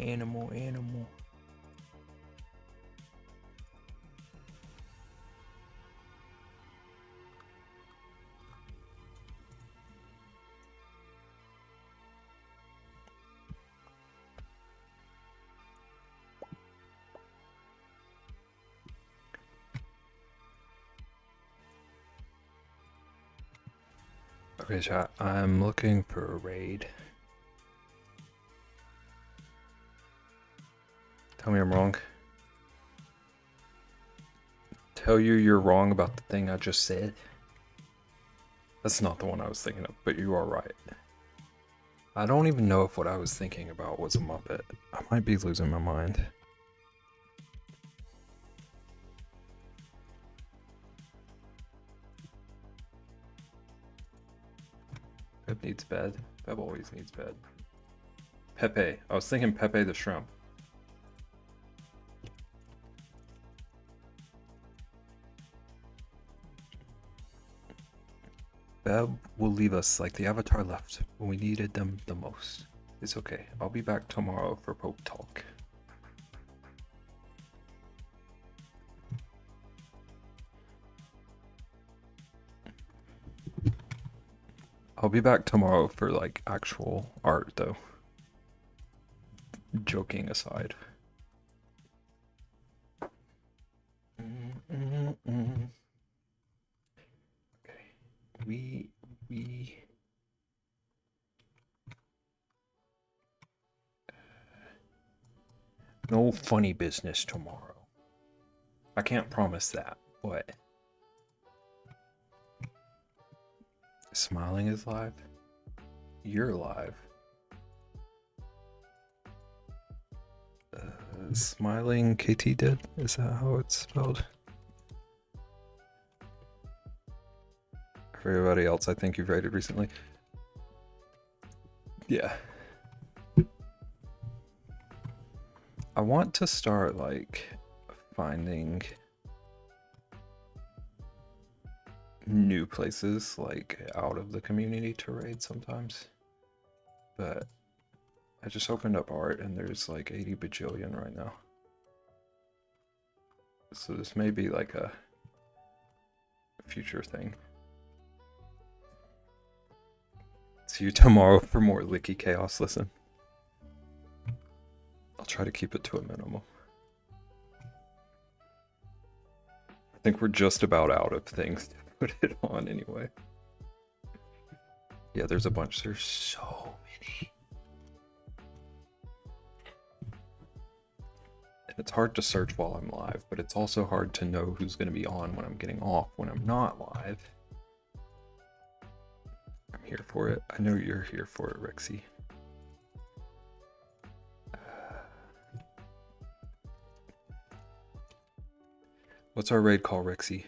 Animal. Okay, chat. I'm looking for a raid. Tell me I'm wrong. Tell you you're wrong about the thing I just said. That's not the one I was thinking of, but you are right. I don't even know if what I was thinking about was a Muppet. I might be losing my mind. Pep needs bed. Pep always needs bed. Pepe. I was thinking Pepe the Shrimp. Beb will leave us like the Avatar left when we needed them the most. It's okay. I'll be back tomorrow for Pope Talk. I'll be back tomorrow for like actual art though. Joking aside. Okay. We No funny business tomorrow. I can't promise that, but smiling is live. You're live. Smiling KT did? Is that how it's spelled? For everybody else, I think you've rated recently. Yeah. I want to start like finding new places like out of the community to raid sometimes. But I just opened up art and there's like 80 bajillion right now. So this may be like a future thing. See you tomorrow for more Licky Chaos. Listen, I'll try to keep it to a minimum. I think we're just about out of things to put it on anyway. Yeah, there's a bunch. There's so many. And it's hard to search while I'm live, but it's also hard to know who's going to be on when I'm getting off when I'm not live. I'm here for it. I know you're here for it, Rexy. What's our raid call, Rexy?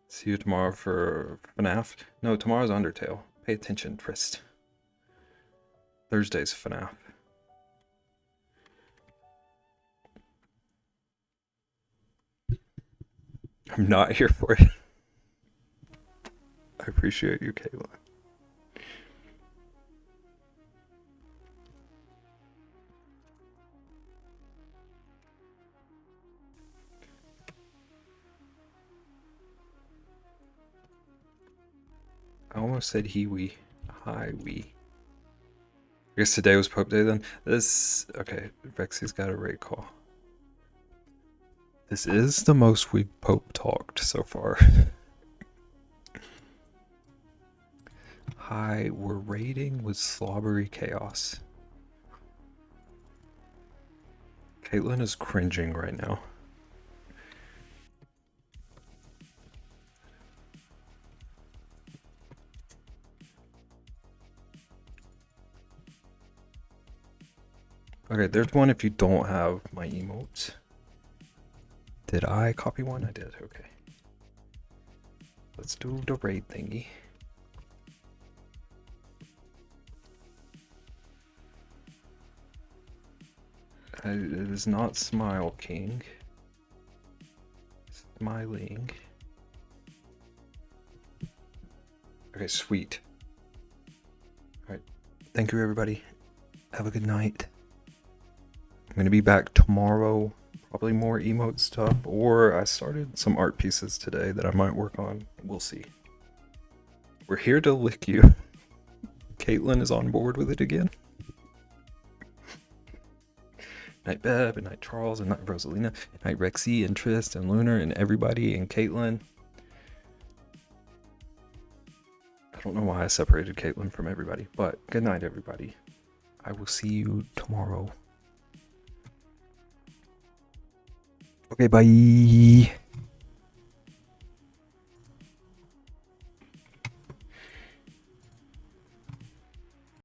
See you tomorrow for FNAF? No, tomorrow's Undertale. Pay attention, Trist. Thursday's FNAF. I'm not here for it. I appreciate you, Kayla. I almost said he-wee. Hi-wee. I guess today was Pope Day then. Okay, Rexy's got a raid call. This is the most we've Pope talked so far. Hi, we're raiding with Slobbery Chaos. Caitlin is cringing right now. Okay, there's one if you don't have my emotes. Did I copy one? I did, okay. Let's do the raid thingy. It is not Smile King. Smiling. Okay, sweet. Alright. Thank you, everybody. Have a good night. I'm going to be back tomorrow. Probably more emote stuff. Or I started some art pieces today that I might work on. We'll see. We're here to lick you. Caitlin is on board with it again. Night Beb, and night Charles, and night Rosalina, and night Rexy, and Trist, and Lunar, and everybody, and Caitlin. I don't know why I separated Caitlin from everybody, but good night, everybody. I will see you tomorrow. Okay, bye.